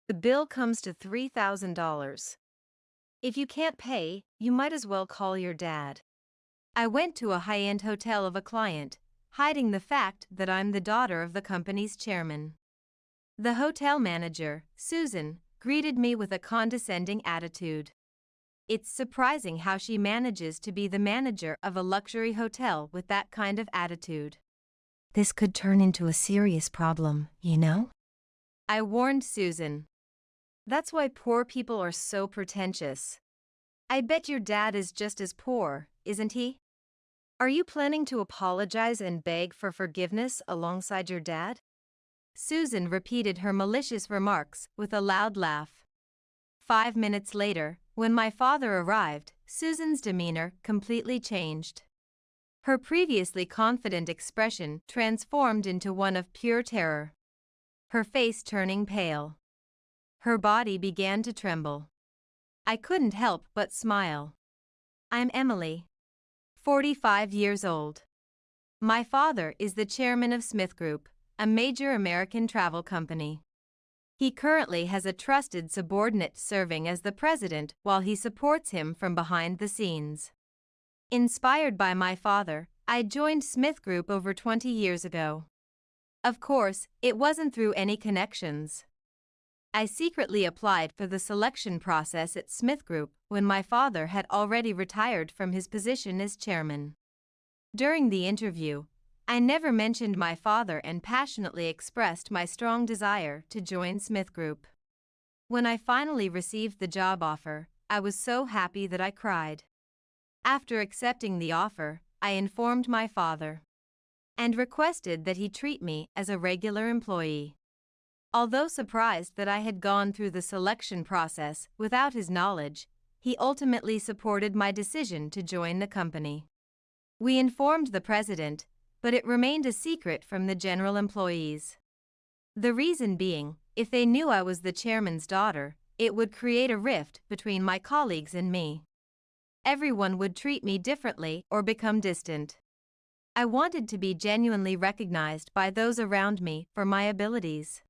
The bill comes to $3,000. If you can't pay, you might as well call your dad. I went to a high-end hotel of a client, hiding the fact that I'm the daughter of the company's chairman. The hotel manager, Susan, greeted me with a condescending attitude. It's surprising how she manages to be the manager of a luxury hotel with that kind of attitude. This could turn into a serious problem, you know? I warned Susan. That's why poor people are so pretentious. I bet your dad is just as poor, isn't he? Are you planning to apologize and beg for forgiveness alongside your dad? Susan repeated her malicious remarks with a loud laugh. 5 minutes later, when my father arrived, Susan's demeanor completely changed. Her previously confident expression transformed into one of pure terror. Her face turning pale. Her body began to tremble. I couldn't help but smile. I'm Emily, 45 years old. My father is the chairman of Smith Group, a major American travel company. He currently has a trusted subordinate serving as the president while he supports him from behind the scenes. Inspired by my father, I joined Smith Group over 20 years ago. Of course, it wasn't through any connections. I secretly applied for the selection process at Smith Group when my father had already retired from his position as chairman. During the interview, I never mentioned my father and passionately expressed my strong desire to join Smith Group. When I finally received the job offer, I was so happy that I cried. After accepting the offer, I informed my father and requested that he treat me as a regular employee. Although surprised that I had gone through the selection process without his knowledge, he ultimately supported my decision to join the company. We informed the president, but it remained a secret from the general employees. The reason being, if they knew I was the chairman's daughter, it would create a rift between my colleagues and me. Everyone would treat me differently or become distant. I wanted to be genuinely recognized by those around me for my abilities.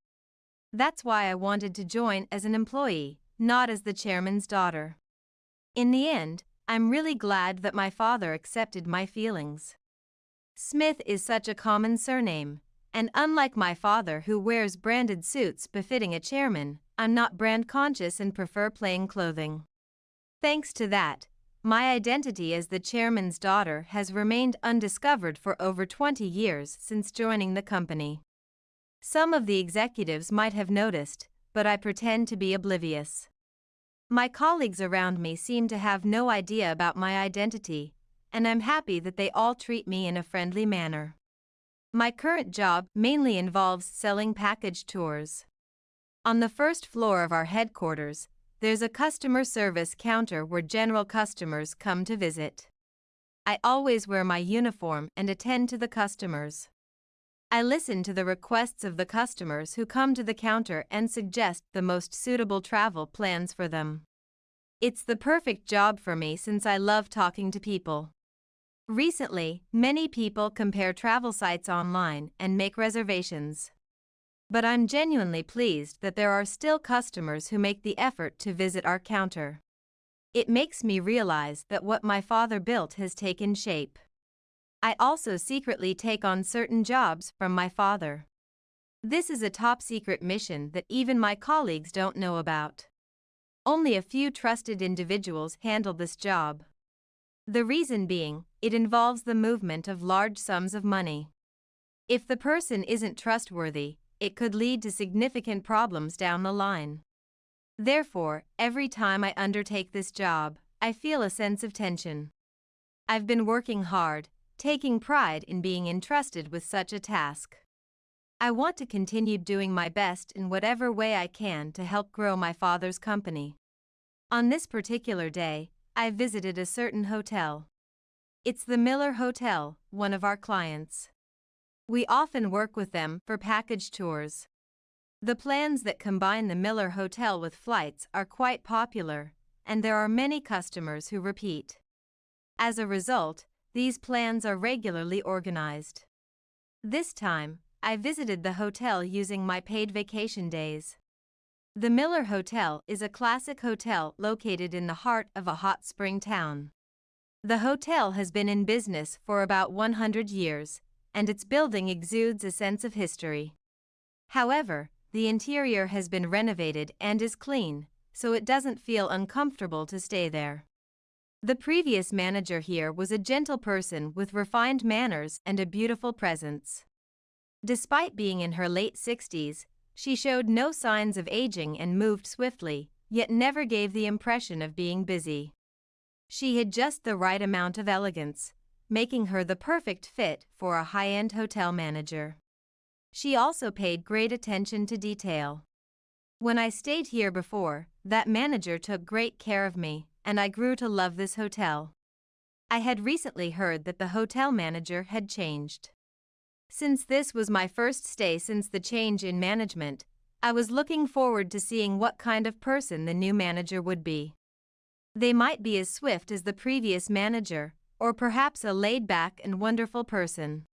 That's why I wanted to join as an employee, not as the chairman's daughter. In the end, I'm really glad that my father accepted my feelings. Smith is such a common surname, and unlike my father who wears branded suits befitting a chairman, I'm not brand conscious and prefer plain clothing. Thanks to that, my identity as the chairman's daughter has remained undiscovered for over 20 years since joining the company. Some of the executives might have noticed, but I pretend to be oblivious. My colleagues around me seem to have no idea about my identity, and I'm happy that they all treat me in a friendly manner. My current job mainly involves selling package tours. On the first floor of our headquarters, there's a customer service counter where general customers come to visit. I always wear my uniform and attend to the customers. I listen to the requests of the customers who come to the counter and suggest the most suitable travel plans for them. It's the perfect job for me since I love talking to people. Recently, many people compare travel sites online and make reservations. But I'm genuinely pleased that there are still customers who make the effort to visit our counter. It makes me realize that what my father built has taken shape. I also secretly take on certain jobs from my father. This is a top-secret mission that even my colleagues don't know about. Only a few trusted individuals handle this job. The reason being, it involves the movement of large sums of money. If the person isn't trustworthy, it could lead to significant problems down the line. Therefore, every time I undertake this job, I feel a sense of tension. I've been working hard, taking pride in being entrusted with such a task. I want to continue doing my best in whatever way I can to help grow my father's company. On this particular day, I visited a certain hotel. It's the Miller Hotel, one of our clients. We often work with them for package tours. The plans that combine the Miller Hotel with flights are quite popular, and there are many customers who repeat. As a result, these plans are regularly organized. This time, I visited the hotel using my paid vacation days. The Miller Hotel is a classic hotel located in the heart of a hot spring town. The hotel has been in business for about 100 years, and its building exudes a sense of history. However, the interior has been renovated and is clean, so it doesn't feel uncomfortable to stay there. The previous manager here was a gentle person with refined manners and a beautiful presence. Despite being in her late 60s, she showed no signs of aging and moved swiftly, yet never gave the impression of being busy. She had just the right amount of elegance, making her the perfect fit for a high-end hotel manager. She also paid great attention to detail. When I stayed here before, that manager took great care of me, and I grew to love this hotel. I had recently heard that the hotel manager had changed. Since this was my first stay since the change in management, I was looking forward to seeing what kind of person the new manager would be. They might be as swift as the previous manager, or perhaps a laid-back and wonderful person.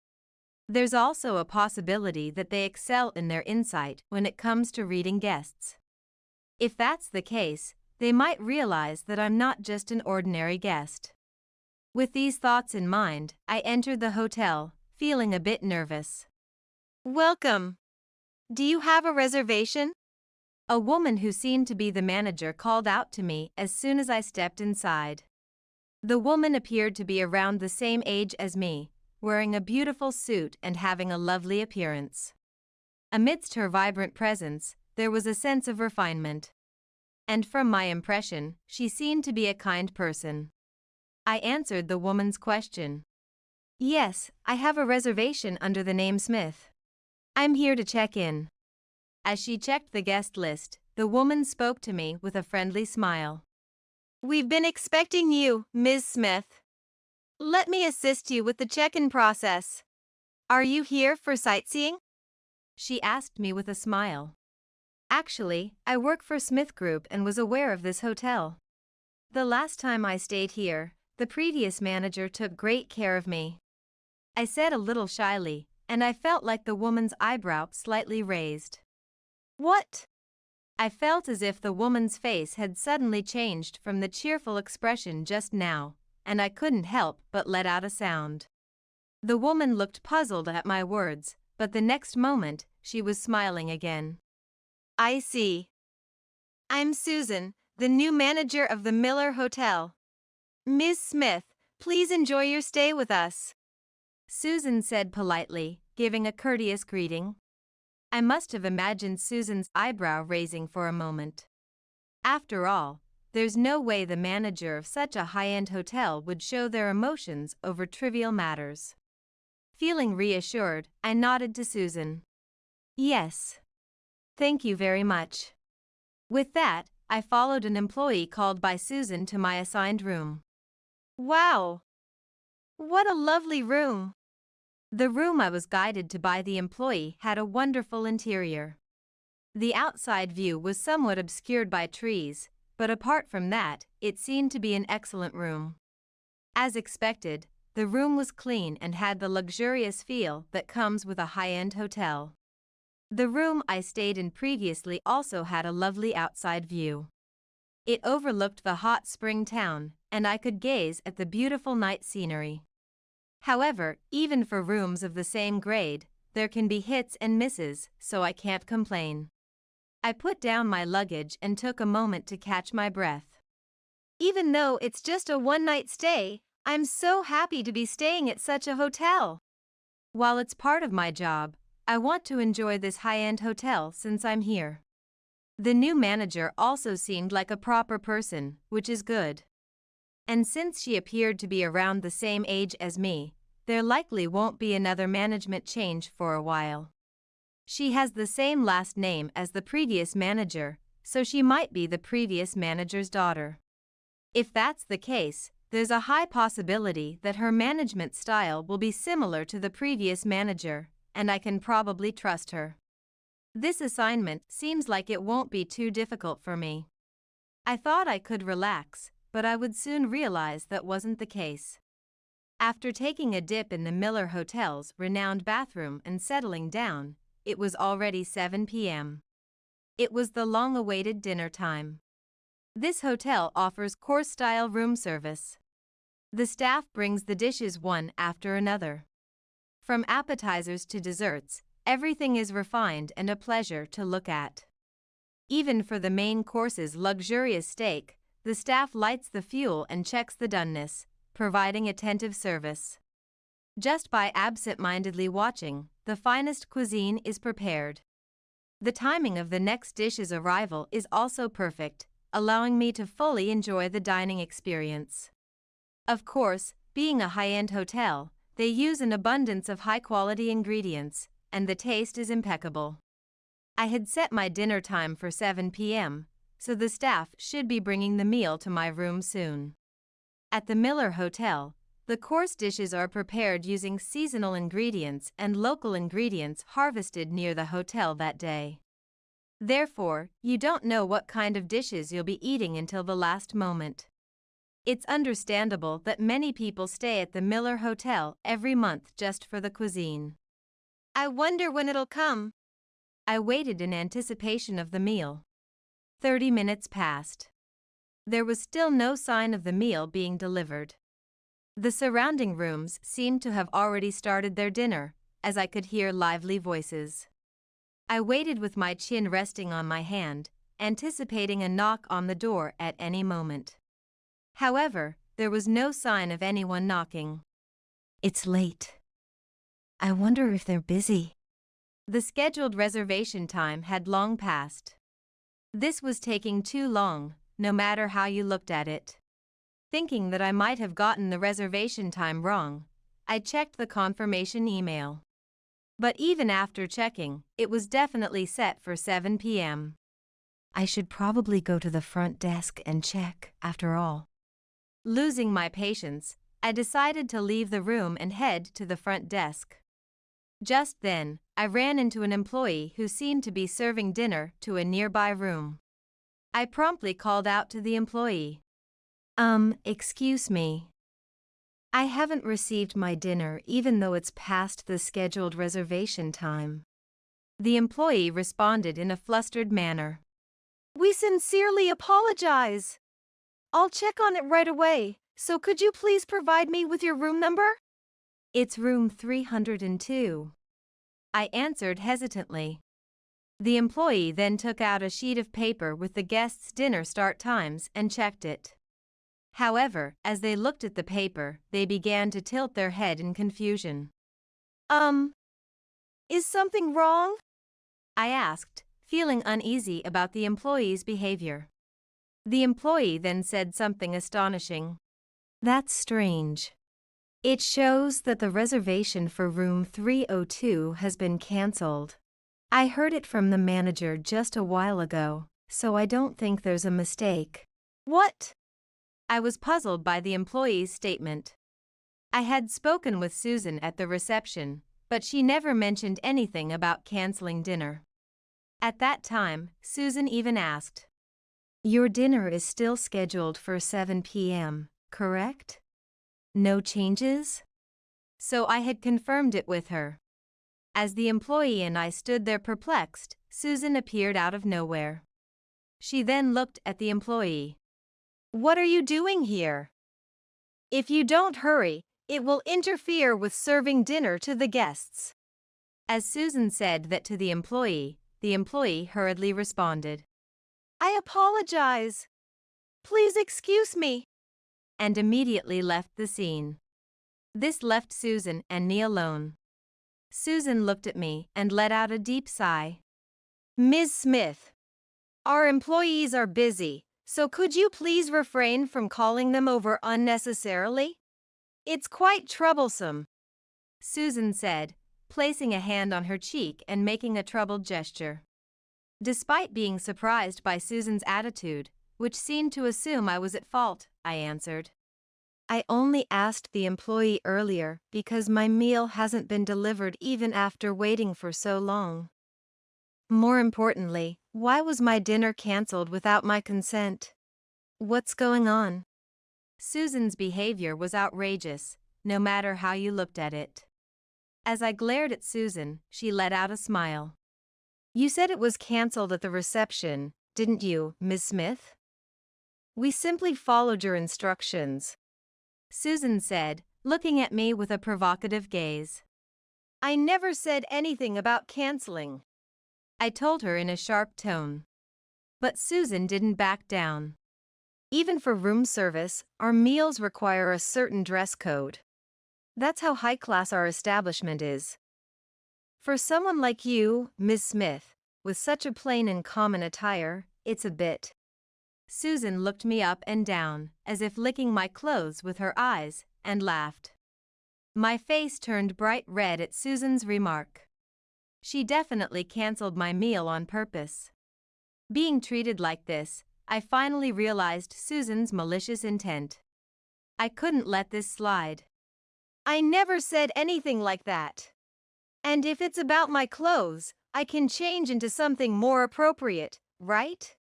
There's also a possibility that they excel in their insight when it comes to reading guests. If that's the case, they might realize that I'm not just an ordinary guest. With these thoughts in mind, I entered the hotel, feeling a bit nervous. "Welcome. Do you have a reservation?" A woman who seemed to be the manager called out to me as soon as I stepped inside. The woman appeared to be around the same age as me, wearing a beautiful suit and having a lovely appearance. Amidst her vibrant presence, there was a sense of refinement. And from my impression, she seemed to be a kind person. I answered the woman's question. "Yes, I have a reservation under the name Smith. I'm here to check in." As she checked the guest list, the woman spoke to me with a friendly smile. "We've been expecting you, Ms. Smith. Let me assist you with the check-in process. Are you here for sightseeing?" She asked me with a smile. Actually, I work for Smith Group and was aware of this hotel. The last time I stayed here, the previous manager took great care of me. I said a little shyly, and I felt like the woman's eyebrow slightly raised. "What?" I felt as if the woman's face had suddenly changed from the cheerful expression just now, and I couldn't help but let out a sound. The woman looked puzzled at my words, but the next moment, she was smiling again. "I see. I'm Susan, the new manager of the Miller Hotel. Ms. Smith, please enjoy your stay with us," Susan said politely, giving a courteous greeting. I must have imagined Susan's eyebrow raising for a moment. After all, there's no way the manager of such a high-end hotel would show their emotions over trivial matters. Feeling reassured, I nodded to Susan. "Yes. Thank you very much." With that, I followed an employee called by Susan to my assigned room. "Wow! What a lovely room!" The room I was guided to by the employee had a wonderful interior. The outside view was somewhat obscured by trees, but apart from that, it seemed to be an excellent room. As expected, the room was clean and had the luxurious feel that comes with a high-end hotel. The room I stayed in previously also had a lovely outside view. It overlooked the hot spring town, and I could gaze at the beautiful night scenery. However, even for rooms of the same grade, there can be hits and misses, so I can't complain. I put down my luggage and took a moment to catch my breath. Even though it's just a one-night stay, I'm so happy to be staying at such a hotel. While it's part of my job, I want to enjoy this high-end hotel since I'm here. The new manager also seemed like a proper person, which is good. And since she appeared to be around the same age as me, there likely won't be another management change for a while. She has the same last name as the previous manager, so she might be the previous manager's daughter. If that's the case, there's a high possibility that her management style will be similar to the previous manager, and I can probably trust her. This assignment seems like it won't be too difficult for me. I thought I could relax, but I would soon realize that wasn't the case. After taking a dip in the Miller Hotel's renowned bathroom and settling down, it was already 7 p.m. It was the long-awaited dinner time. This hotel offers course-style room service. The staff brings the dishes one after another. From appetizers to desserts, everything is refined and a pleasure to look at. Even for the main course's luxurious steak, the staff lights the fuel and checks the doneness, providing attentive service. Just by absent-mindedly watching, the finest cuisine is prepared. The timing of the next dish's arrival is also perfect, allowing me to fully enjoy the dining experience. Of course, being a high-end hotel, they use an abundance of high-quality ingredients, and the taste is impeccable. I had set my dinner time for 7 p.m., so the staff should be bringing the meal to my room soon. At the Miller Hotel, the course dishes are prepared using seasonal ingredients and local ingredients harvested near the hotel that day. Therefore, you don't know what kind of dishes you'll be eating until the last moment. It's understandable that many people stay at the Miller Hotel every month just for the cuisine. I wonder when it'll come. I waited in anticipation of the meal. 30 minutes passed. There was still no sign of the meal being delivered. The surrounding rooms seemed to have already started their dinner, as I could hear lively voices. I waited with my chin resting on my hand, anticipating a knock on the door at any moment. However, there was no sign of anyone knocking. It's late. I wonder if they're busy. The scheduled reservation time had long passed. This was taking too long, no matter how you looked at it. Thinking that I might have gotten the reservation time wrong, I checked the confirmation email. But even after checking, it was definitely set for 7 p.m. I should probably go to the front desk and check, after all. Losing my patience, I decided to leave the room and head to the front desk. Just then, I ran into an employee who seemed to be serving dinner to a nearby room. I promptly called out to the employee. Excuse me. I haven't received my dinner even though it's past the scheduled reservation time. The employee responded in a flustered manner. We sincerely apologize. I'll check on it right away, so could you please provide me with your room number? It's room 302. I answered hesitantly. The employee then took out a sheet of paper with the guests' dinner start times and checked it. However, as they looked at the paper, they began to tilt their head in confusion. Is something wrong? I asked, feeling uneasy about the employee's behavior. The employee then said something astonishing. That's strange. It shows that the reservation for room 302 has been cancelled. I heard it from the manager just a while ago, so I don't think there's a mistake. What? I was puzzled by the employee's statement. I had spoken with Susan at the reception, but she never mentioned anything about canceling dinner. At that time, Susan even asked, Your dinner is still scheduled for 7 p.m., correct? No changes? So I had confirmed it with her. As the employee and I stood there perplexed, Susan appeared out of nowhere. She then looked at the employee. What are you doing here? If you don't hurry, it will interfere with serving dinner to the guests. As Susan said that to the employee hurriedly responded. I apologize. Please excuse me. And immediately left the scene. This left Susan and me alone. Susan looked at me and let out a deep sigh. Ms. Smith, our employees are busy. So could you please refrain from calling them over unnecessarily? It's quite troublesome, Susan said, placing a hand on her cheek and making a troubled gesture. Despite being surprised by Susan's attitude, which seemed to assume I was at fault, I answered. I only asked the employee earlier because my meal hasn't been delivered even after waiting for so long. More importantly, why was my dinner cancelled without my consent? What's going on? Susan's behavior was outrageous, no matter how you looked at it. As I glared at Susan, she let out a smile. You said it was cancelled at the reception, didn't you, Miss Smith? We simply followed your instructions, Susan said, looking at me with a provocative gaze. I never said anything about canceling, I told her in a sharp tone. But Susan didn't back down. Even for room service, our meals require a certain dress code. That's how high class our establishment is. For someone like you, Miss Smith, with such a plain and common attire, it's a bit. Susan looked me up and down, as if licking my clothes with her eyes, and laughed. My face turned bright red at Susan's remark. She definitely canceled my meal on purpose. Being treated like this, I finally realized Susan's malicious intent. I couldn't let this slide. I never said anything like that. And if it's about my clothes, I can change into something more appropriate, right?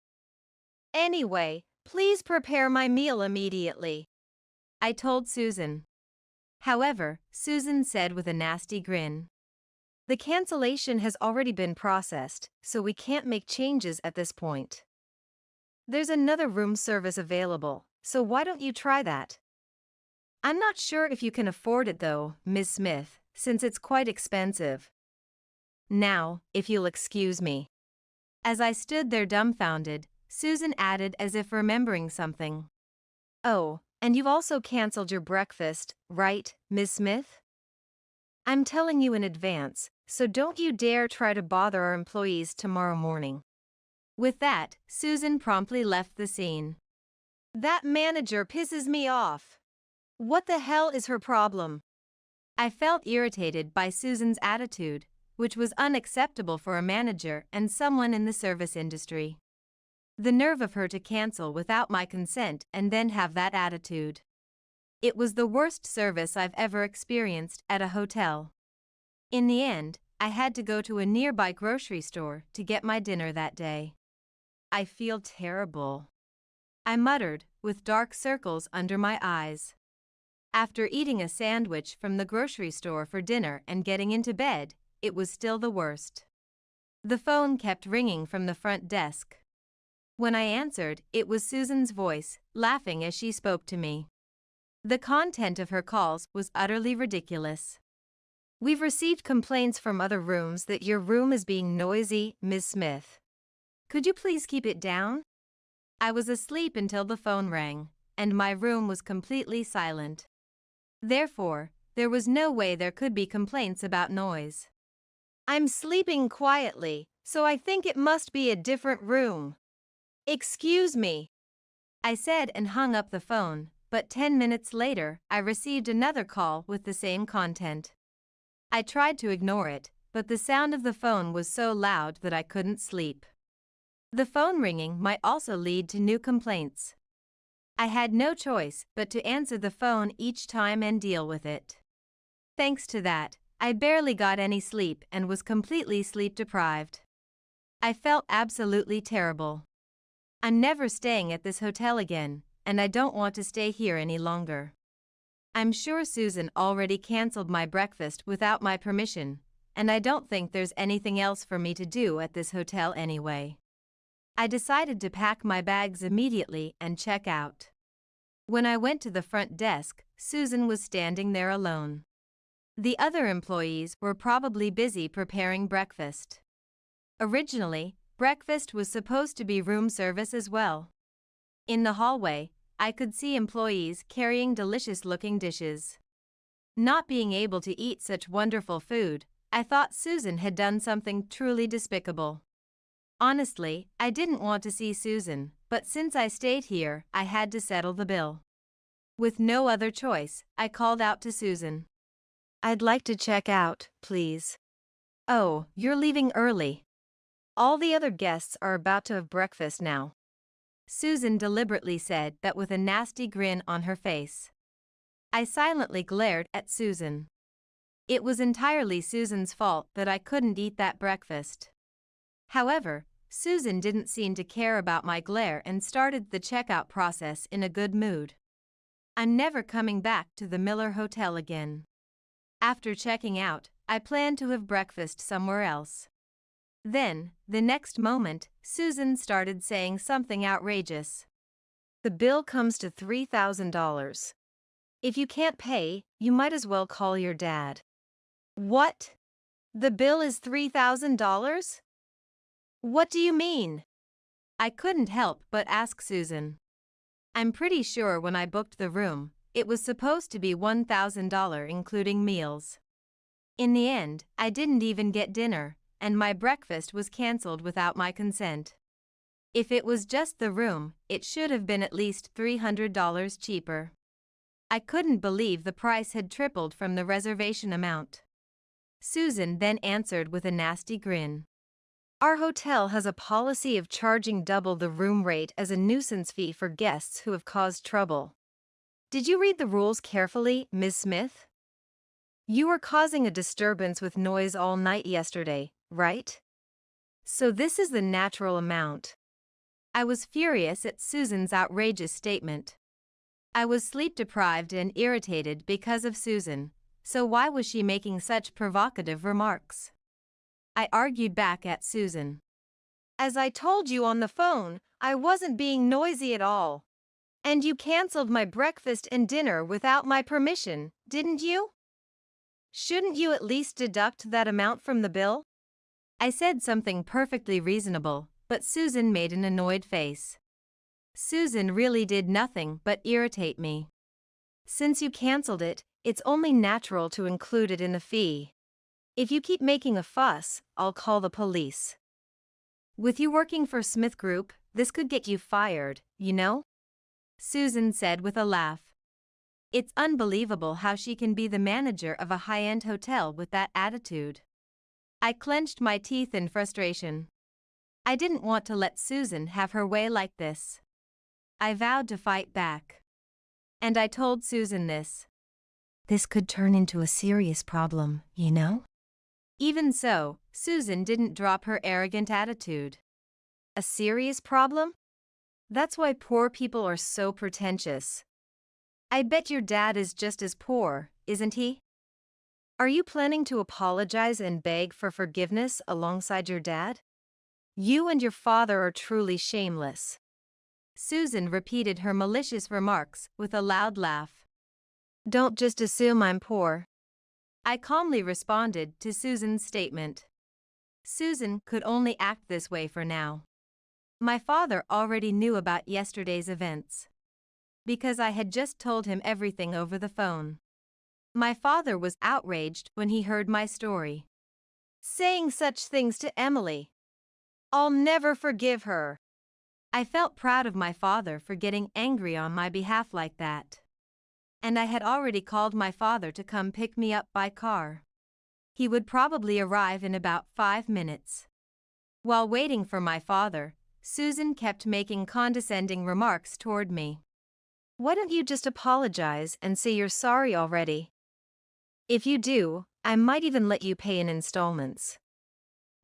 Anyway, please prepare my meal immediately, I told Susan. However, Susan said with a nasty grin, the cancellation has already been processed, so we can't make changes at this point. There's another room service available, so why don't you try that? I'm not sure if you can afford it though, Miss Smith, since it's quite expensive. Now, if you'll excuse me. As I stood there dumbfounded, Susan added as if remembering something. Oh, and you've also canceled your breakfast, right, Miss Smith? I'm telling you in advance, so don't you dare try to bother our employees tomorrow morning. With that, Susan promptly left the scene. That manager pisses me off. What the hell is her problem? I felt irritated by Susan's attitude, which was unacceptable for a manager and someone in the service industry. The nerve of her to cancel without my consent and then have that attitude. It was the worst service I've ever experienced at a hotel. In the end, I had to go to a nearby grocery store to get my dinner that day. I feel terrible, I muttered, with dark circles under my eyes. After eating a sandwich from the grocery store for dinner and getting into bed, it was still the worst. The phone kept ringing from the front desk. When I answered, it was Susan's voice, laughing as she spoke to me. The content of her calls was utterly ridiculous. We've received complaints from other rooms that your room is being noisy, Miss Smith. Could you please keep it down? I was asleep until the phone rang, and my room was completely silent. Therefore, there was no way there could be complaints about noise. I'm sleeping quietly, so I think it must be a different room. Excuse me, I said and hung up the phone, but 10 minutes later, I received another call with the same content. I tried to ignore it, but the sound of the phone was so loud that I couldn't sleep. The phone ringing might also lead to new complaints. I had no choice but to answer the phone each time and deal with it. Thanks to that, I barely got any sleep and was completely sleep-deprived. I felt absolutely terrible. I'm never staying at this hotel again, and I don't want to stay here any longer. I'm sure Susan already canceled my breakfast without my permission, and I don't think there's anything else for me to do at this hotel anyway. I decided to pack my bags immediately and check out. When I went to the front desk, Susan was standing there alone. The other employees were probably busy preparing breakfast. Originally, breakfast was supposed to be room service as well. In the hallway, I could see employees carrying delicious-looking dishes. Not being able to eat such wonderful food, I thought Susan had done something truly despicable. Honestly, I didn't want to see Susan, but since I stayed here, I had to settle the bill. With no other choice, I called out to Susan. I'd like to check out, please. Oh, you're leaving early. All the other guests are about to have breakfast now. Susan deliberately said that with a nasty grin on her face. I silently glared at Susan. It was entirely Susan's fault that I couldn't eat that breakfast. However, Susan didn't seem to care about my glare and started the checkout process in a good mood. I'm never coming back to the Miller Hotel again. After checking out, I planned to have breakfast somewhere else. Then, the next moment, Susan started saying something outrageous. The bill comes to $3,000. If you can't pay, you might as well call your dad. What? The bill is $3,000? What do you mean? I couldn't help but ask Susan. I'm pretty sure when I booked the room, it was supposed to be $1,000 including meals. In the end, I didn't even get dinner, and my breakfast was cancelled without my consent. If it was just the room, it should have been at least $300 cheaper. I couldn't believe the price had tripled from the reservation amount. Susan then answered with a nasty grin. Our hotel has a policy of charging double the room rate as a nuisance fee for guests who have caused trouble. Did you read the rules carefully, Ms. Smith? You were causing a disturbance with noise all night yesterday, right? So this is the natural amount. I was furious at Susan's outrageous statement. I was sleep-deprived and irritated because of Susan, so why was she making such provocative remarks? I argued back at Susan. As I told you on the phone, I wasn't being noisy at all. And you canceled my breakfast and dinner without my permission, didn't you? Shouldn't you at least deduct that amount from the bill? I said something perfectly reasonable, but Susan made an annoyed face. Susan really did nothing but irritate me. Since you canceled it, it's only natural to include it in the fee. If you keep making a fuss, I'll call the police. With you working for Smith Group, this could get you fired, you know? Susan said with a laugh. It's unbelievable how she can be the manager of a high-end hotel with that attitude. I clenched my teeth in frustration. I didn't want to let Susan have her way like this. I vowed to fight back. And I told Susan this. This could turn into a serious problem, you know? Even so, Susan didn't drop her arrogant attitude. A serious problem? That's why poor people are so pretentious. I bet your dad is just as poor, isn't he? Are you planning to apologize and beg for forgiveness alongside your dad? You and your father are truly shameless. Susan repeated her malicious remarks with a loud laugh. Don't just assume I'm poor. I calmly responded to Susan's statement. Susan could only act this way for now. My father already knew about yesterday's events. Because I had just told him everything over the phone. My father was outraged when he heard my story. Saying such things to Emily. I'll never forgive her. I felt proud of my father for getting angry on my behalf like that. And I had already called my father to come pick me up by car. He would probably arrive in about 5 minutes. While waiting for my father, Susan kept making condescending remarks toward me. Why don't you just apologize and say you're sorry already? If you do, I might even let you pay in installments.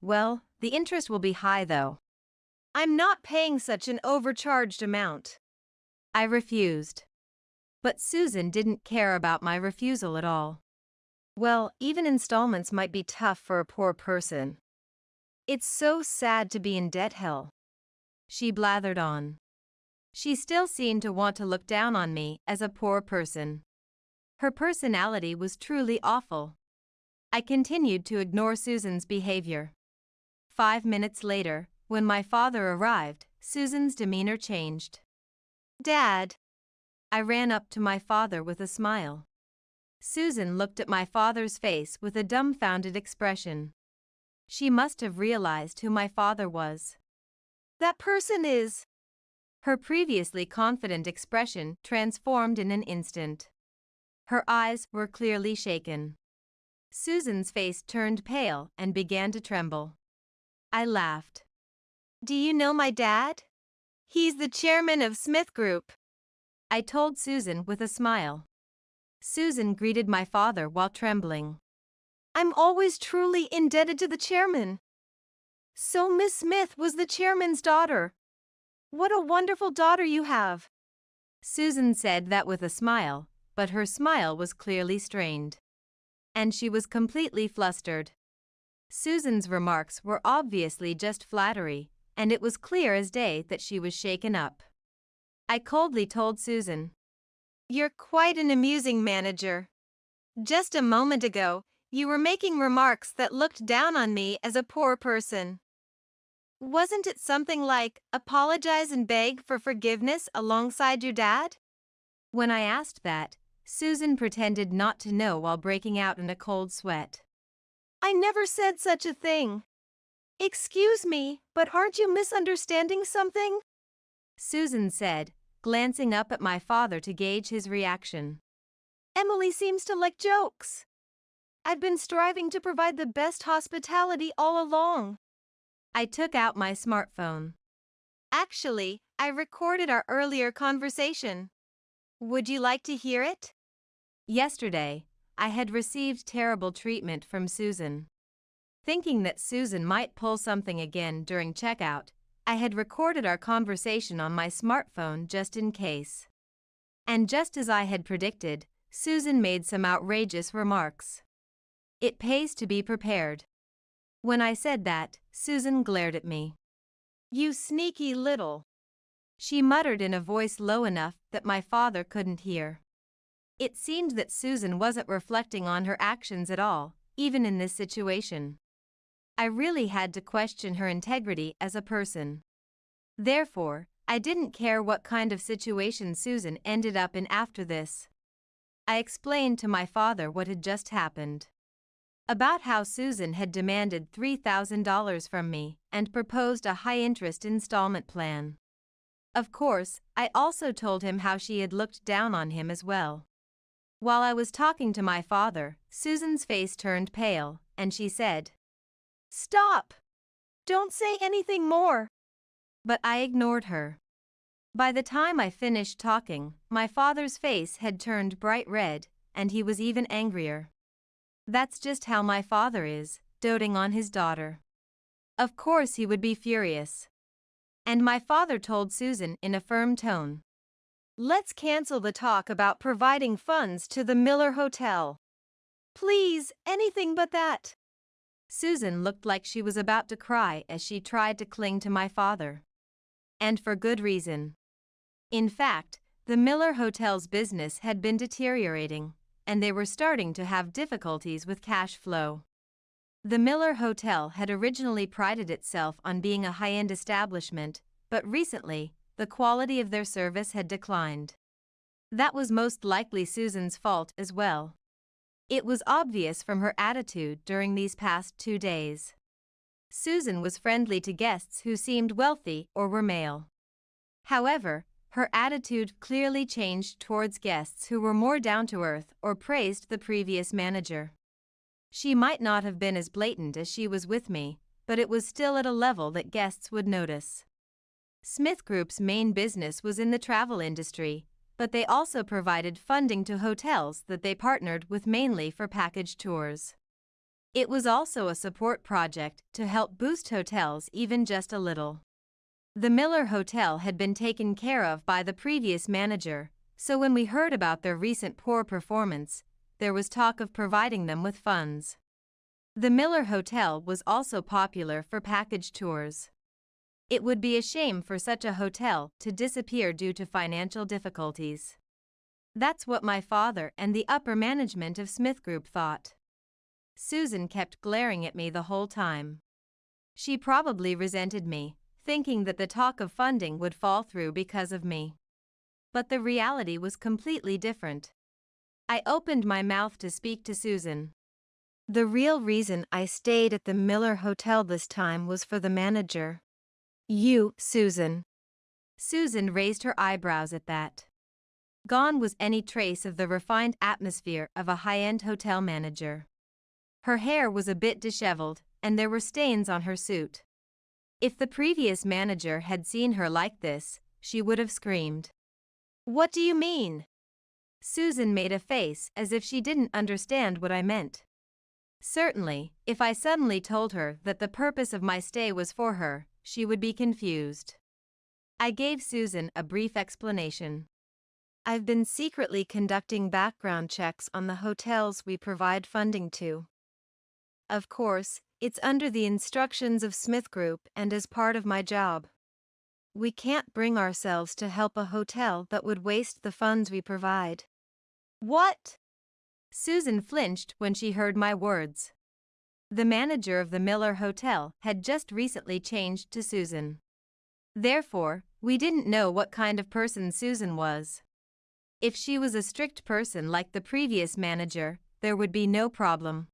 Well, the interest will be high though. I'm not paying such an overcharged amount. I refused. But Susan didn't care about my refusal at all. Well, even installments might be tough for a poor person. It's so sad to be in debt hell. She blathered on. She still seemed to want to look down on me as a poor person. Her personality was truly awful. I continued to ignore Susan's behavior. 5 minutes later, when my father arrived, Susan's demeanor changed. Dad! I ran up to my father with a smile. Susan looked at my father's face with a dumbfounded expression. She must have realized who my father was. That person is... Her previously confident expression transformed in an instant. Her eyes were clearly shaken. Susan's face turned pale and began to tremble. I laughed. Do you know my dad? He's the chairman of Smith Group. I told Susan with a smile. Susan greeted my father while trembling. I'm always truly indebted to the chairman. So Miss Smith was the chairman's daughter. What a wonderful daughter you have. Susan said that with a smile, but her smile was clearly strained. And she was completely flustered. Susan's remarks were obviously just flattery, and it was clear as day that she was shaken up. I coldly told Susan, "You're quite an amusing manager. Just a moment ago, you were making remarks that looked down on me as a poor person. Wasn't it something like, apologize and beg for forgiveness alongside your dad?" When I asked that, Susan pretended not to know while breaking out in a cold sweat. "I never said such a thing. Excuse me, but aren't you misunderstanding something?" Susan said, glancing up at my father to gauge his reaction. "Emily seems to like jokes. I've been striving to provide the best hospitality all along." I took out my smartphone. "Actually, I recorded our earlier conversation. Would you like to hear it?" Yesterday, I had received terrible treatment from Susan. Thinking that Susan might pull something again during checkout, I had recorded our conversation on my smartphone just in case. And just as I had predicted, Susan made some outrageous remarks. It pays to be prepared. When I said that, Susan glared at me. "You sneaky little," she muttered in a voice low enough that my father couldn't hear. It seemed that Susan wasn't reflecting on her actions at all, even in this situation. I really had to question her integrity as a person. Therefore, I didn't care what kind of situation Susan ended up in after this. I explained to my father what had just happened. About how Susan had demanded $3,000 from me and proposed a high-interest installment plan. Of course, I also told him how she had looked down on him as well. While I was talking to my father, Susan's face turned pale, and she said, "Stop! Don't say anything more." But I ignored her. By the time I finished talking, my father's face had turned bright red, and he was even angrier. That's just how my father is, doting on his daughter. Of course he would be furious. And my father told Susan in a firm tone, "Let's cancel the talk about providing funds to the Miller Hotel. Please, anything but that." Susan looked like she was about to cry as she tried to cling to my father. And for good reason. In fact, the Miller Hotel's business had been deteriorating, and they were starting to have difficulties with cash flow. The Miller Hotel had originally prided itself on being a high-end establishment, but recently, the quality of their service had declined. That was most likely Susan's fault as well. It was obvious from her attitude during these past 2 days. Susan was friendly to guests who seemed wealthy or were male. However, her attitude clearly changed towards guests who were more down-to-earth or praised the previous manager. She might not have been as blatant as she was with me, but it was still at a level that guests would notice. Smith Group's main business was in the travel industry, but they also provided funding to hotels that they partnered with mainly for package tours. It was also a support project to help boost hotels even just a little. The Miller Hotel had been taken care of by the previous manager, so when we heard about their recent poor performance, there was talk of providing them with funds. The Miller Hotel was also popular for package tours. It would be a shame for such a hotel to disappear due to financial difficulties. That's what my father and the upper management of Smith Group thought. Susan kept glaring at me the whole time. She probably resented me, thinking that the talk of funding would fall through because of me. But the reality was completely different. I opened my mouth to speak to Susan. The real reason I stayed at the Miller Hotel this time was for the manager. You, Susan. Susan raised her eyebrows at that. Gone was any trace of the refined atmosphere of a high-end hotel manager. Her hair was a bit disheveled, and there were stains on her suit. If the previous manager had seen her like this, she would have screamed. "What do you mean?" Susan made a face as if she didn't understand what I meant. Certainly, if I suddenly told her that the purpose of my stay was for her, she would be confused. I gave Susan a brief explanation. "I've been secretly conducting background checks on the hotels we provide funding to. Of course, it's under the instructions of Smith Group and as part of my job. We can't bring ourselves to help a hotel that would waste the funds we provide. What? Susan flinched when she heard my words. The manager of the Miller Hotel had just recently changed to Susan. Therefore, we didn't know what kind of person Susan was. If she was a strict person like the previous manager, there would be no problem.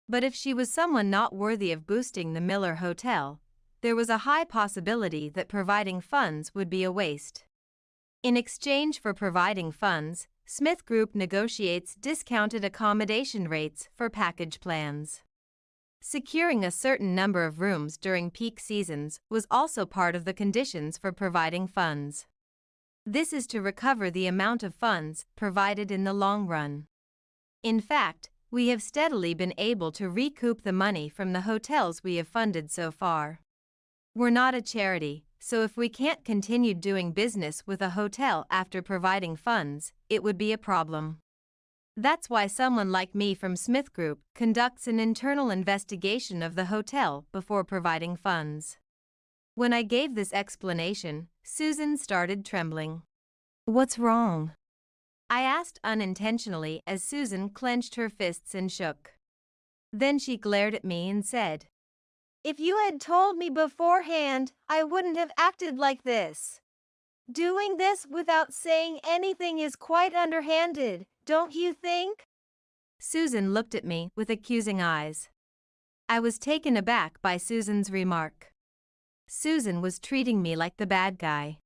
But if she was someone not worthy of boosting the Miller Hotel, there was a high possibility that providing funds would be a waste. In exchange for providing funds, Smith Group negotiates discounted accommodation rates for package plans. Securing a certain number of rooms during peak seasons was also part of the conditions for providing funds. This is to recover the amount of funds provided in the long run. In fact, we have steadily been able to recoup the money from the hotels we have funded so far. We're not a charity, so if we can't continue doing business with a hotel after providing funds, it would be a problem. That's why someone like me from Smith Group conducts an internal investigation of the hotel before providing funds. When I gave this explanation, Susan started trembling. What's wrong? I asked unintentionally as Susan clenched her fists and shook. Then she glared at me and said, "If you had told me beforehand, I wouldn't have acted like this. Doing this without saying anything is quite underhanded, don't you think?" Susan looked at me with accusing eyes. I was taken aback by Susan's remark. Susan was treating me like the bad guy.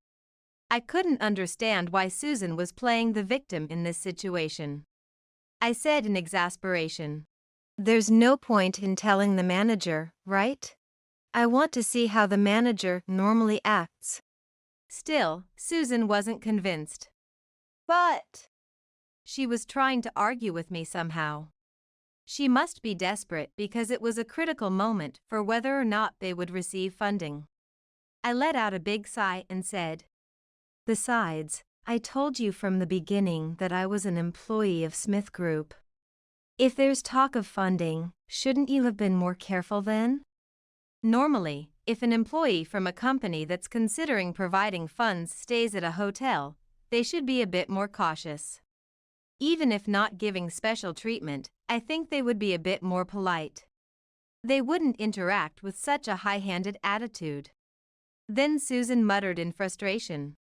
I couldn't understand why Susan was playing the victim in this situation. I said in exasperation, "There's no point in telling the manager, right? I want to see how the manager normally acts." Still, Susan wasn't convinced. But she was trying to argue with me somehow. She must be desperate because it was a critical moment for whether or not they would receive funding. I let out a big sigh and said, "Besides, I told you from the beginning that I was an employee of Smith Group. If there's talk of funding, shouldn't you have been more careful then?" Normally, if an employee from a company that's considering providing funds stays at a hotel, they should be a bit more cautious. Even if not giving special treatment, I think they would be a bit more polite. They wouldn't interact with such a high-handed attitude. Then Susan muttered in frustration,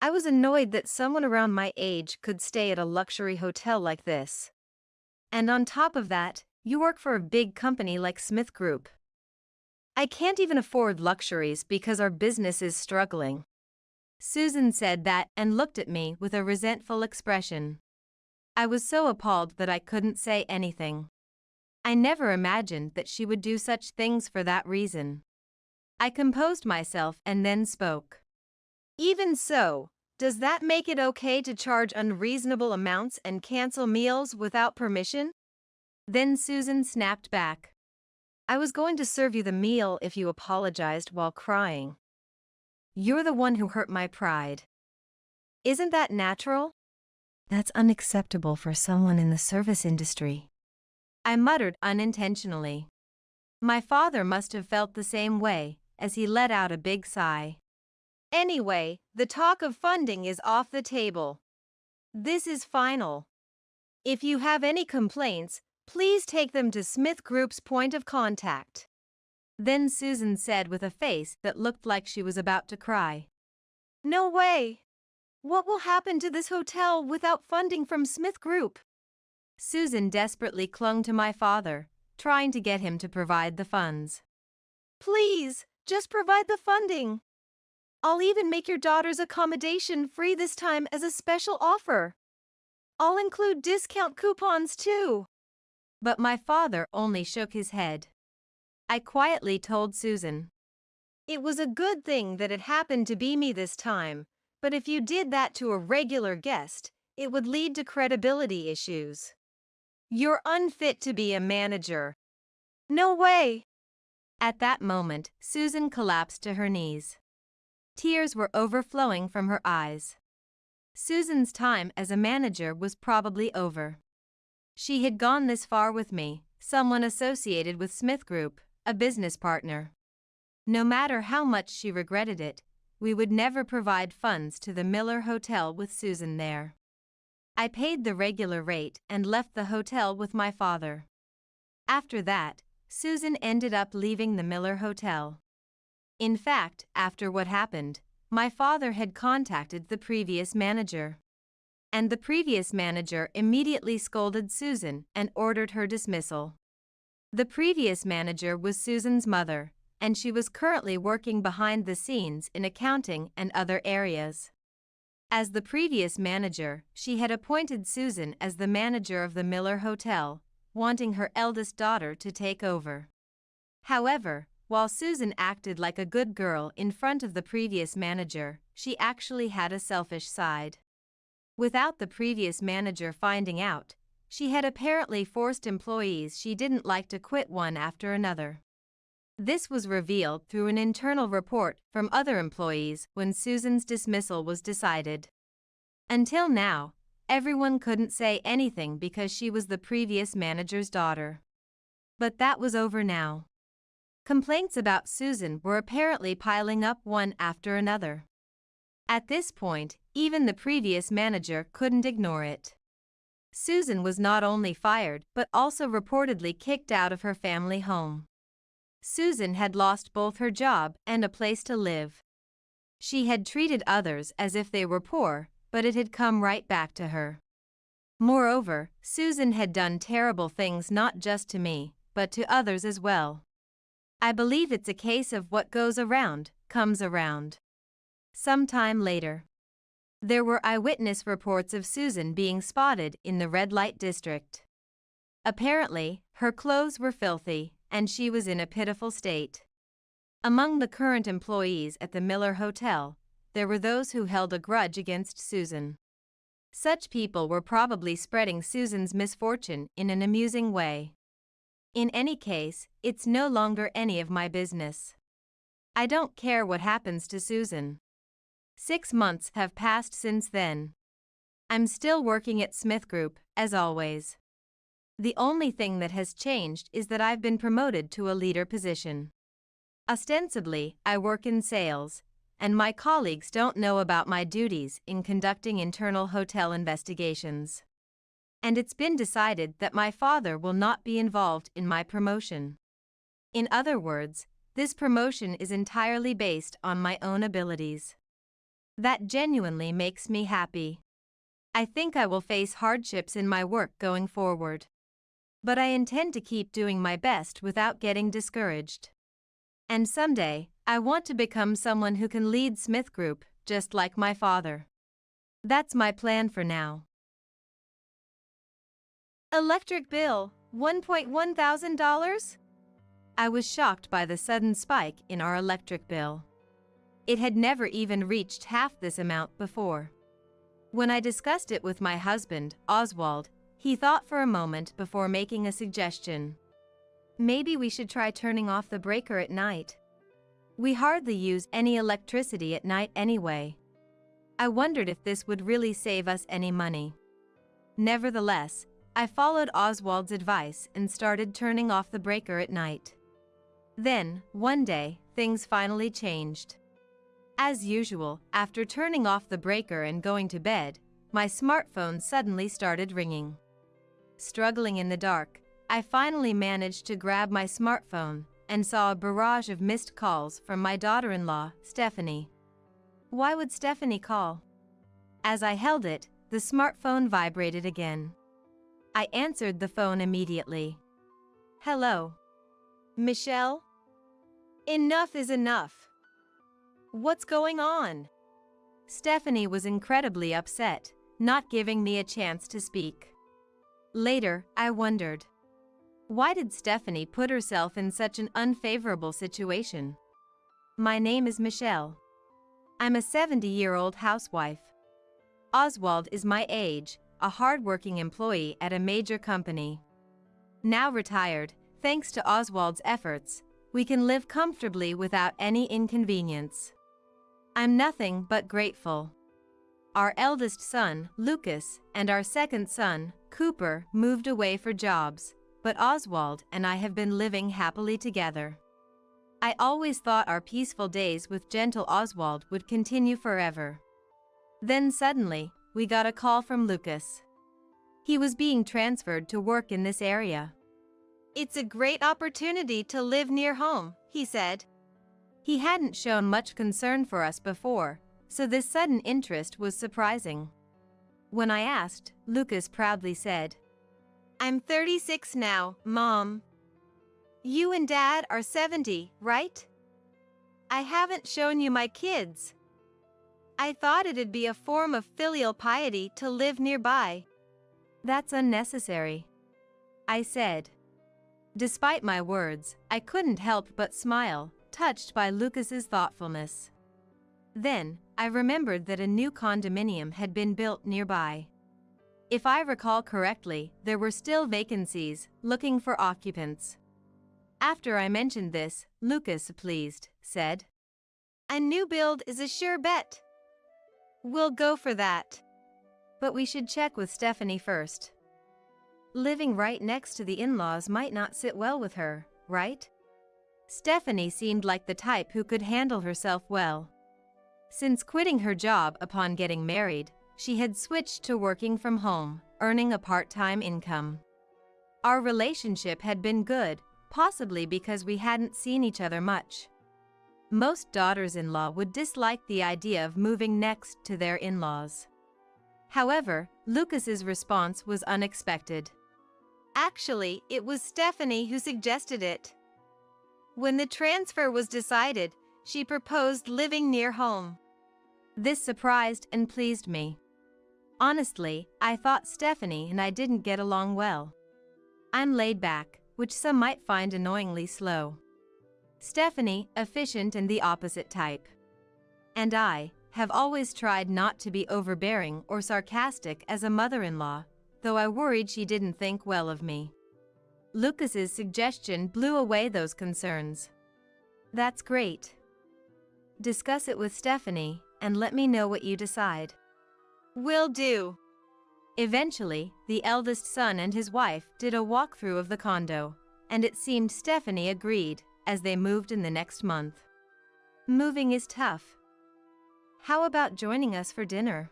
"I was annoyed that someone around my age could stay at a luxury hotel like this. And on top of that, you work for a big company like Smith Group. I can't even afford luxuries because our business is struggling." Susan said that and looked at me with a resentful expression. I was so appalled that I couldn't say anything. I never imagined that she would do such things for that reason. I composed myself and then spoke. "Even so, does that make it okay to charge unreasonable amounts and cancel meals without permission?" Then Susan snapped back. "I was going to serve you the meal if you apologized while crying. You're the one who hurt my pride. Isn't that natural?" "That's unacceptable for someone in the service industry," I muttered unintentionally. My father must have felt the same way, as he let out a big sigh. "Anyway, the talk of funding is off the table. This is final. If you have any complaints, please take them to Smith Group's point of contact." Then Susan said with a face that looked like she was about to cry, "No way! What will happen to this hotel without funding from Smith Group?" Susan desperately clung to my father, trying to get him to provide the funds. "Please, just provide the funding. I'll even make your daughter's accommodation free this time as a special offer. I'll include discount coupons too." But my father only shook his head. I quietly told Susan, "It was a good thing that it happened to be me this time, but if you did that to a regular guest, it would lead to credibility issues. You're unfit to be a manager." "No way!" At that moment, Susan collapsed to her knees. Tears were overflowing from her eyes. Susan's time as a manager was probably over. She had gone this far with me, someone associated with Smith Group, a business partner. No matter how much she regretted it, we would never provide funds to the Miller Hotel with Susan there. I paid the regular rate and left the hotel with my father. After that, Susan ended up leaving the Miller Hotel. In fact, after what happened, my father had contacted the previous manager. And the previous manager immediately scolded Susan and ordered her dismissal. The previous manager was Susan's mother, and she was currently working behind the scenes in accounting and other areas. As the previous manager, she had appointed Susan as the manager of the Miller Hotel, wanting her eldest daughter to take over. However, while Susan acted like a good girl in front of the previous manager, she actually had a selfish side. Without the previous manager finding out, she had apparently forced employees she didn't like to quit one after another. This was revealed through an internal report from other employees when Susan's dismissal was decided. Until now, everyone couldn't say anything because she was the previous manager's daughter. But that was over now. Complaints about Susan were apparently piling up one after another. At this point, even the previous manager couldn't ignore it. Susan was not only fired but also reportedly kicked out of her family home. Susan had lost both her job and a place to live. She had treated others as if they were poor, but it had come right back to her. Moreover, Susan had done terrible things not just to me, but to others as well. I believe it's a case of what goes around, comes around. Sometime later, there were eyewitness reports of Susan being spotted in the red light district. Apparently, her clothes were filthy, and she was in a pitiful state. Among the current employees at the Miller Hotel, there were those who held a grudge against Susan. Such people were probably spreading Susan's misfortune in an amusing way. In any case, it's no longer any of my business. I don't care what happens to Susan. 6 months have passed since then. I'm still working at Smith Group, as always. The only thing that has changed is that I've been promoted to a leader position. Ostensibly, I work in sales, and my colleagues don't know about my duties in conducting internal hotel investigations. And it's been decided that my father will not be involved in my promotion. In other words, this promotion is entirely based on my own abilities. That genuinely makes me happy. I think I will face hardships in my work going forward. But I intend to keep doing my best without getting discouraged. And someday, I want to become someone who can lead Smith Group, just like my father. That's my plan for now. Electric bill, $1.1 thousand? I was shocked by the sudden spike in our electric bill. It had never even reached half this amount before. When I discussed it with my husband, Oswald, he thought for a moment before making a suggestion. Maybe we should try turning off the breaker at night. We hardly use any electricity at night anyway. I wondered if this would really save us any money. Nevertheless, I followed Oswald's advice and started turning off the breaker at night. Then, one day, things finally changed. As usual, after turning off the breaker and going to bed, my smartphone suddenly started ringing. Struggling in the dark, I finally managed to grab my smartphone and saw a barrage of missed calls from my daughter-in-law, Stephanie. Why would Stephanie call? As I held it, the smartphone vibrated again. I answered the phone immediately. Hello. Michelle? Enough is enough. What's going on? Stephanie was incredibly upset, not giving me a chance to speak. Later, I wondered, why did Stephanie put herself in such an unfavorable situation? My name is Michelle. I'm a 70-year-old housewife. Oswald is my age, a hard-working employee at a major company. Now retired, thanks to Oswald's efforts, we can live comfortably without any inconvenience. I'm nothing but grateful. Our eldest son, Lucas, and our second son, Cooper, moved away for jobs, but Oswald and I have been living happily together. I always thought our peaceful days with gentle Oswald would continue forever. Then suddenly, we got a call from Lucas. He was being transferred to work in this area. "It's a great opportunity to live near home," he said. He hadn't shown much concern for us before, so this sudden interest was surprising. When I asked, Lucas proudly said, "I'm 36 now, Mom. You and Dad are 70, right? I haven't shown you my kids. I thought it'd be a form of filial piety to live nearby." "That's unnecessary," I said. Despite my words, I couldn't help but smile, touched by Lucas's thoughtfulness. Then, I remembered that a new condominium had been built nearby. If I recall correctly, there were still vacancies, looking for occupants. After I mentioned this, Lucas, pleased, said, "A new build is a sure bet. We'll go for that. But we should check with Stephanie first. Living right next to the in-laws might not sit well with her, right?" Stephanie seemed like the type who could handle herself well. Since quitting her job upon getting married, she had switched to working from home, earning a part-time income. Our relationship had been good, possibly because we hadn't seen each other much. Most daughters-in-law would dislike the idea of moving next to their in-laws. However, Lucas's response was unexpected. Actually, it was Stephanie who suggested it. When the transfer was decided, she proposed living near home. This surprised and pleased me. Honestly, I thought Stephanie and I didn't get along well. I'm laid back, which some might find annoyingly slow. Stephanie, efficient and the opposite type. And I have always tried not to be overbearing or sarcastic as a mother-in-law, though I worried she didn't think well of me. Lucas's suggestion blew away those concerns. "That's great. Discuss it with Stephanie and let me know what you decide." "Will do." Eventually, the eldest son and his wife did a walkthrough of the condo, and it seemed Stephanie agreed, as they moved in the next month. Moving is tough. How about joining us for dinner?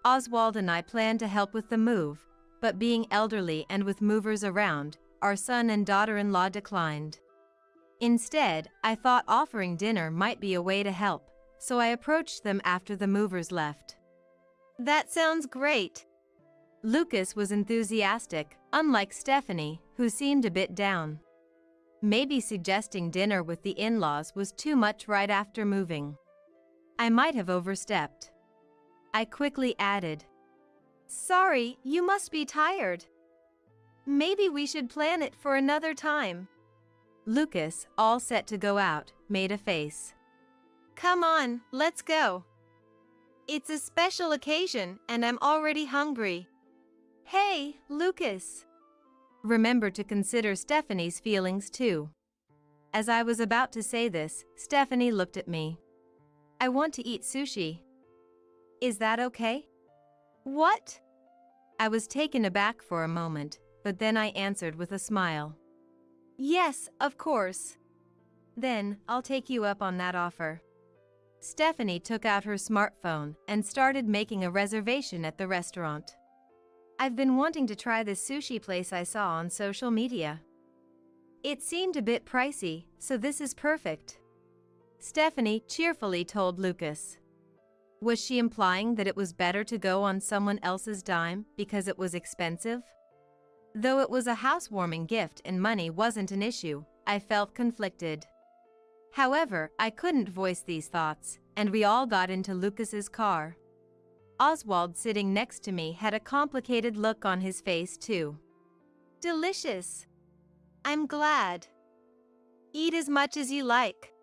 Oswald and I planned to help with the move, but being elderly and with movers around, our son and daughter-in-law declined. Instead, I thought offering dinner might be a way to help, so I approached them after the movers left. "That sounds great." Lucas was enthusiastic, unlike Stephanie, who seemed a bit down. Maybe suggesting dinner with the in-laws was too much right after moving. I might have overstepped. I quickly added, "Sorry, you must be tired. Maybe we should plan it for another time." Lucas, all set to go out, made a face. "Come on, let's go. It's a special occasion and I'm already hungry." "Hey, Lucas." Remember to consider Stephanie's feelings too. As I was about to say this, Stephanie looked at me. "I want to eat sushi. Is that okay?" "What?" I was taken aback for a moment, but then I answered with a smile. "Yes, of course." "Then, I'll take you up on that offer." Stephanie took out her smartphone and started making a reservation at the restaurant. "I've been wanting to try this sushi place I saw on social media. It seemed a bit pricey, so this is perfect," Stephanie cheerfully told Lucas. Was she implying that it was better to go on someone else's dime because it was expensive? Though it was a housewarming gift and money wasn't an issue, I felt conflicted. However, I couldn't voice these thoughts, and we all got into Lucas's car. Oswald sitting next to me had a complicated look on his face too. "Delicious. I'm glad. Eat as much as you like."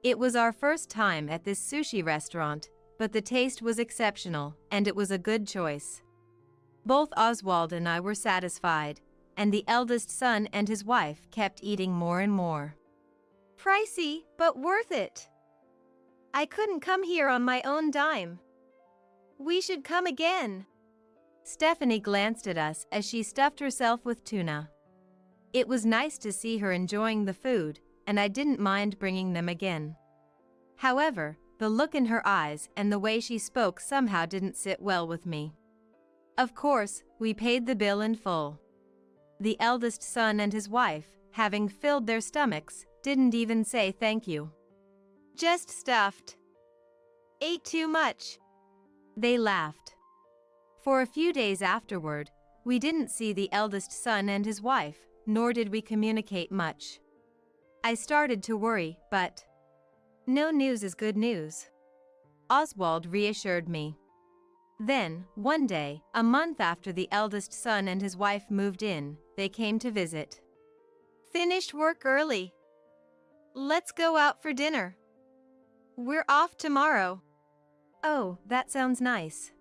It was our first time at this sushi restaurant, but the taste was exceptional, and it was a good choice. Both Oswald and I were satisfied, and the eldest son and his wife kept eating more and more. "Pricey, but worth it. I couldn't come here on my own dime. We should come again." Stephanie glanced at us as she stuffed herself with tuna. It was nice to see her enjoying the food, and I didn't mind bringing them again. However, the look in her eyes and the way she spoke somehow didn't sit well with me. Of course, we paid the bill in full. The eldest son and his wife, having filled their stomachs, didn't even say thank you. Just stuffed. Ate too much. They laughed. For a few days afterward, we didn't see the eldest son and his wife, nor did we communicate much. I started to worry, but no news is good news. Oswald reassured me. Then, one day, a month after the eldest son and his wife moved in, they came to visit. Finished work early. Let's go out for dinner. We're off tomorrow. Oh, that sounds nice.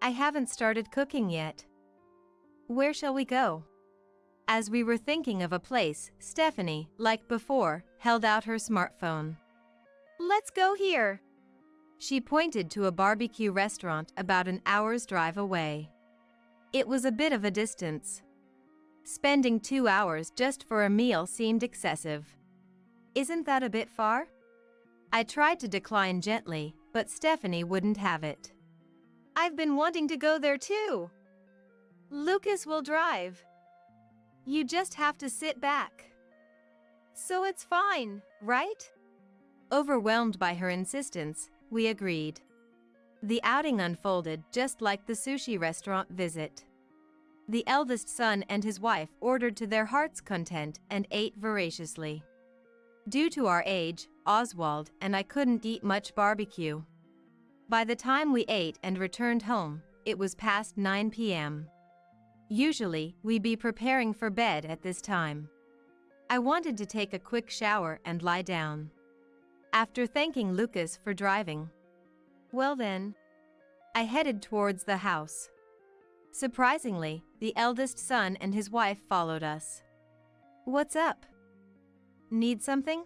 I haven't started cooking yet. Where shall we go? As we were thinking of a place, Stephanie, like before, held out her smartphone. Let's go here. She pointed to a barbecue restaurant about an hour's drive away. It was a bit of a distance. Spending 2 hours just for a meal seemed excessive. Isn't that a bit far? I tried to decline gently, but Stephanie wouldn't have it. I've been wanting to go there too. Lucas will drive. You just have to sit back. So it's fine, right? Overwhelmed by her insistence, we agreed. The outing unfolded just like the sushi restaurant visit. The eldest son and his wife ordered to their heart's content and ate voraciously. Due to our age, Oswald and I couldn't eat much barbecue. By the time we ate and returned home, it was past 9 p.m. Usually, we'd be preparing for bed at this time. I wanted to take a quick shower and lie down. After thanking Lucas for driving, well then, I headed towards the house. Surprisingly, the eldest son and his wife followed us. What's up? Need something?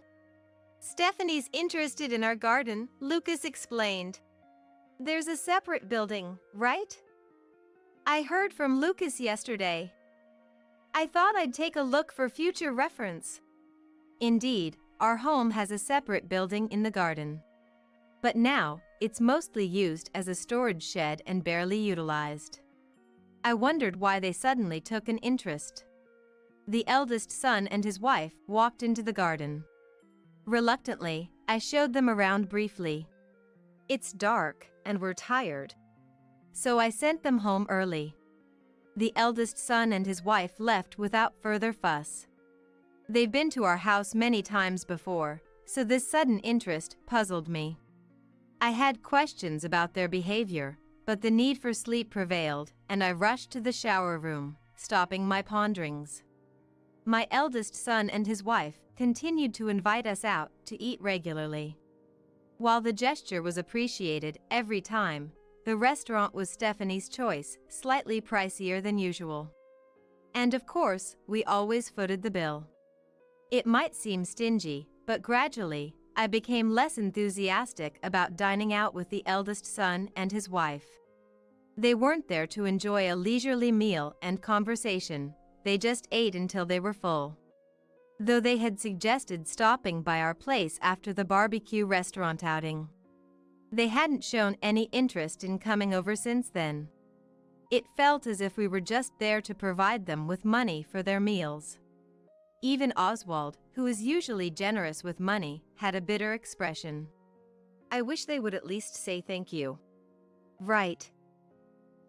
Stephanie's interested in our garden, Lucas explained. There's a separate building, right? I heard from Lucas yesterday. I thought I'd take a look for future reference. Indeed, our home has a separate building in the garden. But now, it's mostly used as a storage shed and barely utilized. I wondered why they suddenly took an interest. The eldest son and his wife walked into the garden. Reluctantly, I showed them around briefly. It's dark, and we're tired. So I sent them home early. The eldest son and his wife left without further fuss. They've been to our house many times before, so this sudden interest puzzled me. I had questions about their behavior, but the need for sleep prevailed, and I rushed to the shower room, stopping my ponderings. My eldest son and his wife continued to invite us out to eat regularly. While the gesture was appreciated every time, the restaurant was Stephanie's choice, slightly pricier than usual. And of course, we always footed the bill. It might seem stingy, but gradually, I became less enthusiastic about dining out with the eldest son and his wife. They weren't there to enjoy a leisurely meal and conversation, they just ate until they were full. Though they had suggested stopping by our place after the barbecue restaurant outing. They hadn't shown any interest in coming over since then. It felt as if we were just there to provide them with money for their meals. Even Oswald, who is usually generous with money, had a bitter expression. I wish they would at least say thank you. Right.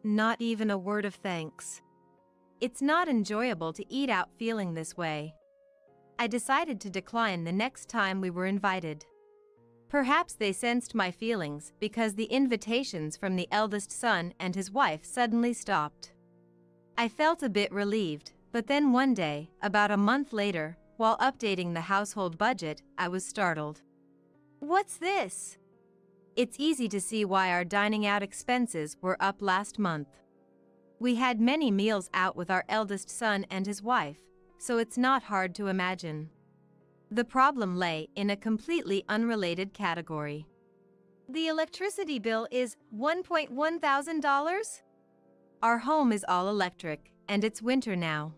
Not even a word of thanks. It's not enjoyable to eat out feeling this way. I decided to decline the next time we were invited. Perhaps they sensed my feelings because the invitations from the eldest son and his wife suddenly stopped. I felt a bit relieved, but then one day, about a month later, while updating the household budget, I was startled. What's this? It's easy to see why our dining out expenses were up last month. We had many meals out with our eldest son and his wife, so it's not hard to imagine. The problem lay in a completely unrelated category. The electricity bill is $1,100? Our home is all electric, and it's winter now.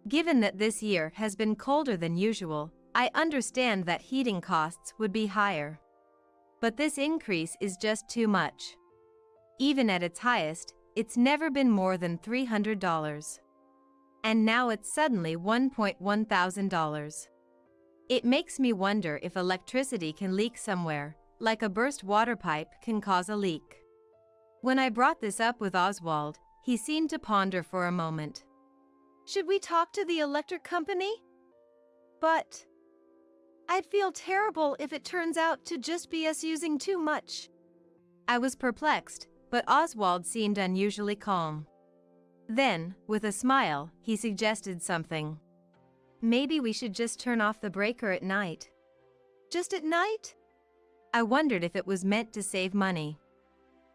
Given that this year has been colder than usual, I understand that heating costs would be higher. But this increase is just too much. Even at its highest, it's never been more than $300. And now it's suddenly $1,100. It makes me wonder if electricity can leak somewhere, like a burst water pipe can cause a leak. When I brought this up with Oswald, he seemed to ponder for a moment. Should we talk to the electric company? But I'd feel terrible if it turns out to just be us using too much. I was perplexed, but Oswald seemed unusually calm. Then, with a smile, he suggested something. Maybe we should just turn off the breaker at night. Just at night? I wondered if it was meant to save money.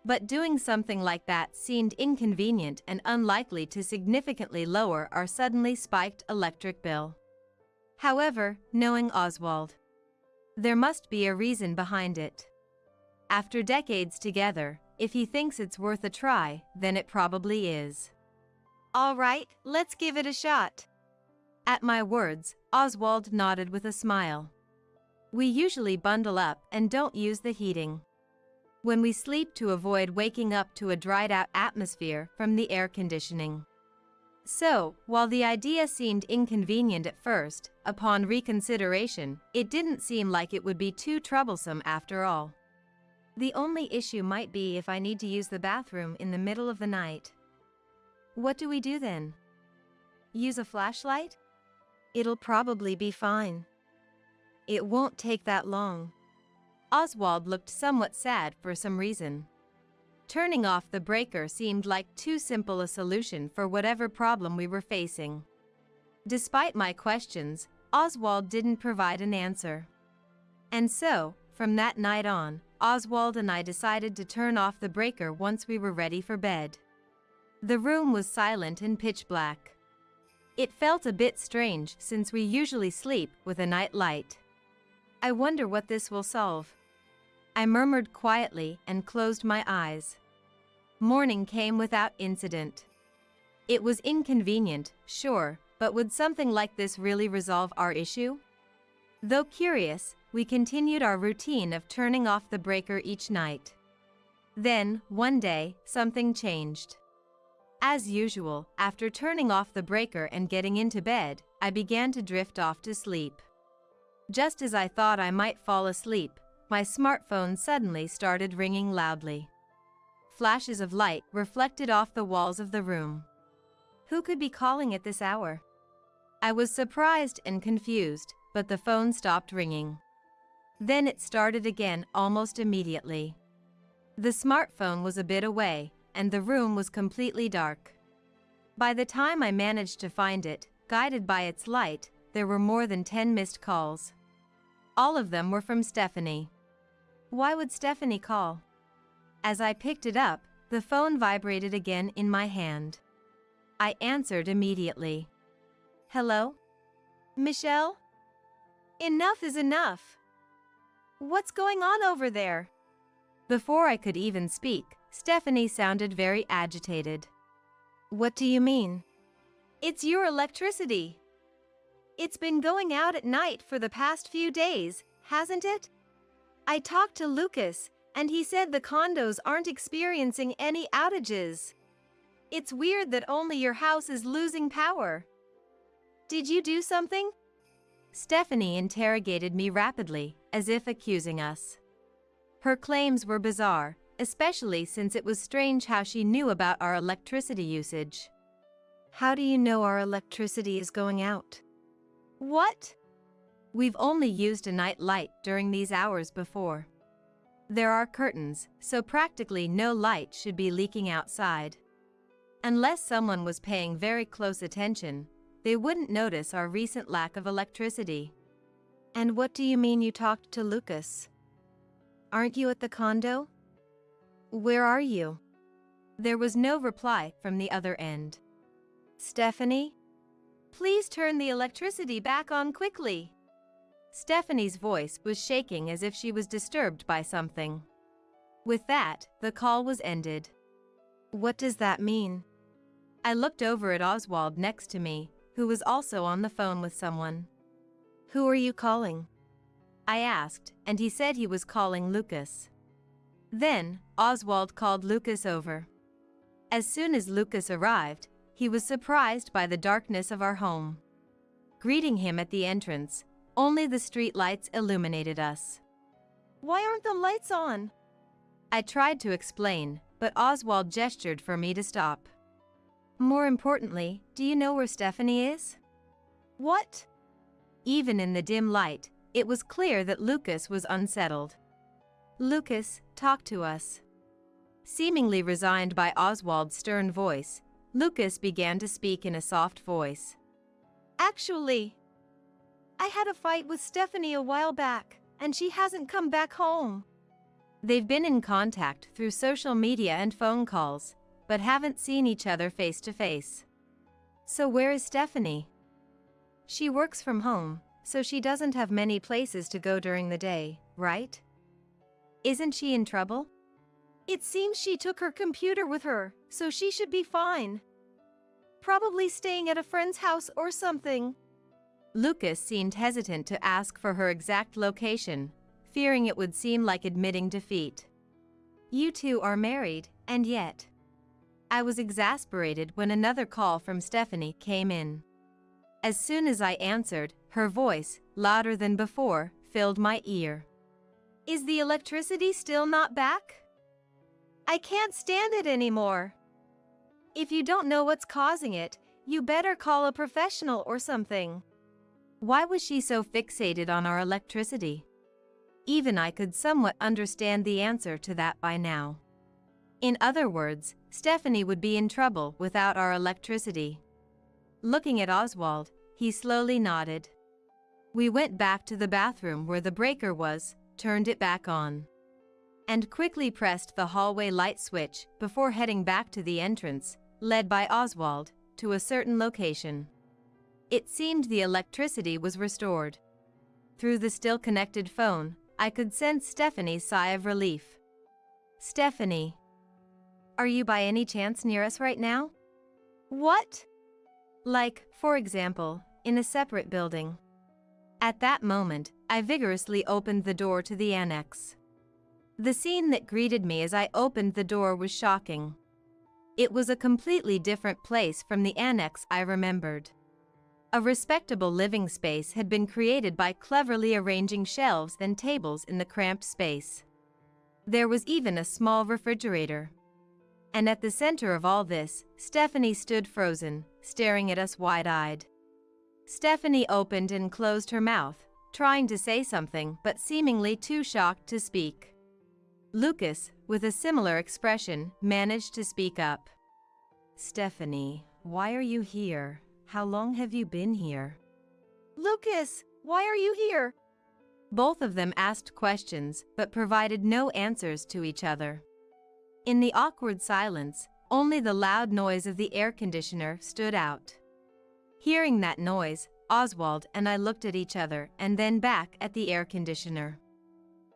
But doing something like that seemed inconvenient and unlikely to significantly lower our suddenly spiked electric bill. However, knowing Oswald, there must be a reason behind it. After decades together, if he thinks it's worth a try, then it probably is. All right, let's give it a shot. At my words, Oswald nodded with a smile. We usually bundle up and don't use the heating when we sleep to avoid waking up to a dried-out atmosphere from the air conditioning. So, while the idea seemed inconvenient at first, upon reconsideration, it didn't seem like it would be too troublesome after all. The only issue might be if I need to use the bathroom in the middle of the night. What do we do then? Use a flashlight? It'll probably be fine. It won't take that long. Oswald looked somewhat sad for some reason. Turning off the breaker seemed like too simple a solution for whatever problem we were facing. Despite my questions, Oswald didn't provide an answer. And so, from that night on, Oswald and I decided to turn off the breaker once we were ready for bed. The room was silent and pitch black. It felt a bit strange since we usually sleep with a night light. I wonder what this will solve. I murmured quietly and closed my eyes. Morning came without incident. It was inconvenient, sure, but would something like this really resolve our issue? Though curious, we continued our routine of turning off the breaker each night. Then, one day, something changed. As usual, after turning off the breaker and getting into bed, I began to drift off to sleep. Just as I thought I might fall asleep, my smartphone suddenly started ringing loudly. Flashes of light reflected off the walls of the room. Who could be calling at this hour? I was surprised and confused, but the phone stopped ringing. Then it started again almost immediately. The smartphone was a bit away, and the room was completely dark. By the time I managed to find it, guided by its light, there were more than 10 missed calls. All of them were from Stephanie. Why would Stephanie call? As I picked it up, the phone vibrated again in my hand. I answered immediately. Hello? Michelle? Enough is enough. What's going on over there? Before I could even speak, Stephanie sounded very agitated. What do you mean? It's your electricity. It's been going out at night for the past few days, hasn't it? I talked to Lucas, and he said the condos aren't experiencing any outages. It's weird that only your house is losing power. Did you do something? Stephanie interrogated me rapidly, as if accusing us. Her claims were bizarre, especially since it was strange how she knew about our electricity usage. How do you know our electricity is going out? What? We've only used a night light during these hours before. There are curtains, so practically no light should be leaking outside. Unless someone was paying very close attention, they wouldn't notice our recent lack of electricity. And what do you mean you talked to Lucas? Aren't you at the condo? Where are you? There was no reply from the other end. Stephanie? Please turn the electricity back on quickly. Stephanie's voice was shaking as if she was disturbed by something. With that, the call was ended. What does that mean? I looked over at Oswald next to me, who was also on the phone with someone. "Who are you calling?" I asked, and he said he was calling Lucas. Then, Oswald called Lucas over. As soon as Lucas arrived, he was surprised by the darkness of our home. Greeting him at the entrance, only the street lights illuminated us. "Why aren't the lights on?" I tried to explain, but Oswald gestured for me to stop. "More importantly, do you know where Stephanie is?" "What?" Even in the dim light, it was clear that Lucas was unsettled. "Lucas, talk to us." Seemingly resigned by Oswald's stern voice, Lucas began to speak in a soft voice. "Actually, I had a fight with Stephanie a while back, and she hasn't come back home." They've been in contact through social media and phone calls, but haven't seen each other face to face. "So where is Stephanie?" "She works from home, so she doesn't have many places to go during the day, right?" "Isn't she in trouble?" "It seems she took her computer with her, so she should be fine. Probably staying at a friend's house or something." Lucas seemed hesitant to ask for her exact location, fearing it would seem like admitting defeat. "You two are married, and yet..." I was exasperated when another call from Stephanie came in. As soon as I answered, her voice, louder than before, filled my ear. "Is the electricity still not back? I can't stand it anymore. If you don't know what's causing it, you better call a professional or something." Why was she so fixated on our electricity? Even I could somewhat understand the answer to that by now. In other words, Stephanie would be in trouble without our electricity. Looking at Oswald, he slowly nodded. We went back to the bathroom where the breaker was, turned it back on, and quickly pressed the hallway light switch before heading back to the entrance, led by Oswald, to a certain location. It seemed the electricity was restored. Through the still-connected phone, I could sense Stephanie's sigh of relief. "Stephanie, are you by any chance near us right now?" "What?" "Like, for example, in a separate building." At that moment, I vigorously opened the door to the annex. The scene that greeted me as I opened the door was shocking. It was a completely different place from the annex I remembered. A respectable living space had been created by cleverly arranging shelves and tables in the cramped space. There was even a small refrigerator. And at the center of all this, Stephanie stood frozen, staring at us wide-eyed. Stephanie opened and closed her mouth, trying to say something but seemingly too shocked to speak. Lucas, with a similar expression, managed to speak up. "Stephanie, why are you here? How long have you been here?" "Lucas, why are you here?" Both of them asked questions but provided no answers to each other. In the awkward silence, only the loud noise of the air conditioner stood out. Hearing that noise, Oswald and I looked at each other and then back at the air conditioner.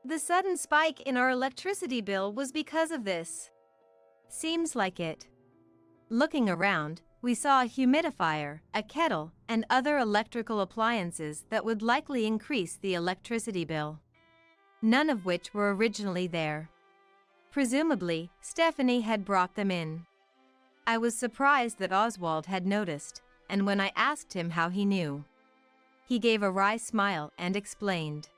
The sudden spike in our electricity bill was because of this. Seems like it. Looking around, we saw a humidifier, a kettle, and other electrical appliances that would likely increase the electricity bill. None of which were originally there. Presumably, Stephanie had brought them in. I was surprised that Oswald had noticed, and when I asked him how he knew, he gave a wry smile and explained.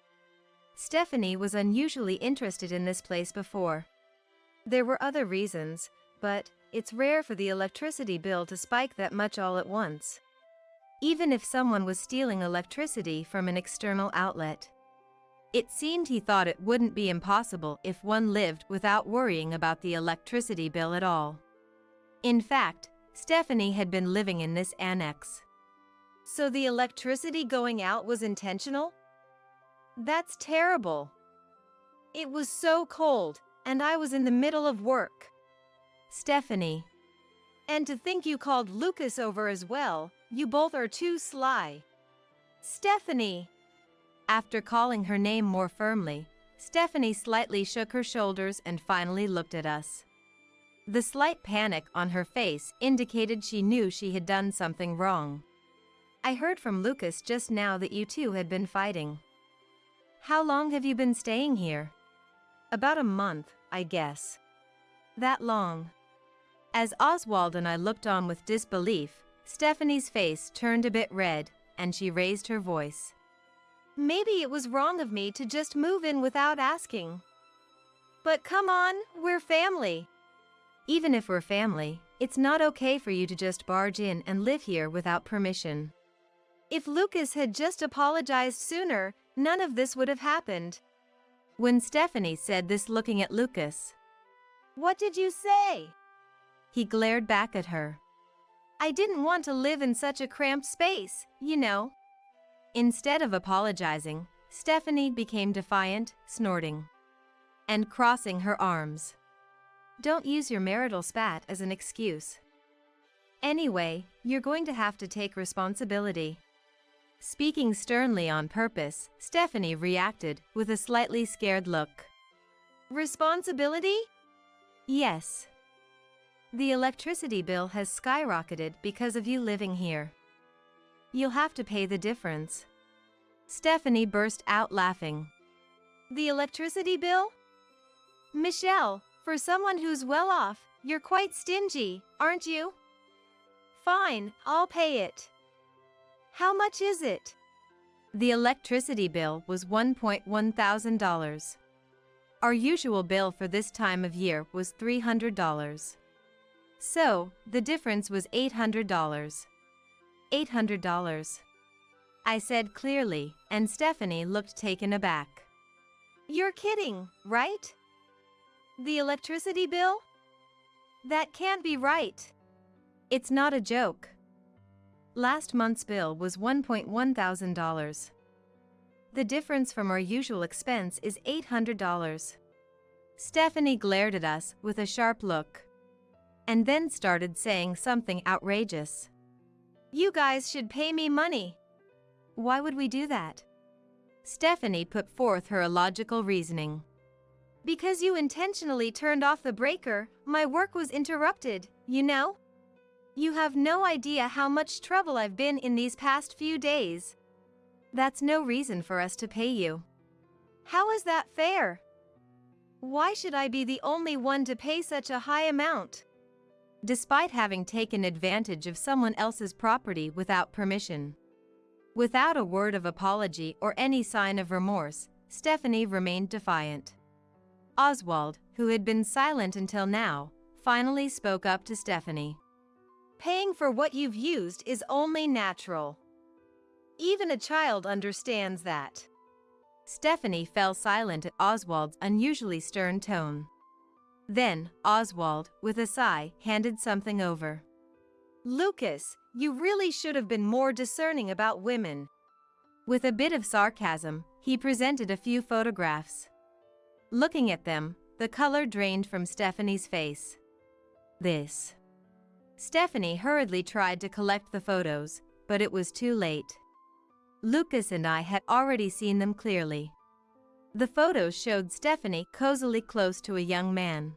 Stephanie was unusually interested in this place before. There were other reasons, but it's rare for the electricity bill to spike that much all at once. Even if someone was stealing electricity from an external outlet. It seemed he thought it wouldn't be impossible if one lived without worrying about the electricity bill at all. In fact, Stephanie had been living in this annex. So the electricity going out was intentional? That's terrible. It was so cold, and I was in the middle of work. Stephanie. And to think you called Lucas over as well, you both are too sly. Stephanie. After calling her name more firmly, Stephanie slightly shook her shoulders and finally looked at us. The slight panic on her face indicated she knew she had done something wrong. I heard from Lucas just now that you two had been fighting. How long have you been staying here? About a month, I guess. That long? As Oswald and I looked on with disbelief, Stephanie's face turned a bit red, and she raised her voice. Maybe it was wrong of me to just move in without asking. But come on, we're family. Even if we're family, it's not okay for you to just barge in and live here without permission. If Lucas had just apologized sooner, none of this would have happened. When Stephanie said this looking at Lucas. What did you say? He glared back at her. I didn't want to live in such a cramped space, you know. Instead of apologizing, Stephanie became defiant, snorting and crossing her arms. Don't use your marital spat as an excuse. Anyway, you're going to have to take responsibility. Speaking sternly on purpose, Stephanie reacted with a slightly scared look. Responsibility? Yes. The electricity bill has skyrocketed because of you living here. You'll have to pay the difference. Stephanie burst out laughing. The electricity bill? Michelle, for someone who's well off, you're quite stingy, aren't you? Fine, I'll pay it. How much is it? The electricity bill was $1,100. Our usual bill for this time of year was $300. So, the difference was $800. $800. I said clearly, and Stephanie looked taken aback. You're kidding, right? The electricity bill? That can't be right. It's not a joke. Last month's bill was $1,100. The difference from our usual expense is $800. Stephanie glared at us with a sharp look, and then started saying something outrageous. You guys should pay me money. Why would we do that? Stephanie put forth her illogical reasoning. Because you intentionally turned off the breaker, my work was interrupted, you know? You have no idea how much trouble I've been in these past few days. That's no reason for us to pay you. How is that fair? Why should I be the only one to pay such a high amount? Despite having taken advantage of someone else's property without permission. Without a word of apology or any sign of remorse, Stephanie remained defiant. Oswald, who had been silent until now, finally spoke up to Stephanie. Paying for what you've used is only natural. Even a child understands that. Stephanie fell silent at Oswald's unusually stern tone. Then, Oswald, with a sigh, handed something over. Lucas, you really should have been more discerning about women. With a bit of sarcasm, he presented a few photographs. Looking at them, the color drained from Stephanie's face. This. Stephanie hurriedly tried to collect the photos, but it was too late. Lucas and I had already seen them clearly. The photos showed Stephanie cozily close to a young man.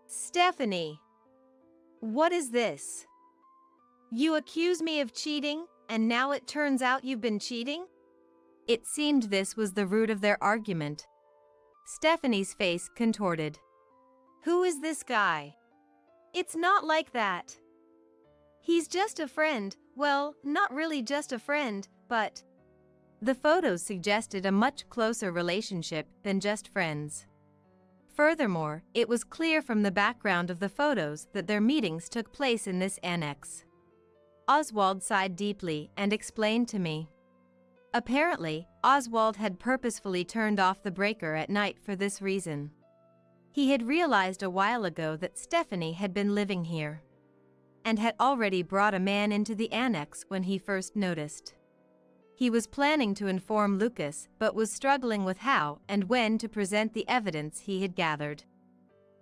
Stephanie! What is this? You accuse me of cheating, and now it turns out you've been cheating? It seemed this was the root of their argument. Stephanie's face contorted. Who is this guy? It's not like that. He's just a friend. Well, not really just a friend, but... The photos suggested a much closer relationship than just friends. Furthermore, it was clear from the background of the photos that their meetings took place in this annex. Oswald sighed deeply and explained to me. Apparently, Oswald had purposefully turned off the breaker at night for this reason. He had realized a while ago that Stephanie had been living here, and had already brought a man into the annex when he first noticed. He was planning to inform Lucas, but was struggling with how and when to present the evidence he had gathered.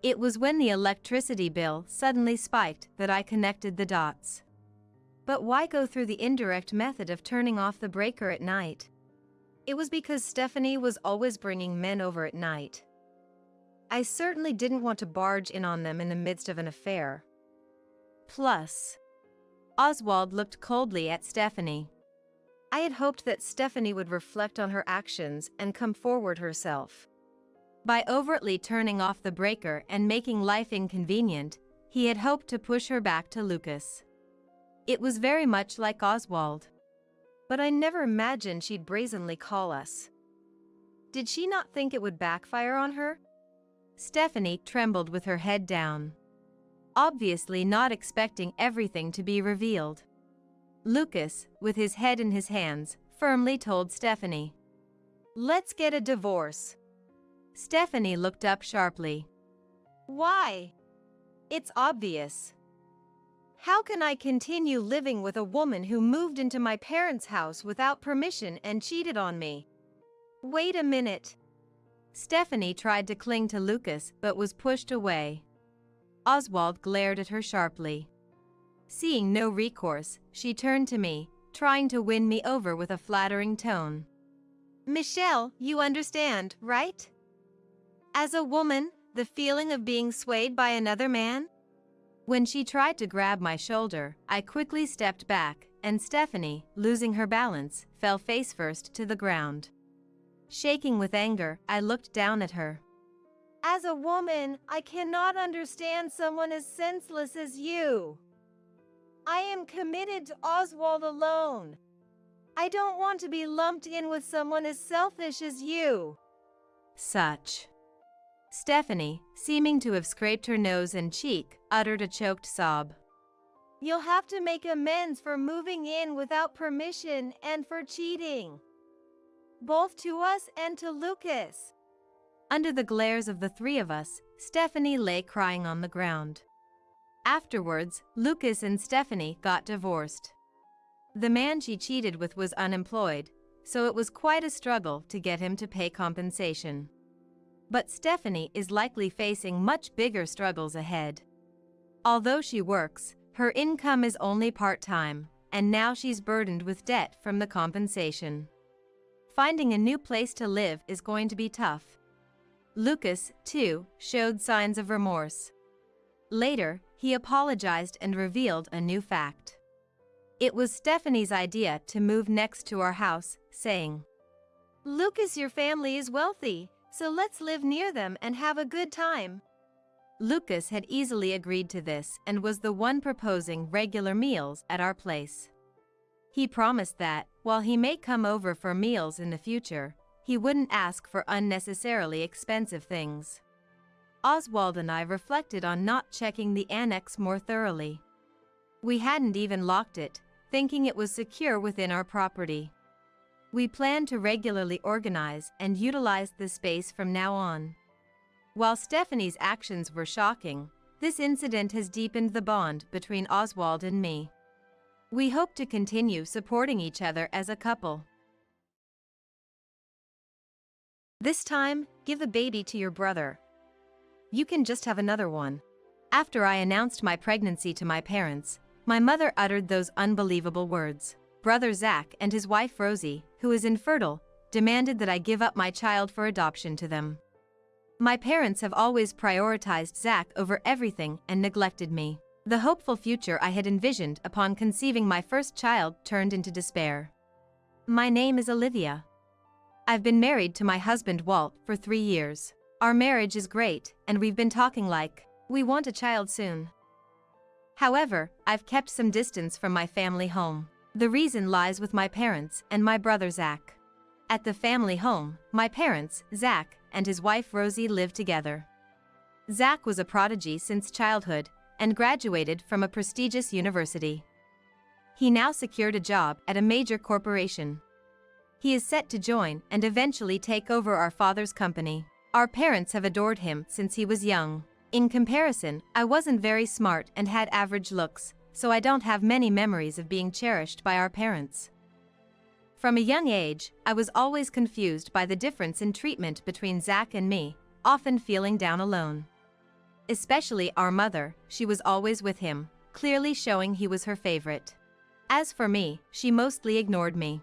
It was when the electricity bill suddenly spiked that I connected the dots. But why go through the indirect method of turning off the breaker at night? It was because Stephanie was always bringing men over at night. I certainly didn't want to barge in on them in the midst of an affair. Plus, Oswald looked coldly at Stephanie. I had hoped that Stephanie would reflect on her actions and come forward herself. By overtly turning off the breaker and making life inconvenient, he had hoped to push her back to Lucas. It was very much like Oswald. But I never imagined she'd brazenly call us. Did she not think it would backfire on her? Stephanie trembled with her head down, obviously not expecting everything to be revealed. Lucas, with his head in his hands, firmly told Stephanie, "Let's get a divorce." Stephanie looked up sharply. "Why? It's obvious. How can I continue living with a woman who moved into my parents' house without permission and cheated on me?" "Wait a minute." Stephanie tried to cling to Lucas but was pushed away. Oswald glared at her sharply. Seeing no recourse, she turned to me, trying to win me over with a flattering tone. "Michelle, you understand, right? As a woman, the feeling of being swayed by another man?" When she tried to grab my shoulder, I quickly stepped back, and Stephanie, losing her balance, fell face first to the ground. Shaking with anger, I looked down at her. "As a woman, I cannot understand someone as senseless as you. I am committed to Oswald alone. I don't want to be lumped in with someone as selfish as you." Such. Stephanie, seeming to have scraped her nose and cheek, uttered a choked sob. "You'll have to make amends for moving in without permission and for cheating. Both to us and to Lucas." Under the glares of the three of us, Stephanie lay crying on the ground. Afterwards, Lucas and Stephanie got divorced. The man she cheated with was unemployed, so it was quite a struggle to get him to pay compensation. But Stephanie is likely facing much bigger struggles ahead. Although she works, her income is only part-time, and now she's burdened with debt from the compensation. Finding a new place to live is going to be tough. Lucas, too, showed signs of remorse. Later, he apologized and revealed a new fact. It was Stephanie's idea to move next to our house, saying, "Lucas, your family is wealthy, so let's live near them and have a good time." Lucas had easily agreed to this and was the one proposing regular meals at our place. He promised that, while he may come over for meals in the future, he wouldn't ask for unnecessarily expensive things. Oswald and I reflected on not checking the annex more thoroughly. We hadn't even locked it, thinking it was secure within our property. We planned to regularly organize and utilize the space from now on. While Stephanie's actions were shocking, this incident has deepened the bond between Oswald and me. We hope to continue supporting each other as a couple. This time, give the baby to your brother. You can just have another one. After I announced my pregnancy to my parents, my mother uttered those unbelievable words. Brother Zach and his wife Rosie, who is infertile, demanded that I give up my child for adoption to them. My parents have always prioritized Zach over everything and neglected me. The hopeful future I had envisioned upon conceiving my first child turned into despair. My name is Olivia. I've been married to my husband Walt for 3 years. Our marriage is great, and we've been talking like we want a child soon. However, I've kept some distance from my family home. The reason lies with my parents and my brother Zach. At the family home, my parents, Zach, and his wife Rosie live together. Zach was a prodigy since childhood and graduated from a prestigious university. He now secured a job at a major corporation. He is set to join and eventually take over our father's company. Our parents have adored him since he was young. In comparison, I wasn't very smart and had average looks, so I don't have many memories of being cherished by our parents. From a young age, I was always confused by the difference in treatment between Zach and me, often feeling down alone. Especially our mother, she was always with him, clearly showing he was her favorite. As for me, she mostly ignored me.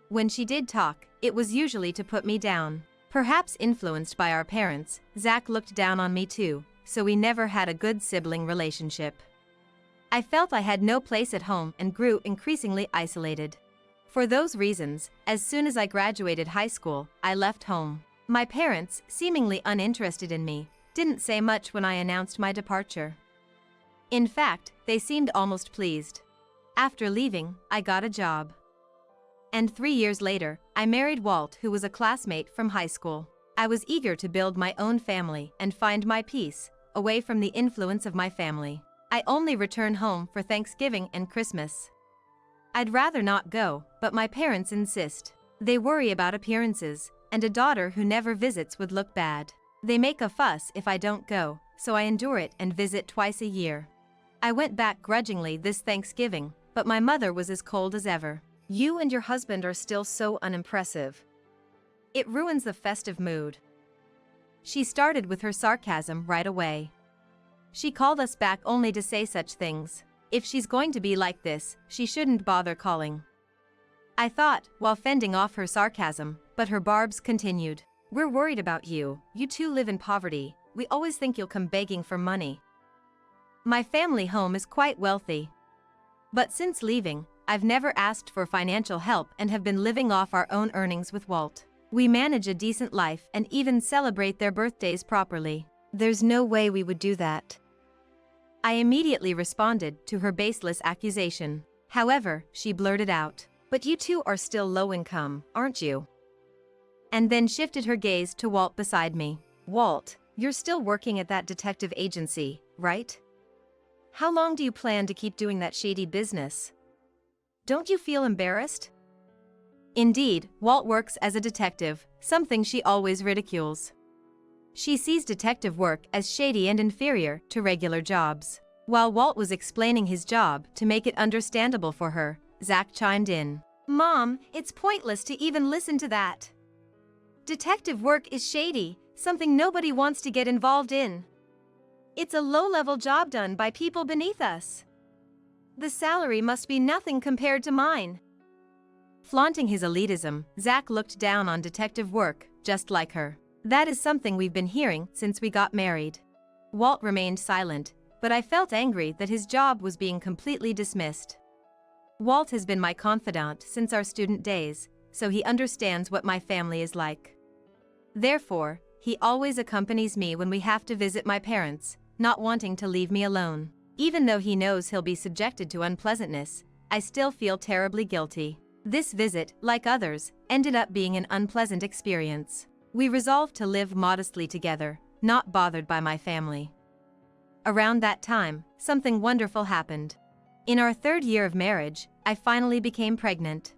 When she did talk, it was usually to put me down. Perhaps influenced by our parents, Zach looked down on me too, so we never had a good sibling relationship. I felt I had no place at home and grew increasingly isolated. For those reasons, as soon as I graduated high school, I left home. My parents, seemingly uninterested in me, didn't say much when I announced my departure. In fact, they seemed almost pleased. After leaving, I got a job. And 3 years later, I married Walt, who was a classmate from high school. I was eager to build my own family and find my peace, away from the influence of my family. I only return home for Thanksgiving and Christmas. I'd rather not go, but my parents insist. They worry about appearances, and a daughter who never visits would look bad. They make a fuss if I don't go, so I endure it and visit twice a year. I went back grudgingly this Thanksgiving, but my mother was as cold as ever. You and your husband are still so unimpressive. It ruins the festive mood. She started with her sarcasm right away. She called us back only to say such things. If she's going to be like this, she shouldn't bother calling. I thought, while fending off her sarcasm, but her barbs continued. We're worried about you. You two live in poverty. We always think you'll come begging for money. My family home is quite wealthy. But since leaving, I've never asked for financial help and have been living off our own earnings with Walt. We manage a decent life and even celebrate their birthdays properly. There's no way we would do that. I immediately responded to her baseless accusation. However, she blurted out, "But you two are still low income, aren't you?" And then shifted her gaze to Walt beside me. Walt, you're still working at that detective agency, right? How long do you plan to keep doing that shady business? Don't you feel embarrassed? Indeed, Walt works as a detective, something she always ridicules. She sees detective work as shady and inferior to regular jobs. While Walt was explaining his job to make it understandable for her, Zach chimed in. Mom, it's pointless to even listen to that. Detective work is shady, something nobody wants to get involved in. It's a low-level job done by people beneath us. The salary must be nothing compared to mine. Flaunting his elitism, Zach looked down on detective work, just like her. That is something we've been hearing since we got married. Walt remained silent, but I felt angry that his job was being completely dismissed. Walt has been my confidant since our student days, so he understands what my family is like. Therefore, he always accompanies me when we have to visit my parents, not wanting to leave me alone. Even though he knows he'll be subjected to unpleasantness, I still feel terribly guilty. This visit, like others, ended up being an unpleasant experience. We resolved to live modestly together, not bothered by my family. Around that time, something wonderful happened. In our 3rd year of marriage, I finally became pregnant.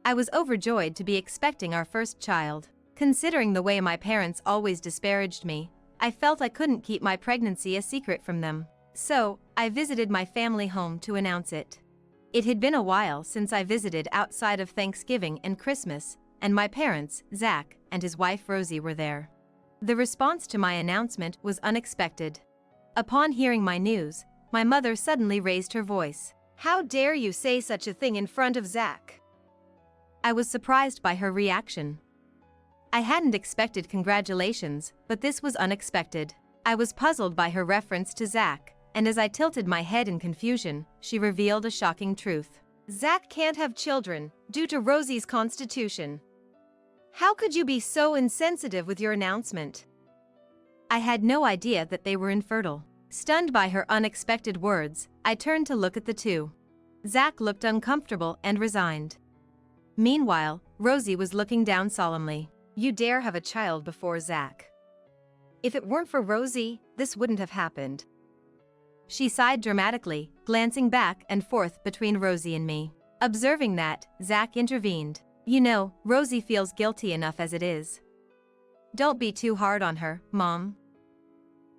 I was overjoyed to be expecting our first child. Considering the way my parents always disparaged me, I felt I couldn't keep my pregnancy a secret from them. So, I visited my family home to announce it. It had been a while since I visited outside of Thanksgiving and Christmas, and my parents, Zach, and his wife Rosie were there. The response to my announcement was unexpected. Upon hearing my news, my mother suddenly raised her voice. How dare you say such a thing in front of Zach? I was surprised by her reaction. I hadn't expected congratulations, but this was unexpected. I was puzzled by her reference to Zach, and as I tilted my head in confusion, she revealed a shocking truth. Zach can't have children, due to Rosie's constitution. How could you be so insensitive with your announcement? I had no idea that they were infertile. Stunned by her unexpected words, I turned to look at the two. Zach looked uncomfortable and resigned. Meanwhile, Rosie was looking down solemnly. You dare have a child before Zach. If it weren't for Rosie, this wouldn't have happened. She sighed dramatically, glancing back and forth between Rosie and me. Observing that, Zach intervened. You know, Rosie feels guilty enough as it is. Don't be too hard on her, Mom.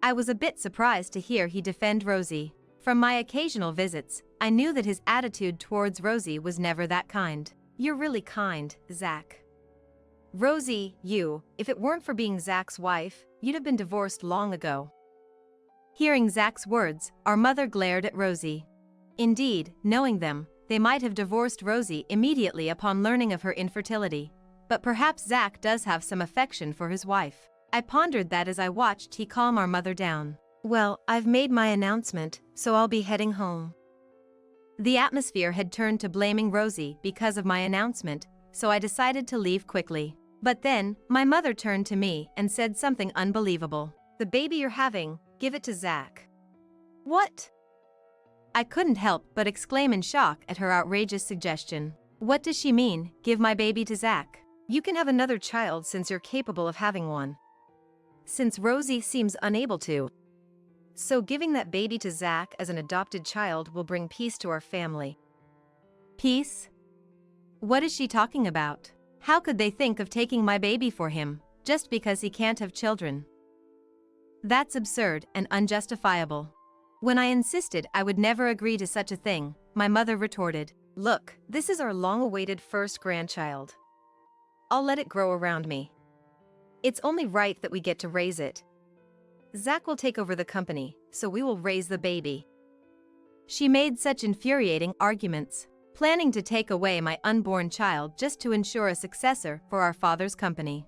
I was a bit surprised to hear he defend Rosie. From my occasional visits, I knew that his attitude towards Rosie was never that kind. You're really kind, Zach. Rosie, if it weren't for being Zach's wife, you'd have been divorced long ago. Hearing Zach's words, our mother glared at Rosie. Indeed, knowing them, they might have divorced Rosie immediately upon learning of her infertility. But perhaps Zach does have some affection for his wife. I pondered that as I watched he calm our mother down. Well, I've made my announcement, so I'll be heading home. The atmosphere had turned to blaming Rosie because of my announcement, so I decided to leave quickly. But then, my mother turned to me and said something unbelievable. "The baby you're having, give it to Zach." What? I couldn't help but exclaim in shock at her outrageous suggestion. What does she mean, give my baby to Zach? You can have another child since you're capable of having one. Since Rosie seems unable to. So giving that baby to Zach as an adopted child will bring peace to our family. Peace? What is she talking about? How could they think of taking my baby for him, just because he can't have children? That's absurd and unjustifiable. When I insisted I would never agree to such a thing, my mother retorted, "Look, this is our long-awaited first grandchild. I'll let it grow around me. It's only right that we get to raise it. Zach will take over the company, so we will raise the baby." She made such infuriating arguments, planning to take away my unborn child just to ensure a successor for our father's company.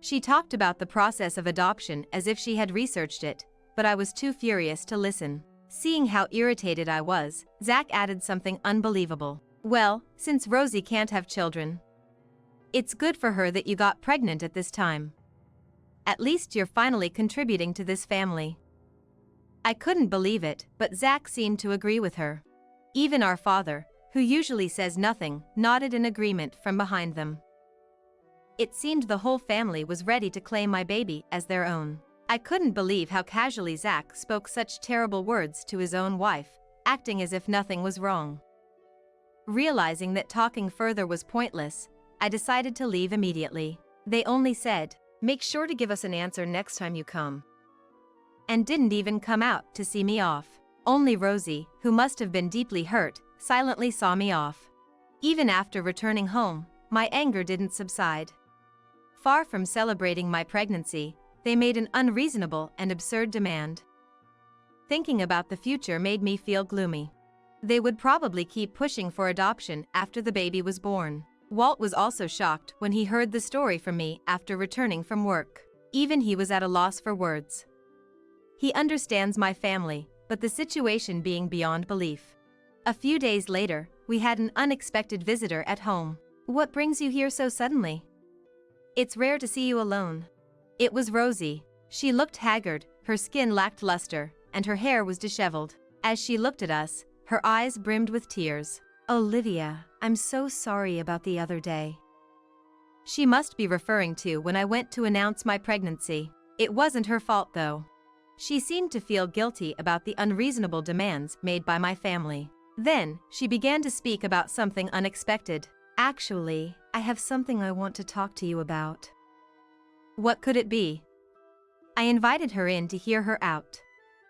She talked about the process of adoption as if she had researched it, but I was too furious to listen. Seeing how irritated I was, Zach added something unbelievable. "Well, since Rosie can't have children, it's good for her that you got pregnant at this time. At least you're finally contributing to this family." I couldn't believe it, but Zach seemed to agree with her. Even our father, who usually says nothing, nodded in agreement from behind them. It seemed the whole family was ready to claim my baby as their own. I couldn't believe how casually Zach spoke such terrible words to his own wife, acting as if nothing was wrong. Realizing that talking further was pointless, I decided to leave immediately. They only said, "Make sure to give us an answer next time you come," and didn't even come out to see me off. Only Rosie, who must have been deeply hurt, silently saw me off. Even after returning home, my anger didn't subside. Far from celebrating my pregnancy, they made an unreasonable and absurd demand. Thinking about the future made me feel gloomy. They would probably keep pushing for adoption after the baby was born. Walt was also shocked when he heard the story from me after returning from work. Even he was at a loss for words. He understands my family, but the situation being beyond belief. A few days later, we had an unexpected visitor at home. "What brings you here so suddenly? It's rare to see you alone." It was Rosie. She looked haggard, her skin lacked luster, and her hair was disheveled. As she looked at us, her eyes brimmed with tears. "Olivia, I'm so sorry about the other day." She must be referring to when I went to announce my pregnancy. It wasn't her fault though. She seemed to feel guilty about the unreasonable demands made by my family. Then, she began to speak about something unexpected. "Actually, I have something I want to talk to you about." What could it be? I invited her in to hear her out.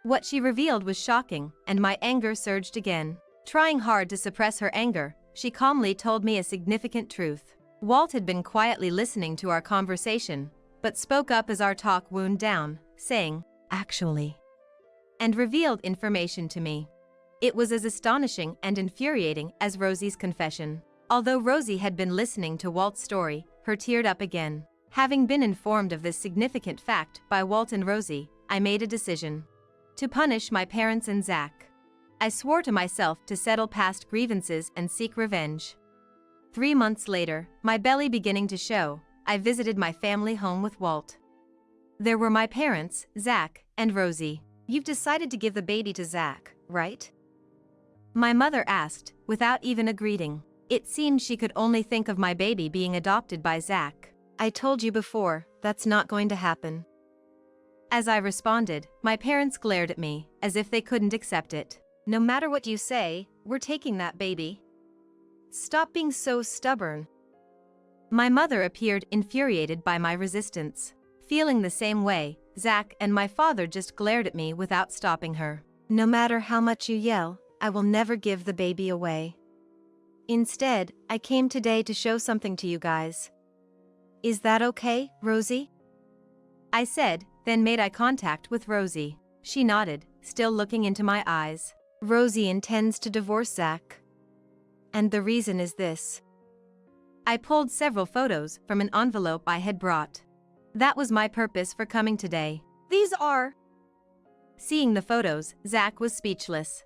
What she revealed was shocking, and my anger surged again. Trying hard to suppress her anger, she calmly told me a significant truth. Walt had been quietly listening to our conversation, but spoke up as our talk wound down, saying, "Actually," and revealed information to me. It was as astonishing and infuriating as Rosie's confession. Although Rosie had been listening to Walt's story, her teared up again. Having been informed of this significant fact by Walt and Rosie, I made a decision. To punish my parents and Zach. I swore to myself to settle past grievances and seek revenge. 3 months later, my belly beginning to show, I visited my family home with Walt. There were my parents, Zach, and Rosie. "You've decided to give the baby to Zach, right?" My mother asked, without even a greeting. It seemed she could only think of my baby being adopted by Zach. "I told you before, that's not going to happen." As I responded, my parents glared at me, as if they couldn't accept it. "No matter what you say, we're taking that baby. Stop being so stubborn." My mother appeared infuriated by my resistance. Feeling the same way, Zach and my father just glared at me without stopping her. "No matter how much you yell, I will never give the baby away. Instead, I came today to show something to you guys. Is that okay, Rosie?" I said, then made eye contact with Rosie. She nodded, still looking into my eyes. "Rosie intends to divorce Zach. And the reason is this." I pulled several photos from an envelope I had brought. That was my purpose for coming today. "These are..." Seeing the photos, Zach was speechless.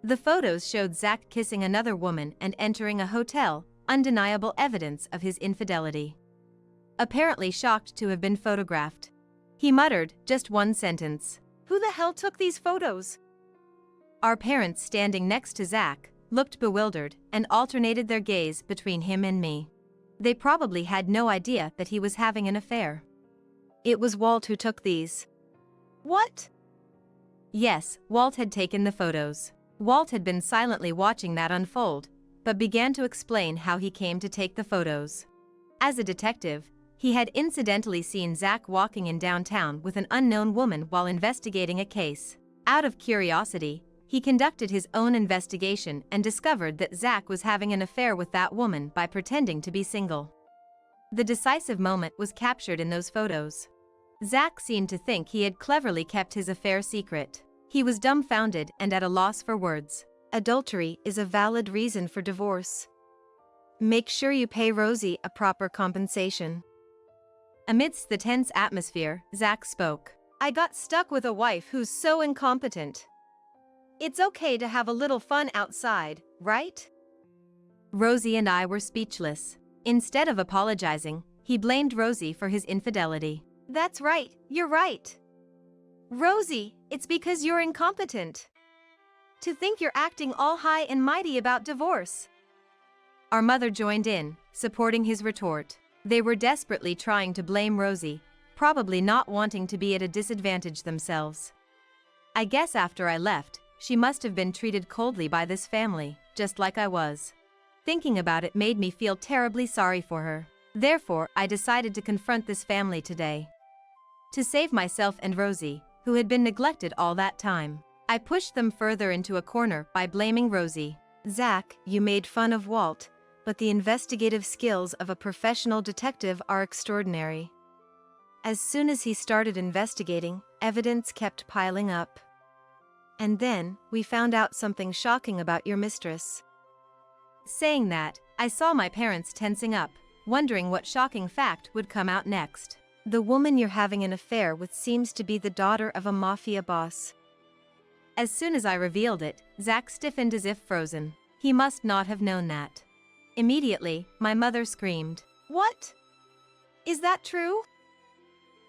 The photos showed Zach kissing another woman and entering a hotel, undeniable evidence of his infidelity. Apparently shocked to have been photographed, he muttered just one sentence. "Who the hell took these photos?" Our parents, standing next to Zach, looked bewildered and alternated their gaze between him and me. They probably had no idea that he was having an affair. "It was Walt who took these." "What?" Yes, Walt had taken the photos. Walt had been silently watching that unfold, but began to explain how he came to take the photos. As a detective, he had incidentally seen Zach walking in downtown with an unknown woman while investigating a case. Out of curiosity, he conducted his own investigation and discovered that Zach was having an affair with that woman by pretending to be single. The decisive moment was captured in those photos. Zach seemed to think he had cleverly kept his affair secret. He was dumbfounded and at a loss for words. "Adultery is a valid reason for divorce. Make sure you pay Rosie a proper compensation." Amidst the tense atmosphere, Zach spoke. "I got stuck with a wife who's so incompetent. It's okay to have a little fun outside, right?" Rosie and I were speechless. Instead of apologizing, he blamed Rosie for his infidelity. "That's right, you're right. Rosie, it's because you're incompetent. To think you're acting all high and mighty about divorce." Our mother joined in, supporting his retort. They were desperately trying to blame Rosie, probably not wanting to be at a disadvantage themselves. I guess after I left, she must have been treated coldly by this family, just like I was. Thinking about it made me feel terribly sorry for her. Therefore, I decided to confront this family today. To save myself and Rosie, who had been neglected all that time, I pushed them further into a corner by blaming Rosie. "Zach, you made fun of Walt, but the investigative skills of a professional detective are extraordinary. As soon as he started investigating, evidence kept piling up. And then, we found out something shocking about your mistress." Saying that, I saw my parents tensing up, wondering what shocking fact would come out next. "The woman you're having an affair with seems to be the daughter of a mafia boss." As soon as I revealed it, Zach stiffened as if frozen. He must not have known that. Immediately, my mother screamed. "What? Is that true?"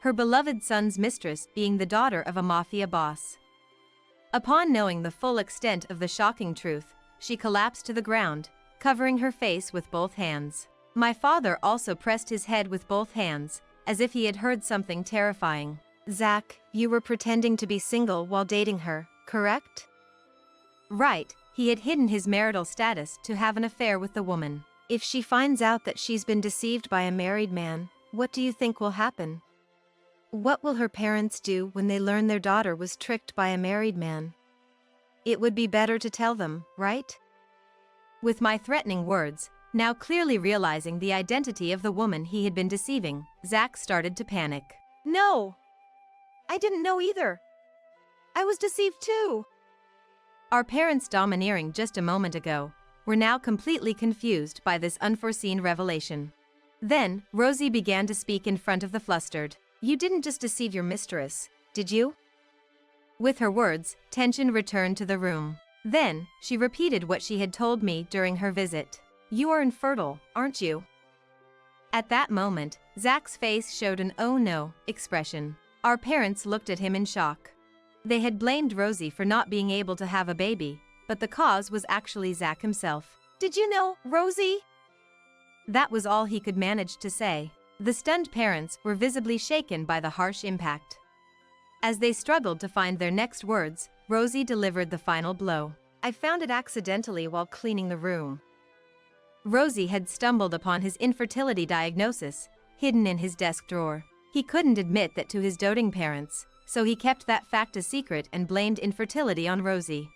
Her beloved son's mistress being the daughter of a mafia boss. Upon knowing the full extent of the shocking truth, she collapsed to the ground, covering her face with both hands. My father also pressed his head with both hands, as if he had heard something terrifying. "Zach, you were pretending to be single while dating her, correct?" Right, he had hidden his marital status to have an affair with the woman. "If she finds out that she's been deceived by a married man, what do you think will happen? What will her parents do when they learn their daughter was tricked by a married man? It would be better to tell them, right?" With my threatening words, now clearly realizing the identity of the woman he had been deceiving, Zach started to panic. "No! I didn't know either. I was deceived too." Our parents, domineering just a moment ago, were now completely confused by this unforeseen revelation. Then, Rosie began to speak in front of the flustered. "You didn't just deceive your mistress, did you?" With her words, tension returned to the room. Then, she repeated what she had told me during her visit. "You are infertile, aren't you?" At that moment, Zach's face showed an "oh no" expression. Our parents looked at him in shock. They had blamed Rosie for not being able to have a baby, but the cause was actually Zach himself. "Did you know, Rosie?" That was all he could manage to say. The stunned parents were visibly shaken by the harsh impact. As they struggled to find their next words, Rosie delivered the final blow. "I found it accidentally while cleaning the room." Rosie had stumbled upon his infertility diagnosis, hidden in his desk drawer. He couldn't admit that to his doting parents, so he kept that fact a secret and blamed infertility on Rosie.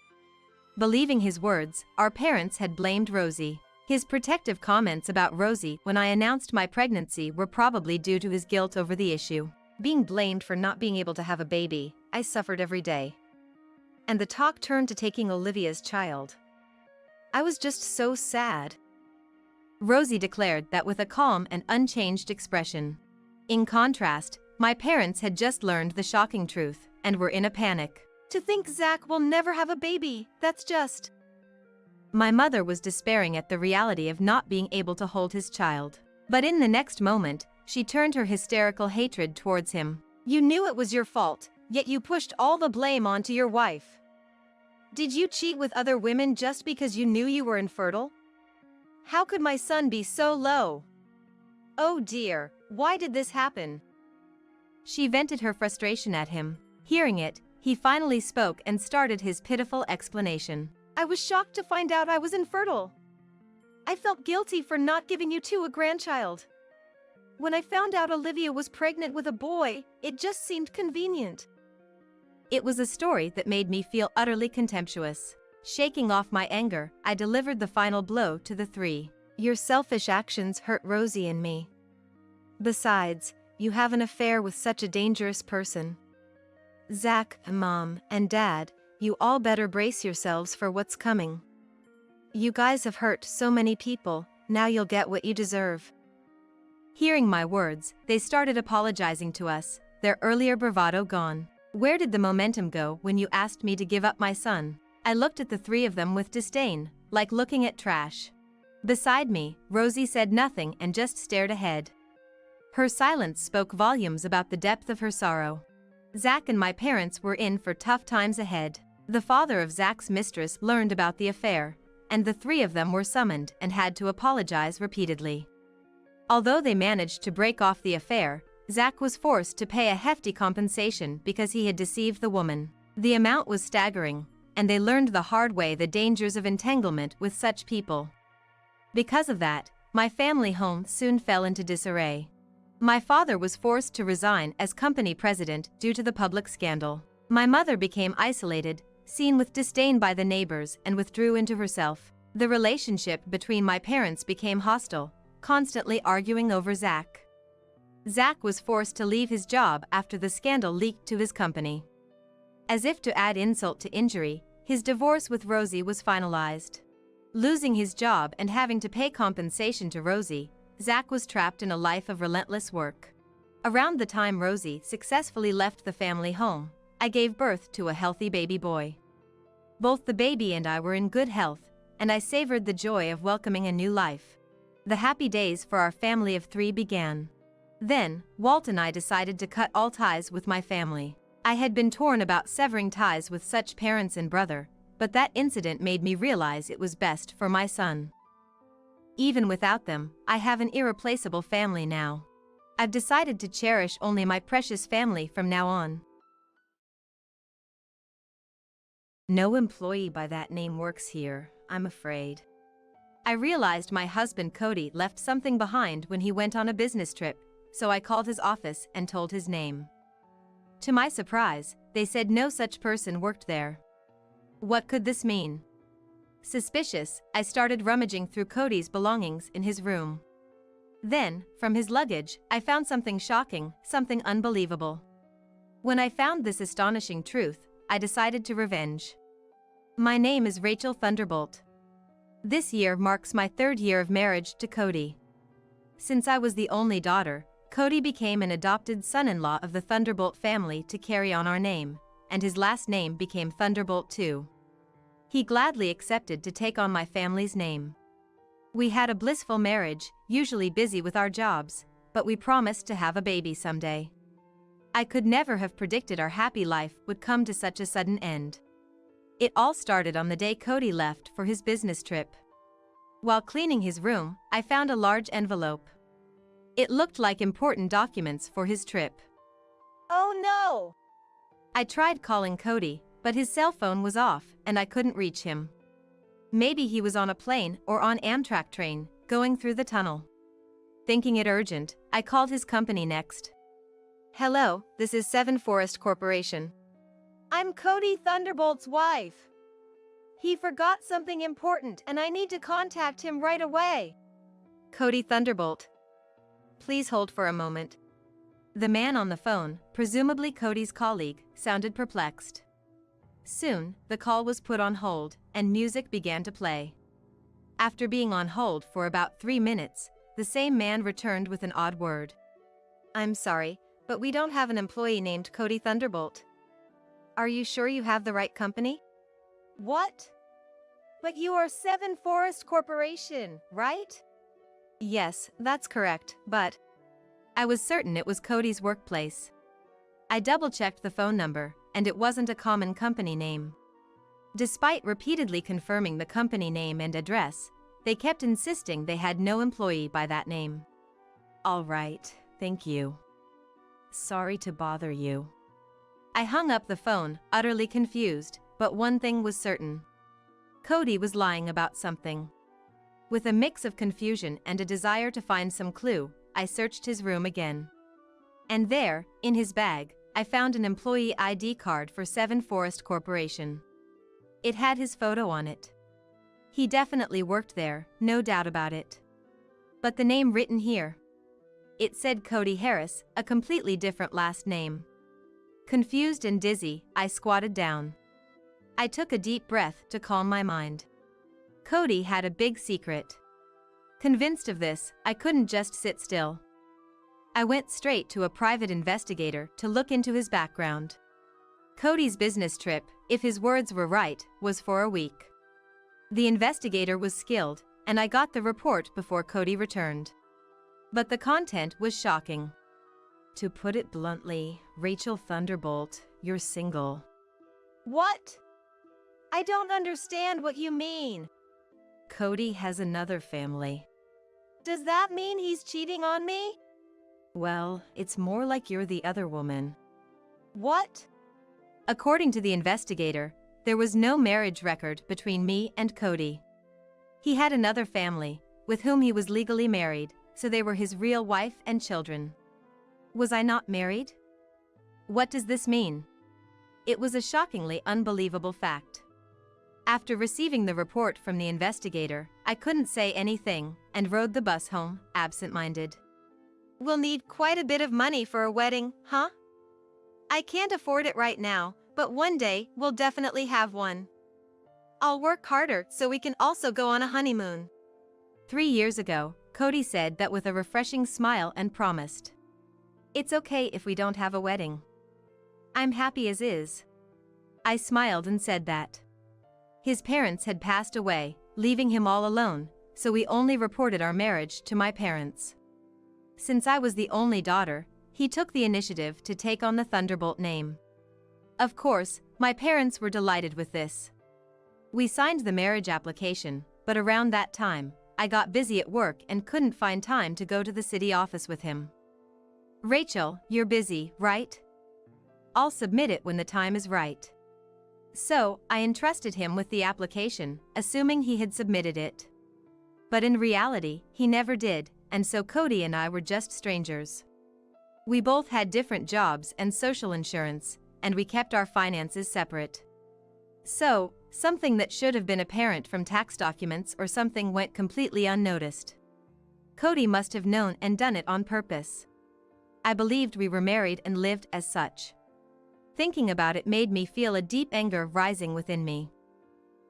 Believing his words, our parents had blamed Rosie. His protective comments about Rosie when I announced my pregnancy were probably due to his guilt over the issue. Being blamed for not being able to have a baby, I suffered every day. And the talk turned to taking Olivia's child. I was just so sad." Rosie declared that with a calm and unchanged expression. In contrast, my parents had just learned the shocking truth and were in a panic. To think Zach will never have a baby, that's just... My mother was despairing at the reality of not being able to hold his child. But in the next moment, she turned her hysterical hatred towards him. You knew it was your fault, yet you pushed all the blame onto your wife. Did you cheat with other women just because you knew you were infertile? How could my son be so low? Oh dear, why did this happen? She vented her frustration at him. Hearing it, he finally spoke and started his pitiful explanation. I was shocked to find out I was infertile. I felt guilty for not giving you two a grandchild. When I found out Olivia was pregnant with a boy, it just seemed convenient. It was a story that made me feel utterly contemptuous. Shaking off my anger, I delivered the final blow to the three. Your selfish actions hurt Rosie and me. Besides, you have an affair with such a dangerous person. Zach, Mom, and Dad, you all better brace yourselves for what's coming. You guys have hurt so many people, now you'll get what you deserve. Hearing my words, they started apologizing to us, their earlier bravado gone. Where did the momentum go when you asked me to give up my son? I looked at the three of them with disdain, like looking at trash. Beside me, Rosie said nothing and just stared ahead. Her silence spoke volumes about the depth of her sorrow. Zach and my parents were in for tough times ahead. The father of Zach's mistress learned about the affair, and the three of them were summoned and had to apologize repeatedly. Although they managed to break off the affair, Zach was forced to pay a hefty compensation because he had deceived the woman. The amount was staggering, and they learned the hard way the dangers of entanglement with such people. Because of that, my family home soon fell into disarray. My father was forced to resign as company president due to the public scandal. My mother became isolated, seen with disdain by the neighbors, and withdrew into herself. The relationship between my parents became hostile, constantly arguing over Zach. Zach was forced to leave his job after the scandal leaked to his company. As if to add insult to injury, his divorce with Rosie was finalized. Losing his job and having to pay compensation to Rosie, Zach was trapped in a life of relentless work. Around the time Rosie successfully left the family home, I gave birth to a healthy baby boy. Both the baby and I were in good health, and I savored the joy of welcoming a new life. The happy days for our family of three began. Then, Walt and I decided to cut all ties with my family. I had been torn about severing ties with such parents and brother, but that incident made me realize it was best for my son. Even without them, I have an irreplaceable family now. I've decided to cherish only my precious family from now on. No employee by that name works here, I'm afraid. I realized my husband Cody left something behind when he went on a business trip, so I called his office and told his name. To my surprise, they said no such person worked there. What could this mean? Suspicious, I started rummaging through Cody's belongings in his room. Then, from his luggage, I found something shocking, something unbelievable. When I found this astonishing truth, I decided to revenge. My name is Rachel Thunderbolt. This year marks my 3rd year of marriage to Cody. Since I was the only daughter, Cody became an adopted son-in-law of the Thunderbolt family to carry on our name, and his last name became Thunderbolt too. He gladly accepted to take on my family's name. We had a blissful marriage, usually busy with our jobs, but we promised to have a baby someday. I could never have predicted our happy life would come to such a sudden end. It all started on the day Cody left for his business trip. While cleaning his room, I found a large envelope. It looked like important documents for his trip. Oh no! I tried calling Cody, but his cell phone was off and I couldn't reach him. Maybe he was on a plane or on Amtrak train, going through the tunnel. Thinking it urgent, I called his company next. Hello, this is Seven Forest Corporation. I'm Cody Thunderbolt's wife. He forgot something important and I need to contact him right away. Cody Thunderbolt. Please hold for a moment. The man on the phone, presumably Cody's colleague, sounded perplexed. Soon, the call was put on hold, and music began to play. After being on hold for about 3 minutes, the same man returned with an odd word. I'm sorry, but we don't have an employee named Cody Thunderbolt. Are you sure you have the right company? What? But you are Seven Forest Corporation, right? Yes, that's correct, but I was certain it was Cody's workplace. I double-checked the phone number, and it wasn't a common company name. Despite repeatedly confirming the company name and address, they kept insisting they had no employee by that name. All right, thank you. Sorry to bother you. I hung up the phone, utterly confused, but one thing was certain. Cody was lying about something. With a mix of confusion and a desire to find some clue, I searched his room again. And there, in his bag, I found an employee ID card for Seven Forest Corporation. It had his photo on it. He definitely worked there, no doubt about it. But the name written here. It said Cody Harris, a completely different last name. Confused and dizzy, I squatted down. I took a deep breath to calm my mind. Cody had a big secret. Convinced of this, I couldn't just sit still. I went straight to a private investigator to look into his background. Cody's business trip, if his words were right, was for a week. The investigator was skilled, and I got the report before Cody returned. But the content was shocking. To put it bluntly, Rachel Thunderbolt, you're single. What? I don't understand what you mean. Cody has another family. Does that mean he's cheating on me? Well, it's more like you're the other woman. What? According to the investigator, there was no marriage record between me and Cody. He had another family, with whom he was legally married, so they were his real wife and children. Was I not married? What does this mean? It was a shockingly unbelievable fact. After receiving the report from the investigator, I couldn't say anything and rode the bus home, absent-minded. We'll need quite a bit of money for a wedding, huh? I can't afford it right now, but one day we'll definitely have one. I'll work harder so we can also go on a honeymoon. 3 years ago, Cody said that with a refreshing smile and promised. It's okay if we don't have a wedding. I'm happy as is. I smiled and said that. His parents had passed away, leaving him all alone, so we only reported our marriage to my parents. Since I was the only daughter, he took the initiative to take on the Thunderbolt name. Of course, my parents were delighted with this. We signed the marriage application, but around that time, I got busy at work and couldn't find time to go to the city office with him. Rachel, you're busy, right? I'll submit it when the time is right. So, I entrusted him with the application, assuming he had submitted it. But in reality, he never did, and so Cody and I were just strangers. We both had different jobs and social insurance, and we kept our finances separate. So, something that should have been apparent from tax documents or something went completely unnoticed. Cody must have known and done it on purpose. I believed we were married and lived as such. Thinking about it made me feel a deep anger rising within me.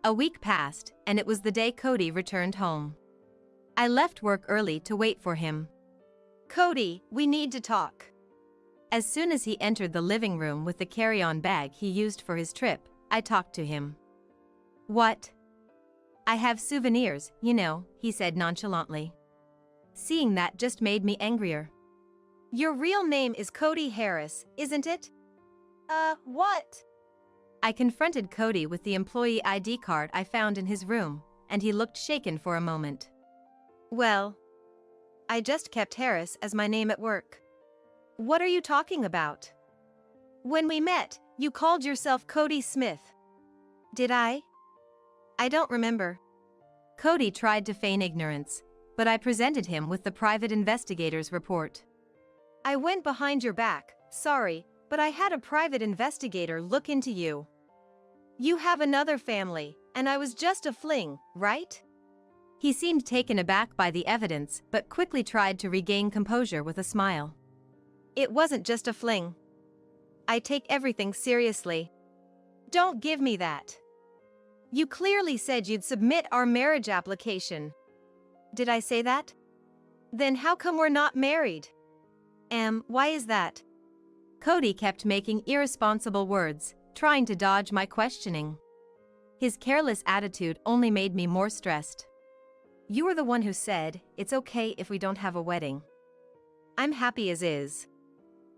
A week passed, and it was the day Cody returned home. I left work early to wait for him. Cody, we need to talk. As soon as he entered the living room with the carry-on bag he used for his trip, I talked to him. What? I have souvenirs, you know, he said nonchalantly. Seeing that just made me angrier. Your real name is Cody Harris, isn't it? What? I confronted Cody with the employee ID card I found in his room, and he looked shaken for a moment. Well, I just kept Harris as my name at work. What are you talking about? When we met, you called yourself Cody Smith. Did I? I don't remember. Cody tried to feign ignorance, but I presented him with the private investigator's report. I went behind your back, sorry, but I had a private investigator look into you. You have another family, and I was just a fling, right? He seemed taken aback by the evidence, but quickly tried to regain composure with a smile. It wasn't just a fling. I take everything seriously. Don't give me that. You clearly said you'd submit our marriage application. Did I say that? Then how come we're not married? Why is that? Cody kept making irresponsible words, trying to dodge my questioning. His careless attitude only made me more stressed. "You were the one who said, it's okay if we don't have a wedding. I'm happy as is."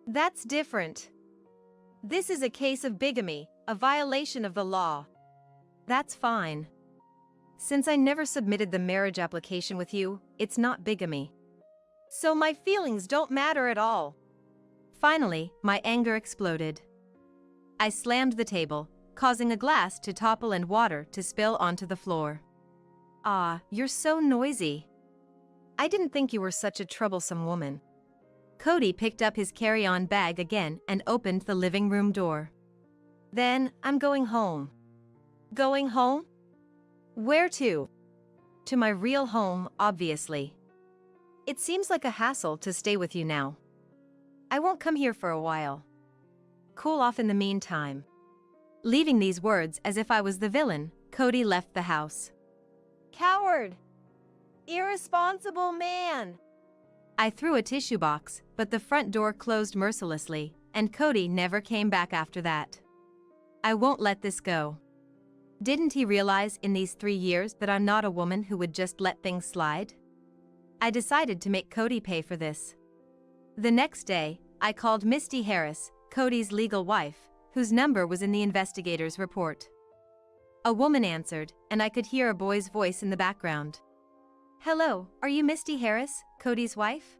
"That's different. This is a case of bigamy, a violation of the law." "That's fine. Since I never submitted the marriage application with you, it's not bigamy. So my feelings don't matter at all." Finally, my anger exploded. I slammed the table, causing a glass to topple and water to spill onto the floor. "Ah, you're so noisy. I didn't think you were such a troublesome woman." Cody picked up his carry-on bag again and opened the living room door. "Then, I'm going home." "Going home? Where to?" "To my real home, obviously. It seems like a hassle to stay with you now. I won't come here for a while. Cool off in the meantime." Leaving these words as if I was the villain, Cody left the house. "Coward! Irresponsible man!" I threw a tissue box, but the front door closed mercilessly, and Cody never came back after that. I won't let this go. Didn't he realize in these 3 years that I'm not a woman who would just let things slide? I decided to make Cody pay for this. The next day, I called Misty Harris, Cody's legal wife, whose number was in the investigator's report. A woman answered, and I could hear a boy's voice in the background. "Hello, are you Misty Harris, Cody's wife?"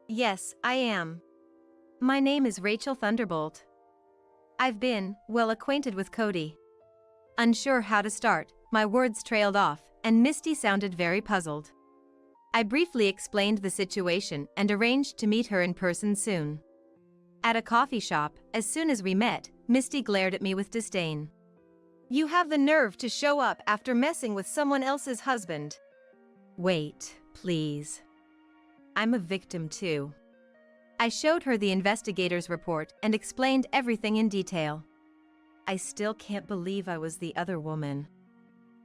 "Yes, I am. My name is Rachel Thunderbolt. I've been, well acquainted with Cody." Unsure how to start, my words trailed off, and Misty sounded very puzzled. I briefly explained the situation and arranged to meet her in person soon. At a coffee shop, as soon as we met, Misty glared at me with disdain. "You have the nerve to show up after messing with someone else's husband." "Wait, please. I'm a victim too." I showed her the investigator's report and explained everything in detail. I still can't believe I was the other woman.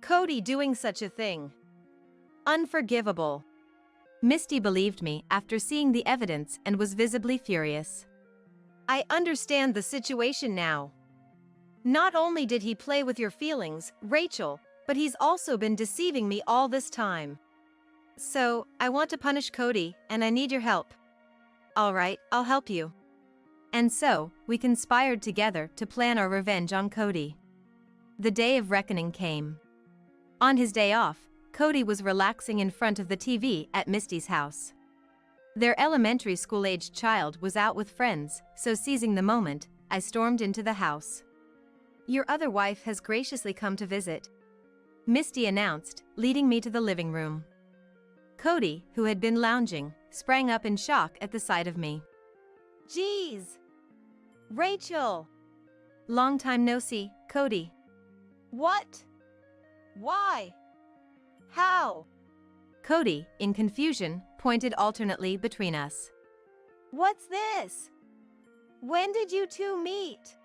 Cody doing such a thing. Unforgivable. Misty believed me after seeing the evidence and was visibly furious. "I understand the situation now. Not only did he play with your feelings, Rachel, but he's also been deceiving me all this time. So, I want to punish Cody, and I need your help." "All right, I'll help you." And so, we conspired together to plan our revenge on Cody. The day of reckoning came. On his day off, Cody was relaxing in front of the TV at Misty's house. Their elementary school-aged child was out with friends, so seizing the moment, I stormed into the house. "Your other wife has graciously come to visit," Misty announced, leading me to the living room. Cody, who had been lounging, sprang up in shock at the sight of me. "Geez! Rachel!" "Long time no see, Cody." "What? Why? How?" Cody, in confusion, pointed alternately between us. "What's this? When did you two meet?"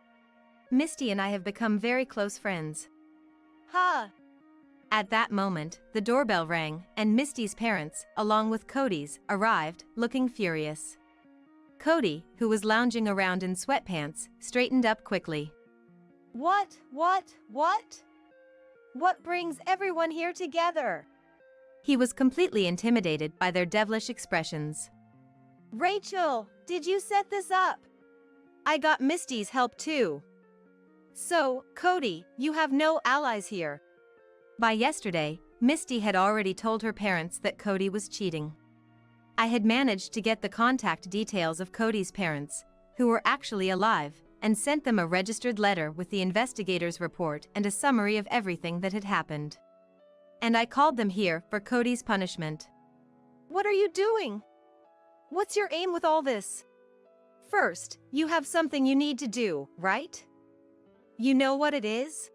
"Misty and I have become very close friends." "Huh." At that moment, the doorbell rang, and Misty's parents, along with Cody's, arrived, looking furious. Cody, who was lounging around in sweatpants, straightened up quickly. What? What brings everyone here together?" He was completely intimidated by their devilish expressions. "Rachel, did you set this up?" "I got Misty's help too." "So, Cody, you have no allies here." By yesterday, Misty had already told her parents that Cody was cheating. I had managed to get the contact details of Cody's parents, who were actually alive, and sent them a registered letter with the investigator's report and a summary of everything that had happened. And I called them here for Cody's punishment. "What are you doing? What's your aim with all this?" "First, you have something you need to do, right? You know what it is?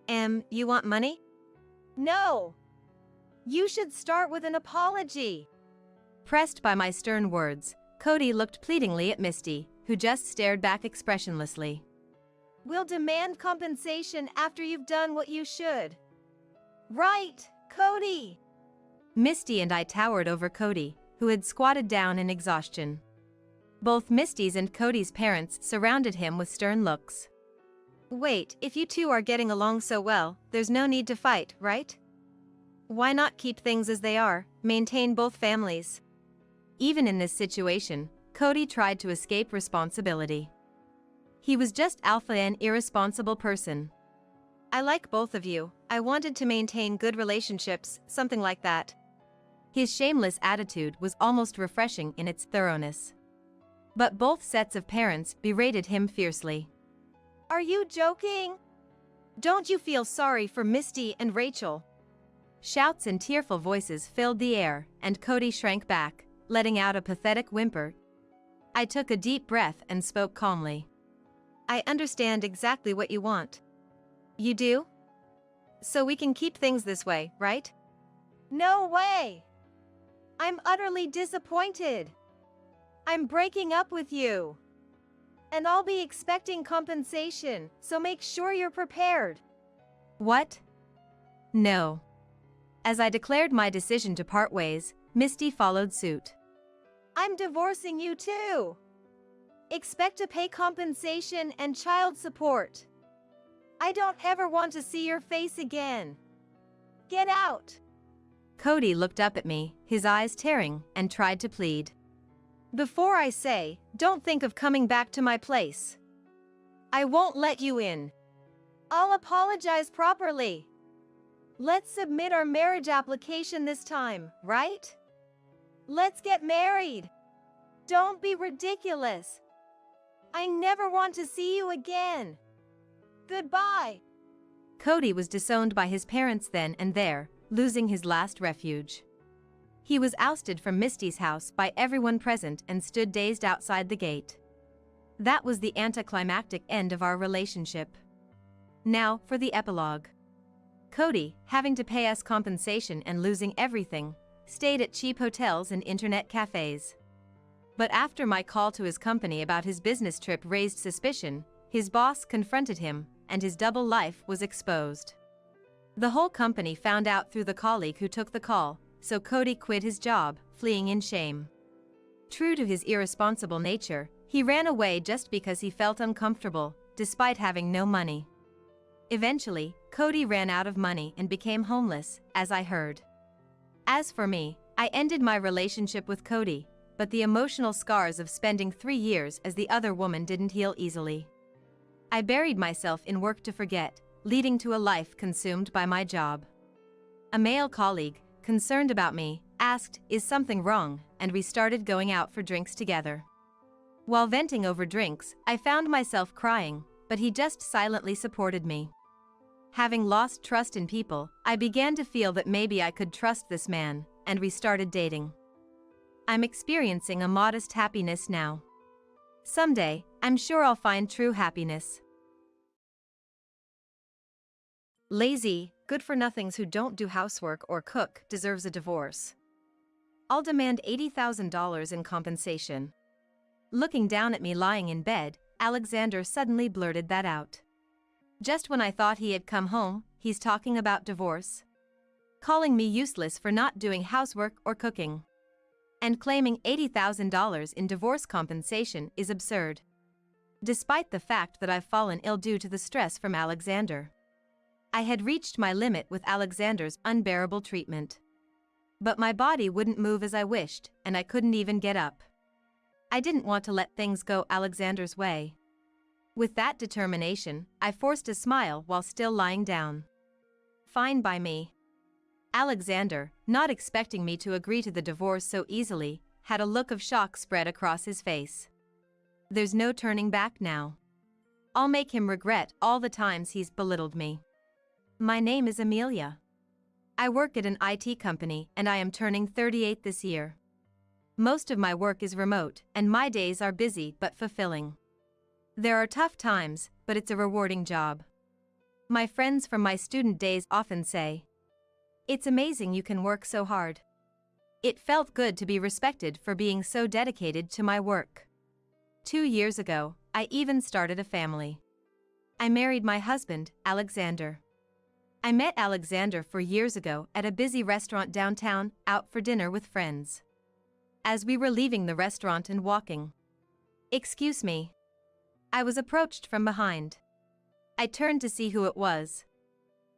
You want money?" "No. You should start with an apology." Pressed by my stern words, Cody looked pleadingly at Misty, who just stared back expressionlessly. "We'll demand compensation after you've done what you should." "Right, Cody!" Misty and I towered over Cody, who had squatted down in exhaustion. Both Misty's and Cody's parents surrounded him with stern looks. Wait, if you two are getting along so well, there's no need to fight, right? Why not keep things as they are, maintain both families? Even in this situation, Cody tried to escape responsibility. He was just alpha and irresponsible person. I like both of you, I wanted to maintain good relationships, something like that. His shameless attitude was almost refreshing in its thoroughness. But both sets of parents berated him fiercely. Are you joking? Don't you feel sorry for Misty and Rachel? Shouts and tearful voices filled the air, and Cody shrank back, letting out a pathetic whimper. I took a deep breath and spoke calmly. I understand exactly what you want. You do? So we can keep things this way, right? No way! I'm utterly disappointed. I'm breaking up with you. And I'll be expecting compensation, so make sure you're prepared. What? No. As I declared my decision to part ways, Misty followed suit. I'm divorcing you too. Expect to pay compensation and child support. I don't ever want to see your face again. Get out. Cody looked up at me, his eyes tearing, and tried to plead. Before I say, don't think of coming back to my place. I won't let you in. I'll apologize properly. Let's submit our marriage application this time, right? Let's get married. Don't be ridiculous. I never want to see you again. Goodbye. Cody was disowned by his parents then and there, losing his last refuge. He was ousted from Misty's house by everyone present and stood dazed outside the gate. That was the anticlimactic end of our relationship. Now for the epilogue. Cody, having to pay us compensation and losing everything, stayed at cheap hotels and internet cafes. But after my call to his company about his business trip raised suspicion, his boss confronted him, and his double life was exposed. The whole company found out through the colleague who took the call, so Cody quit his job, fleeing in shame. True to his irresponsible nature, he ran away just because he felt uncomfortable, despite having no money. Eventually, Cody ran out of money and became homeless, as I heard. As for me, I ended my relationship with Cody, but the emotional scars of spending 3 years as the other woman didn't heal easily. I buried myself in work to forget, leading to a life consumed by my job. A male colleague, concerned about me, asked, "Is something wrong?" and we started going out for drinks together. While venting over drinks, I found myself crying, but he just silently supported me. Having lost trust in people, I began to feel that maybe I could trust this man, and we started dating. I'm experiencing a modest happiness now. Someday, I'm sure I'll find true happiness. Lazy, good-for-nothings who don't do housework or cook deserves a divorce. I'll demand $80,000 in compensation. Looking down at me lying in bed, Alexander suddenly blurted that out. Just when I thought he had come home, he's talking about divorce. Calling me useless for not doing housework or cooking. And claiming $80,000 in divorce compensation is absurd. Despite the fact that I've fallen ill due to the stress from Alexander. I had reached my limit with Alexander's unbearable treatment. But my body wouldn't move as I wished, and I couldn't even get up. I didn't want to let things go Alexander's way. With that determination, I forced a smile while still lying down. Fine by me. Alexander, not expecting me to agree to the divorce so easily, had a look of shock spread across his face. There's no turning back now. I'll make him regret all the times he's belittled me. My name is Amelia. I work at an IT company and I am turning 38 this year. Most of my work is remote and my days are busy but fulfilling. There are tough times, but it's a rewarding job. My friends from my student days often say, "It's amazing you can work so hard." It felt good to be respected for being so dedicated to my work. 2 years ago, I even started a family. I married my husband, Alexander. I met Alexander 4 years ago at a busy restaurant downtown, out for dinner with friends. As we were leaving the restaurant and walking. "Excuse me." I was approached from behind. I turned to see who it was.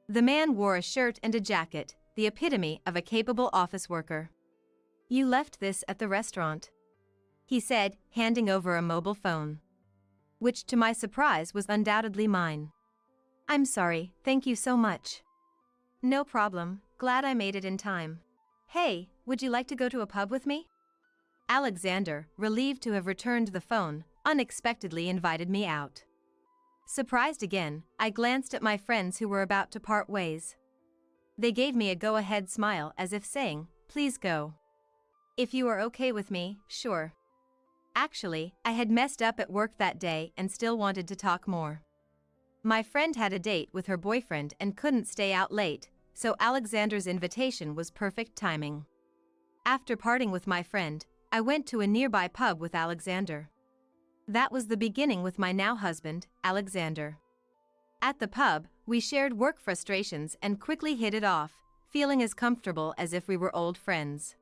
The man wore a shirt and a jacket, the epitome of a capable office worker. "You left this at the restaurant," he said, handing over a mobile phone. Which to my surprise was undoubtedly mine. "I'm sorry, thank you so much." "No problem, glad I made it in time." "Hey, would you like to go to a pub with me?" Alexander, relieved to have returned the phone, unexpectedly invited me out. Surprised again, I glanced at my friends who were about to part ways. They gave me a go-ahead smile as if saying, "Please go. If you are okay with me, sure." Actually, I had messed up at work that day and still wanted to talk more. My friend had a date with her boyfriend and couldn't stay out late, so Alexander's invitation was perfect timing. After parting with my friend, I went to a nearby pub with Alexander. That was the beginning with my now husband, Alexander. At the pub, we shared work frustrations and quickly hit it off, feeling as comfortable as if we were old friends.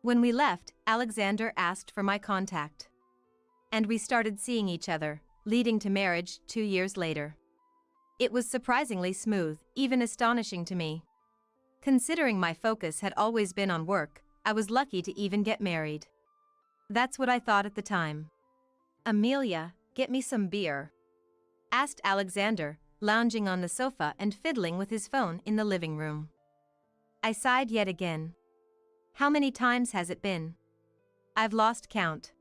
When we left, Alexander asked for my contact. And we started seeing each other, leading to marriage 2 years later. It was surprisingly smooth, even astonishing to me. Considering my focus had always been on work, I was lucky to even get married. That's what I thought at the time. "Amelia, get me some beer," asked Alexander, lounging on the sofa and fiddling with his phone in the living room. I sighed yet again. How many times has it been? I've lost count.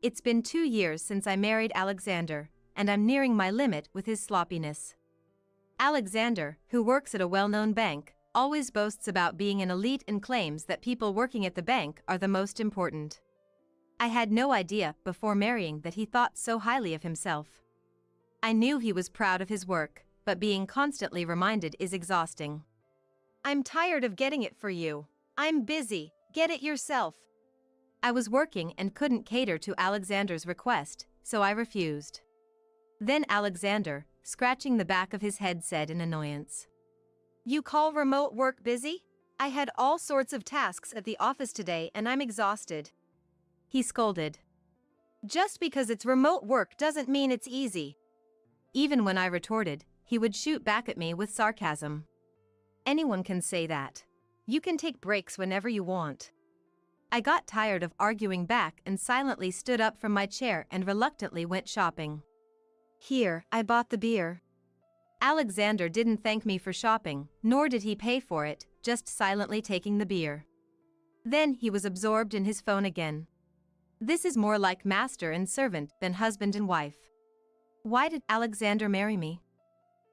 It's been 2 years since I married Alexander, and I'm nearing my limit with his sloppiness. Alexander, who works at a well-known bank, always boasts about being an elite and claims that people working at the bank are the most important. I had no idea before marrying that he thought so highly of himself. I knew he was proud of his work, but being constantly reminded is exhausting. "I'm tired of getting it for you. I'm busy, get it yourself." I was working and couldn't cater to Alexander's request, so I refused. Then Alexander, scratching the back of his head, said in annoyance, "You call remote work busy? I had all sorts of tasks at the office today and I'm exhausted." He scolded. "Just because it's remote work doesn't mean it's easy." Even when I retorted, he would shoot back at me with sarcasm. "Anyone can say that. You can take breaks whenever you want." I got tired of arguing back and silently stood up from my chair and reluctantly went shopping. "Here, I bought the beer." Alexander didn't thank me for shopping, nor did he pay for it, just silently taking the beer. Then he was absorbed in his phone again. This is more like master and servant than husband and wife. Why did Alexander marry me?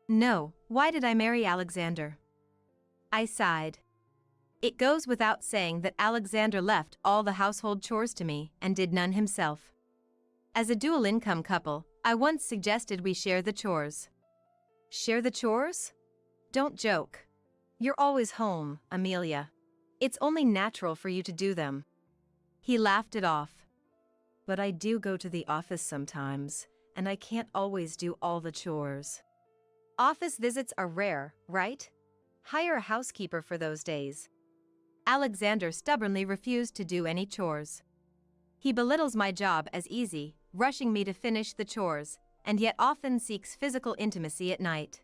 No, why did I marry Alexander? I sighed. It goes without saying that Alexander left all the household chores to me and did none himself. As a dual-income couple, I once suggested we share the chores. Share the chores? Don't joke. You're always home, Amelia. It's only natural for you to do them. He laughed it off. But I do go to the office sometimes, and I can't always do all the chores. Office visits are rare, right? Hire a housekeeper for those days. Alexander stubbornly refused to do any chores. He belittles my job as easy, rushing me to finish the chores, and yet often seeks physical intimacy at night.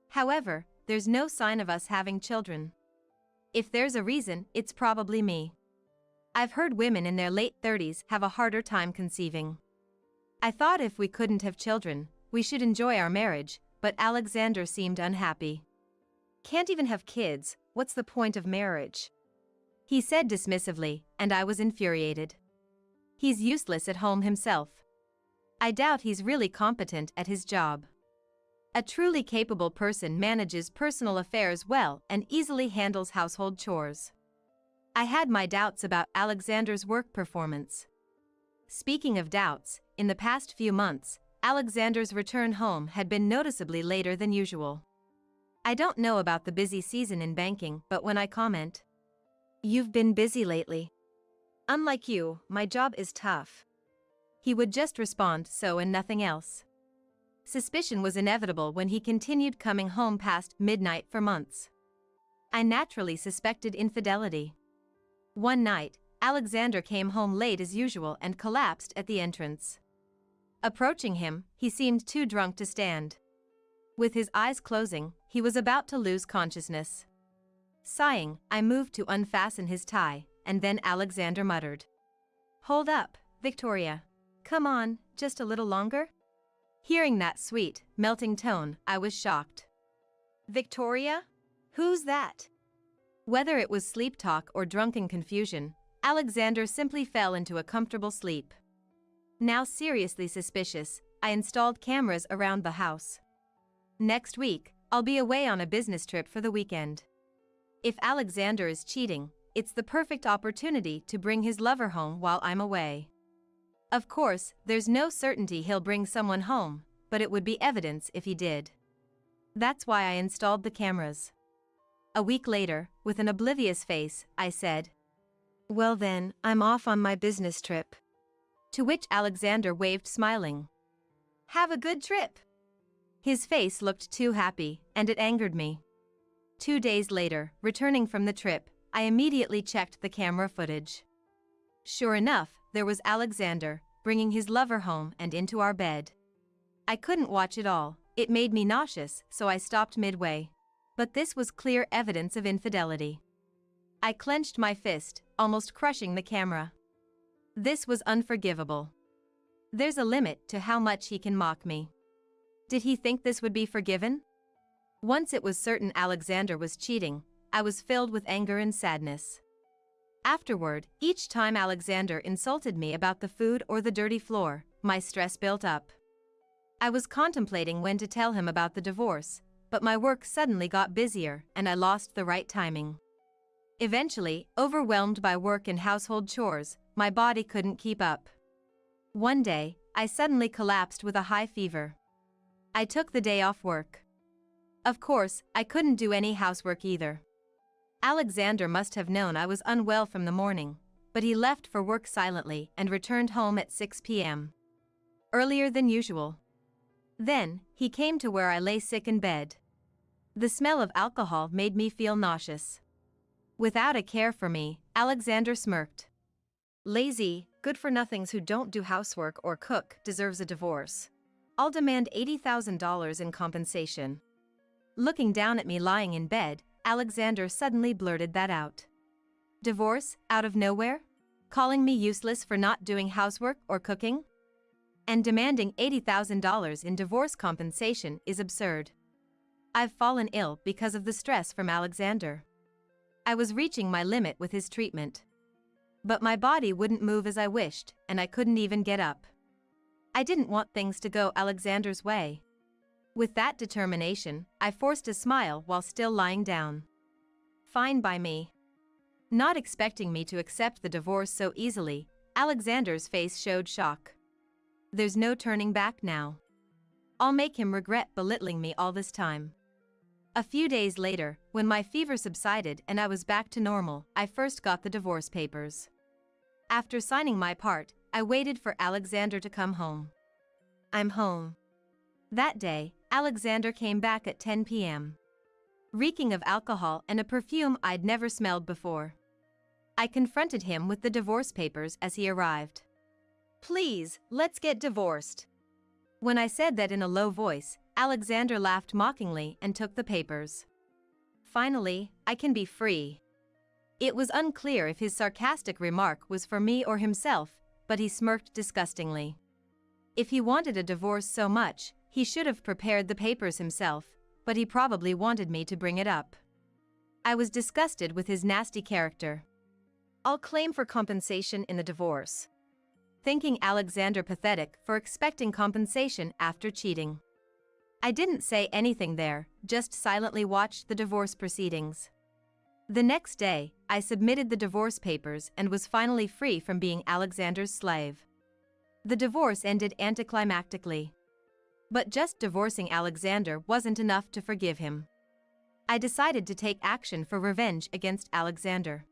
However, there's no sign of us having children. If there's a reason, it's probably me. I've heard women in their late 30s have a harder time conceiving. I thought if we couldn't have children, we should enjoy our marriage, but Alexander seemed unhappy. Can't even have kids, what's the point of marriage? He said dismissively, and I was infuriated. He's useless at home himself. I doubt he's really competent at his job. A truly capable person manages personal affairs well and easily handles household chores. I had my doubts about Alexander's work performance. Speaking of doubts, in the past few months, Alexander's return home had been noticeably later than usual. I don't know about the busy season in banking, but when I comment, "You've been busy lately. Unlike you, my job is tough," he would just respond so and nothing else. Suspicion was inevitable when he continued coming home past midnight for months. I naturally suspected infidelity. One night, Alexander came home late as usual and collapsed at the entrance. Approaching him, he seemed too drunk to stand. With his eyes closing, he was about to lose consciousness. Sighing, I moved to unfasten his tie, and then Alexander muttered, "Hold up, Victoria. Come on, just a little longer?" Hearing that sweet, melting tone, I was shocked. "Victoria? Who's that?" Whether it was sleep talk or drunken confusion, Alexander simply fell into a comfortable sleep. Now seriously suspicious, I installed cameras around the house. Next week, I'll be away on a business trip for the weekend. If Alexander is cheating, it's the perfect opportunity to bring his lover home while I'm away. Of course, there's no certainty he'll bring someone home, but it would be evidence if he did. That's why I installed the cameras. A week later, with an oblivious face, I said, "Well then, I'm off on my business trip." To which Alexander waved smiling. "Have a good trip." His face looked too happy, and it angered me. 2 days later, returning from the trip, I immediately checked the camera footage. Sure enough, there was Alexander, bringing his lover home and into our bed. I couldn't watch it all, it made me nauseous, so I stopped midway. But this was clear evidence of infidelity. I clenched my fist, almost crushing the camera. This was unforgivable. There's a limit to how much he can mock me. Did he think this would be forgiven? Once it was certain Alexander was cheating, I was filled with anger and sadness. Afterward, each time Alexander insulted me about the food or the dirty floor, my stress built up. I was contemplating when to tell him about the divorce, but my work suddenly got busier and I lost the right timing. Eventually, overwhelmed by work and household chores, my body couldn't keep up. One day, I suddenly collapsed with a high fever. I took the day off work. Of course, I couldn't do any housework either. Alexander must have known I was unwell from the morning, but he left for work silently and returned home at 6 p.m. Earlier than usual. Then, he came to where I lay sick in bed. The smell of alcohol made me feel nauseous. Without a care for me, Alexander smirked. "Lazy, good-for-nothings who don't do housework or cook deserves a divorce. I'll demand $80,000 in compensation." Looking down at me lying in bed, Alexander suddenly blurted that out. Divorce, out of nowhere? Calling me useless for not doing housework or cooking? And demanding $80,000 in divorce compensation is absurd. I've fallen ill because of the stress from Alexander. I was reaching my limit with his treatment. But my body wouldn't move as I wished, and I couldn't even get up. I didn't want things to go Alexander's way. With that determination, I forced a smile while still lying down. Fine by me. Not expecting me to accept the divorce so easily, Alexander's face showed shock. There's no turning back now. I'll make him regret belittling me all this time. A few days later, when my fever subsided and I was back to normal, I first got the divorce papers. After signing my part, I waited for Alexander to come home. I'm home. That day, Alexander came back at 10 p.m. reeking of alcohol and a perfume I'd never smelled before. I confronted him with the divorce papers as he arrived. "Please, let's get divorced." When I said that in a low voice, Alexander laughed mockingly and took the papers. Finally, I can be free. It was unclear if his sarcastic remark was for me or himself, but he smirked disgustingly. If he wanted a divorce so much, he should have prepared the papers himself, but he probably wanted me to bring it up. I was disgusted with his nasty character. I'll claim for compensation in the divorce. Thinking Alexander pathetic for expecting compensation after cheating. I didn't say anything there, just silently watched the divorce proceedings. The next day, I submitted the divorce papers and was finally free from being Alexander's slave. The divorce ended anticlimactically. But just divorcing Alexander wasn't enough to forgive him. I decided to take action for revenge against Alexander.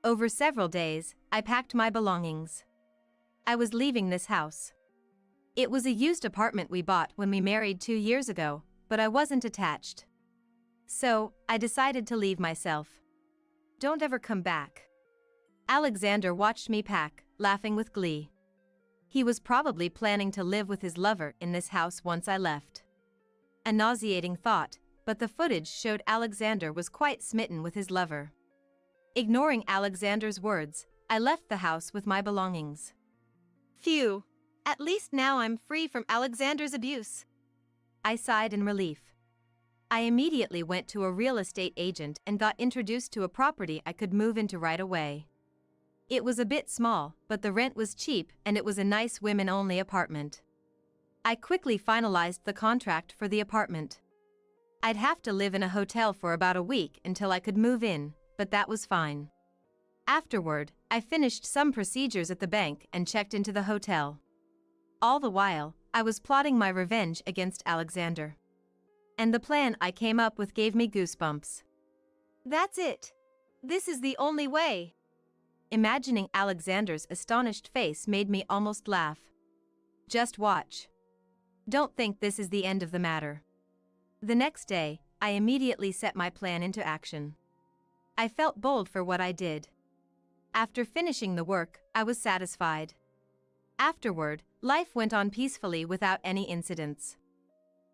Over several days, I packed my belongings. I was leaving this house. It was a used apartment we bought when we married 2 years ago, but I wasn't attached. So, I decided to leave myself. Don't ever come back. Alexander watched me pack, laughing with glee. He was probably planning to live with his lover in this house once I left. A nauseating thought, but the footage showed Alexander was quite smitten with his lover. Ignoring Alexander's words, I left the house with my belongings. Phew! At least now I'm free from Alexander's abuse. I sighed in relief. I immediately went to a real estate agent and got introduced to a property I could move into right away. It was a bit small, but the rent was cheap and it was a nice women-only apartment. I quickly finalized the contract for the apartment. I'd have to live in a hotel for about a week until I could move in, but that was fine. Afterward, I finished some procedures at the bank and checked into the hotel. All the while, I was plotting my revenge against Alexander. And the plan I came up with gave me goosebumps. That's it. This is the only way. Imagining Alexander's astonished face made me almost laugh. Just watch. Don't think this is the end of the matter. The next day, I immediately set my plan into action. I felt bold for what I did. After finishing the work, I was satisfied. Afterward, life went on peacefully without any incidents.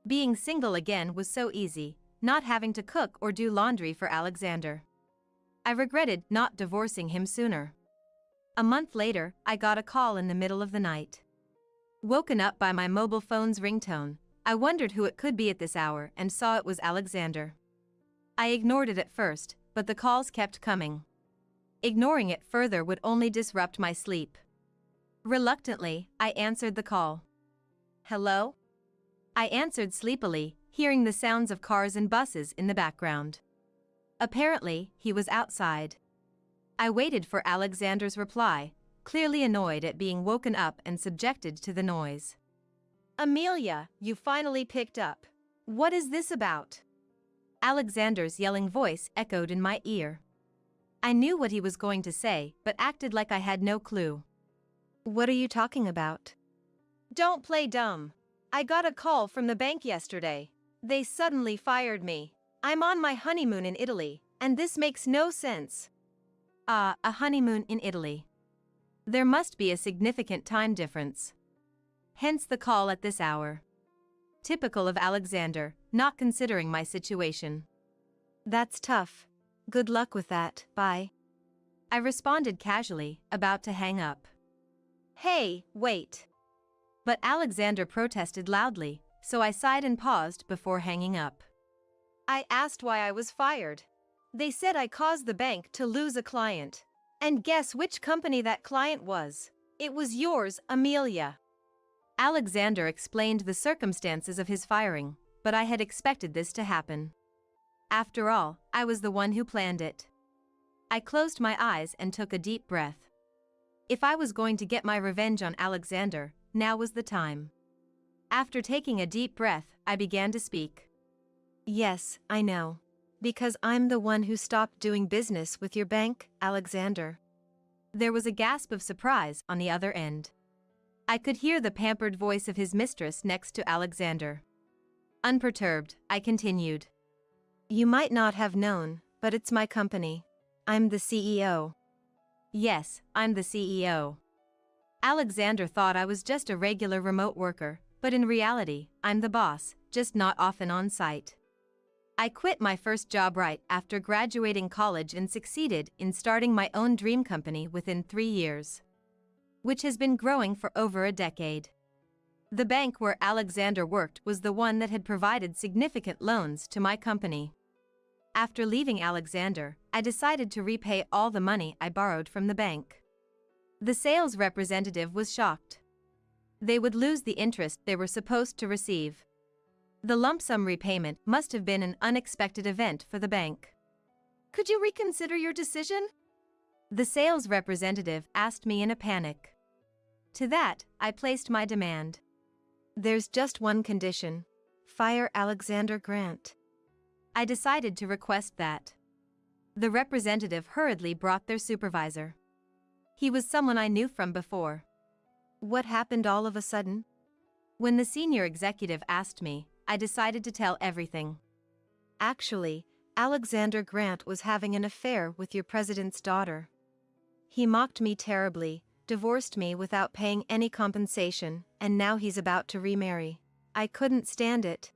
Being single again was so easy, not having to cook or do laundry for Alexander. I regretted not divorcing him sooner. A month later, I got a call in the middle of the night. Woken up by my mobile phone's ringtone, I wondered who it could be at this hour and saw it was Alexander. I ignored it at first, but the calls kept coming. Ignoring it further would only disrupt my sleep. Reluctantly, I answered the call. Hello? I answered sleepily, hearing the sounds of cars and buses in the background. Apparently, he was outside. I waited for Alexander's reply, clearly annoyed at being woken up and subjected to the noise. Amelia, you finally picked up. What is this about? Alexander's yelling voice echoed in my ear. I knew what he was going to say, but acted like I had no clue. What are you talking about? Don't play dumb. I got a call from the bank yesterday. They suddenly fired me. I'm on my honeymoon in Italy, and this makes no sense. A honeymoon in Italy. There must be a significant time difference. Hence the call at this hour. Typical of Alexander, not considering my situation. That's tough. Good luck with that, bye. I responded casually, about to hang up. Hey, wait. But Alexander protested loudly, so I sighed and paused before hanging up. I asked why I was fired. They said I caused the bank to lose a client. And guess which company that client was? It was yours, Amelia. Alexander explained the circumstances of his firing, but I had expected this to happen. After all, I was the one who planned it. I closed my eyes and took a deep breath. If I was going to get my revenge on Alexander, now was the time. After taking a deep breath, I began to speak. Yes, I know. Because I'm the one who stopped doing business with your bank, Alexander. There was a gasp of surprise on the other end. I could hear the pampered voice of his mistress next to Alexander. Unperturbed, I continued. You might not have known, but it's my company. I'm the CEO. Yes, I'm the CEO. Alexander thought I was just a regular remote worker, but in reality, I'm the boss, just not often on site. I quit my first job right after graduating college and succeeded in starting my own dream company within 3 years, which has been growing for over a decade. The bank where Alexander worked was the one that had provided significant loans to my company. After leaving Alexander, I decided to repay all the money I borrowed from the bank. The sales representative was shocked. They would lose the interest they were supposed to receive. The lump sum repayment must have been an unexpected event for the bank. Could you reconsider your decision? The sales representative asked me in a panic. To that, I placed my demand. There's just one condition. Fire Alexander Grant. I decided to request that. The representative hurriedly brought their supervisor. He was someone I knew from before. What happened all of a sudden? When the senior executive asked me, I decided to tell everything. Actually, Alexander Grant was having an affair with your president's daughter. He mocked me terribly, divorced me without paying any compensation, and now he's about to remarry. I couldn't stand it.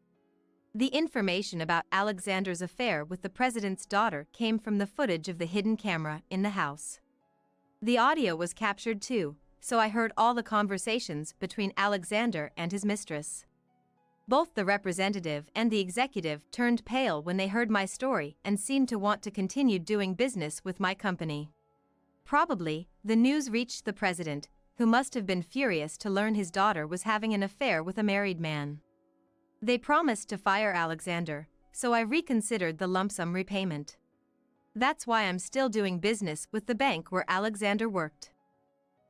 The information about Alexander's affair with the president's daughter came from the footage of the hidden camera in the house. The audio was captured too, so I heard all the conversations between Alexander and his mistress. Both the representative and the executive turned pale when they heard my story and seemed to want to continue doing business with my company. Probably, the news reached the president, who must have been furious to learn his daughter was having an affair with a married man. They promised to fire Alexander, so I reconsidered the lump sum repayment. That's why I'm still doing business with the bank where Alexander worked.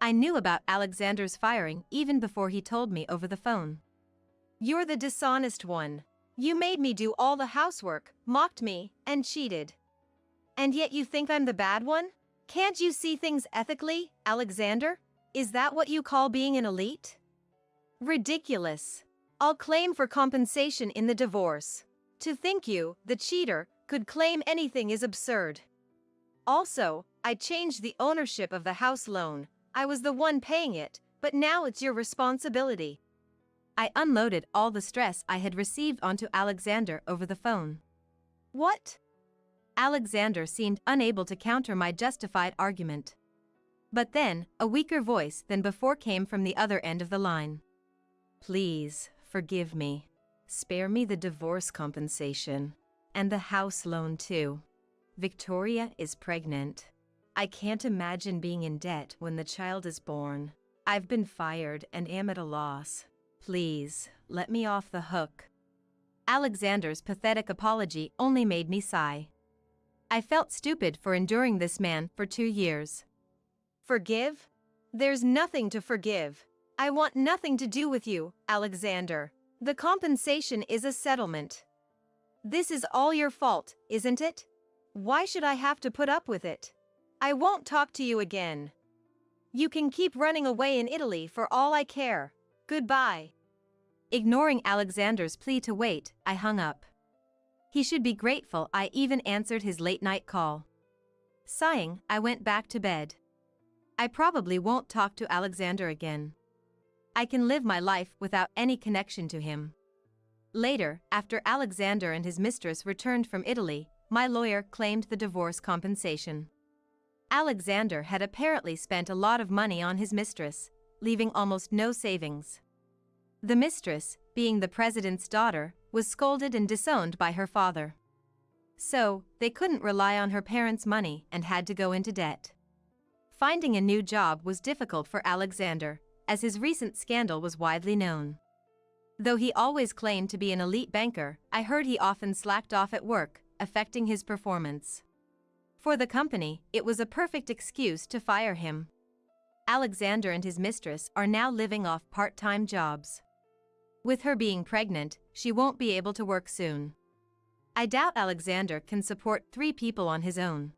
I knew about Alexander's firing even before he told me over the phone. You're the dishonest one. You made me do all the housework, mocked me, and cheated. And yet you think I'm the bad one? Can't you see things ethically, Alexander? Is that what you call being an elite? Ridiculous. I'll claim for compensation in the divorce. To think you, the cheater, could claim anything is absurd. Also, I changed the ownership of the house loan. I was the one paying it, but now it's your responsibility. I unloaded all the stress I had received onto Alexander over the phone. What? Alexander seemed unable to counter my justified argument. But then, a weaker voice than before came from the other end of the line. Please, forgive me. Spare me the divorce compensation. And the house loan too. Victoria is pregnant. I can't imagine being in debt when the child is born. I've been fired and am at a loss. Please, let me off the hook. Alexander's pathetic apology only made me sigh. I felt stupid for enduring this man for 2 years. Forgive? There's nothing to forgive. I want nothing to do with you, Alexander. The compensation is a settlement. This is all your fault, isn't it? Why should I have to put up with it? I won't talk to you again. You can keep running away in Italy for all I care. Goodbye. Ignoring Alexander's plea to wait, I hung up. He should be grateful I even answered his late-night call. Sighing, I went back to bed. I probably won't talk to Alexander again. I can live my life without any connection to him. Later, after Alexander and his mistress returned from Italy, my lawyer claimed the divorce compensation. Alexander had apparently spent a lot of money on his mistress, leaving almost no savings. The mistress, being the president's daughter, was scolded and disowned by her father. So, they couldn't rely on her parents' money and had to go into debt. Finding a new job was difficult for Alexander, as his recent scandal was widely known. Though he always claimed to be an elite banker, I heard he often slacked off at work, affecting his performance. For the company, it was a perfect excuse to fire him. Alexander and his mistress are now living off part-time jobs. With her being pregnant, she won't be able to work soon. I doubt Alexander can support 3 people on his own.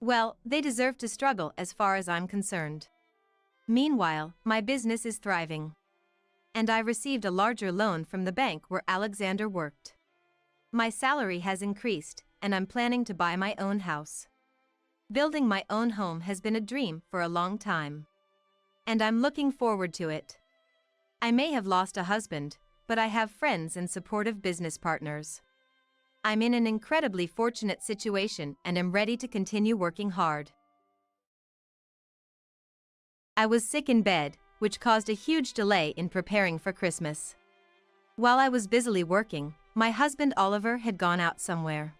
Well, they deserve to struggle as far as I'm concerned. Meanwhile, my business is thriving. And I received a larger loan from the bank where Alexander worked. My salary has increased, and I'm planning to buy my own house. Building my own home has been a dream for a long time. And I'm looking forward to it. I may have lost a husband, but I have friends and supportive business partners. I'm in an incredibly fortunate situation and am ready to continue working hard. I was sick in bed, which caused a huge delay in preparing for Christmas. While I was busily working, my husband Oliver had gone out somewhere.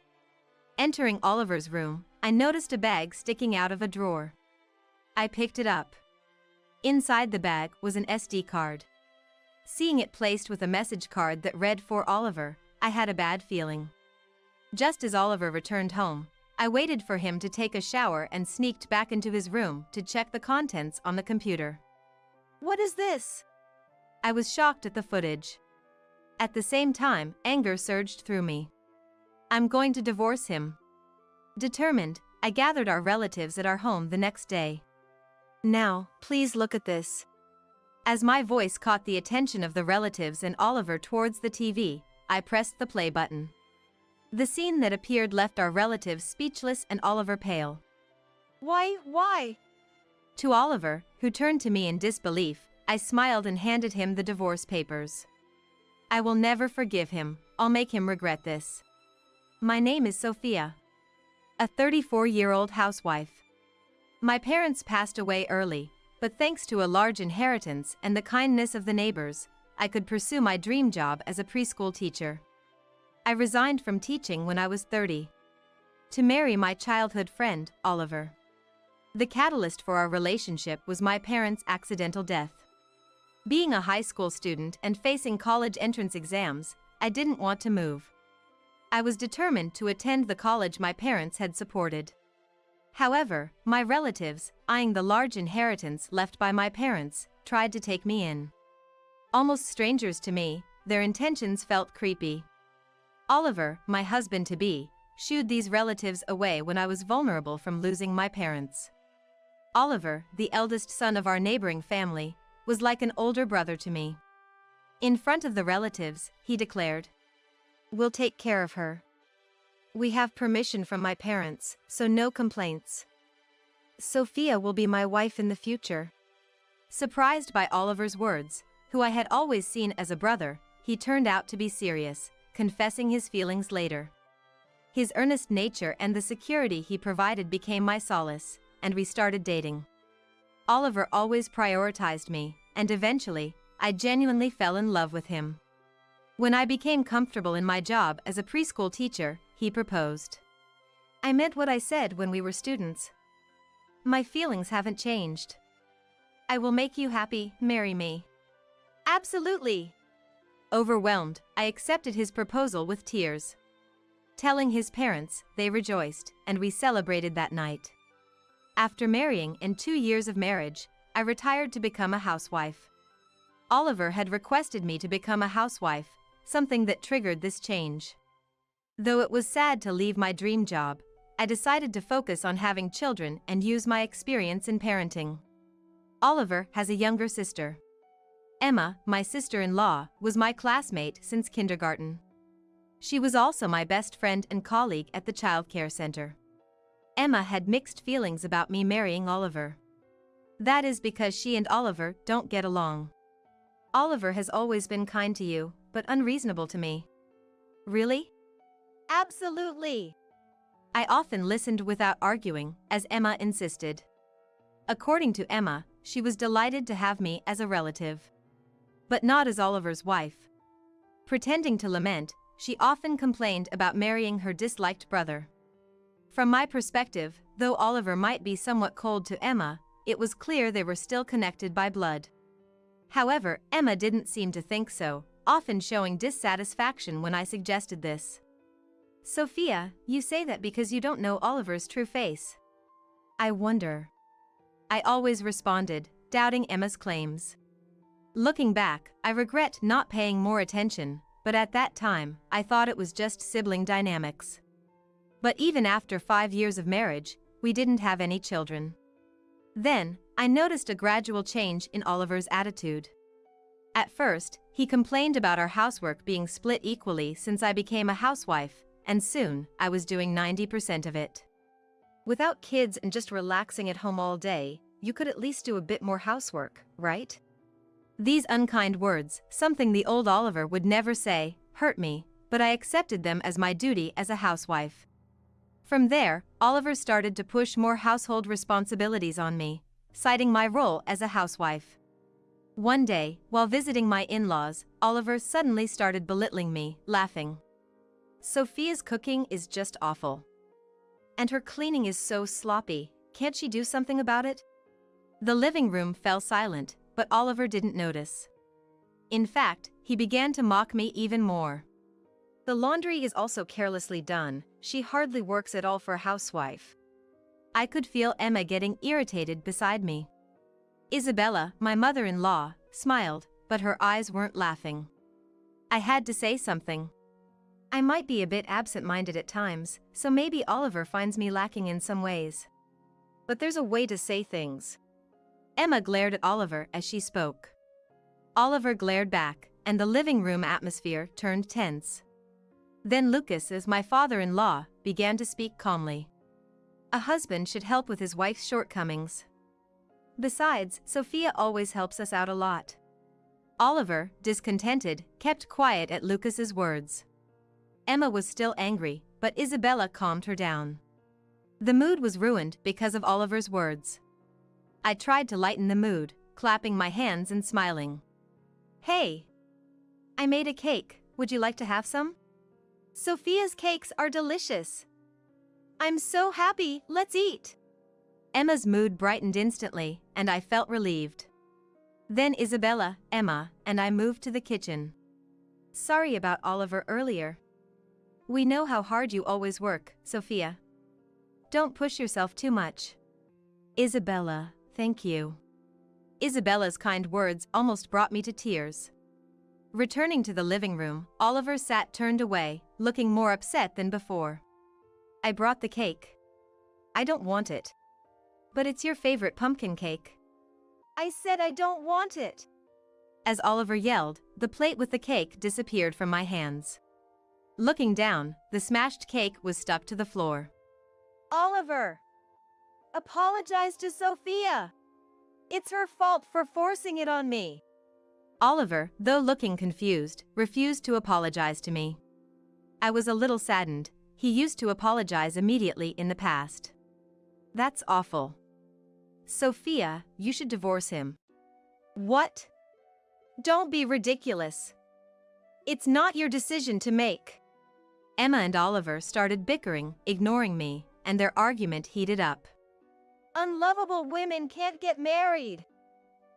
Entering Oliver's room, I noticed a bag sticking out of a drawer. I picked it up. Inside the bag was an SD card. Seeing it placed with a message card that read "For Oliver," I had a bad feeling. Just as Oliver returned home, I waited for him to take a shower and sneaked back into his room to check the contents on the computer. What is this? I was shocked at the footage. At the same time, anger surged through me. I'm going to divorce him. Determined, I gathered our relatives at our home the next day. Now, please look at this. As my voice caught the attention of the relatives and Oliver towards the TV, I pressed the play button. The scene that appeared left our relatives speechless and Oliver pale. Why? To Oliver, who turned to me in disbelief, I smiled and handed him the divorce papers. I will never forgive him, I'll make him regret this. My name is Sophia. A 34-year-old housewife. My parents passed away early, but thanks to a large inheritance and the kindness of the neighbors, I could pursue my dream job as a preschool teacher. I resigned from teaching when I was 30. To marry my childhood friend, Oliver. The catalyst for our relationship was my parents' accidental death. Being a high school student and facing college entrance exams, I didn't want to move. I was determined to attend the college my parents had supported. However, my relatives, eyeing the large inheritance left by my parents, tried to take me in. Almost strangers to me, their intentions felt creepy. Oliver, my husband-to-be, shooed these relatives away when I was vulnerable from losing my parents. Oliver, the eldest son of our neighboring family, was like an older brother to me. In front of the relatives, he declared, "We'll take care of her. We have permission from my parents, so no complaints. Sophia will be my wife in the future." Surprised by Oliver's words, who I had always seen as a brother, he turned out to be serious, confessing his feelings later. His earnest nature and the security he provided became my solace, and we started dating. Oliver always prioritized me, and eventually, I genuinely fell in love with him. When I became comfortable in my job as a preschool teacher, he proposed. I meant what I said when we were students. My feelings haven't changed. I will make you happy, marry me. Absolutely. Overwhelmed, I accepted his proposal with tears. Telling his parents, they rejoiced, and we celebrated that night. After marrying and 2 years of marriage, I retired to become a housewife. Oliver had requested me to become a housewife, something that triggered this change. Though it was sad to leave my dream job, I decided to focus on having children and use my experience in parenting. Oliver has a younger sister. Emma, my sister-in-law, was my classmate since kindergarten. She was also my best friend and colleague at the childcare center. Emma had mixed feelings about me marrying Oliver. That is because she and Oliver don't get along. Oliver has always been kind to you, but unreasonable to me. Really? Absolutely. I often listened without arguing, as Emma insisted. According to Emma, she was delighted to have me as a relative. But not as Oliver's wife. Pretending to lament, she often complained about marrying her disliked brother. From my perspective, though Oliver might be somewhat cold to Emma, it was clear they were still connected by blood. However, Emma didn't seem to think so, often showing dissatisfaction when I suggested this. Sophia, you say that because you don't know Oliver's true face. I wonder. I always responded, doubting Emma's claims. Looking back, I regret not paying more attention, but at that time, I thought it was just sibling dynamics. But even after 5 years of marriage, we didn't have any children. Then, I noticed a gradual change in Oliver's attitude. At first, he complained about our housework being split equally since I became a housewife, and soon, I was doing 90% of it. Without kids and just relaxing at home all day, you could at least do a bit more housework, right? These unkind words, something the old Oliver would never say, hurt me, but I accepted them as my duty as a housewife. From there, Oliver started to push more household responsibilities on me, citing my role as a housewife. One day, while visiting my in-laws, Oliver suddenly started belittling me, laughing. Sophia's cooking is just awful. And her cleaning is so sloppy, can't she do something about it? The living room fell silent, but Oliver didn't notice. In fact, he began to mock me even more. The laundry is also carelessly done, she hardly works at all for a housewife. I could feel Emma getting irritated beside me. Isabella, my mother-in-law, smiled, but her eyes weren't laughing. I had to say something. I might be a bit absent-minded at times, so maybe Oliver finds me lacking in some ways. But there's a way to say things. Emma glared at Oliver as she spoke. Oliver glared back, and the living room atmosphere turned tense. Then Lucas, as my father-in-law, began to speak calmly. A husband should help with his wife's shortcomings. Besides, Sophia always helps us out a lot. Oliver, discontented, kept quiet at Lucas's words. Emma was still angry, but Isabella calmed her down. The mood was ruined because of Oliver's words. I tried to lighten the mood, clapping my hands and smiling. Hey! I made a cake, would you like to have some? Sophia's cakes are delicious. I'm so happy, let's eat. Emma's mood brightened instantly, and I felt relieved. Then Isabella, Emma, and I moved to the kitchen. Sorry about Oliver earlier. We know how hard you always work, Sophia. Don't push yourself too much. Isabella, thank you. Isabella's kind words almost brought me to tears. Returning to the living room, Oliver sat turned away, looking more upset than before. I brought the cake. I don't want it. But it's your favorite pumpkin cake. I said I don't want it. As Oliver yelled, the plate with the cake disappeared from my hands. Looking down, the smashed cake was stuck to the floor. Oliver! Apologize to Sophia! It's her fault for forcing it on me. Oliver, though looking confused, refused to apologize to me. I was a little saddened. He used to apologize immediately in the past. That's awful. Sophia, you should divorce him. What? Don't be ridiculous. It's not your decision to make. Emma and Oliver started bickering, ignoring me, and their argument heated up. Unlovable women can't get married.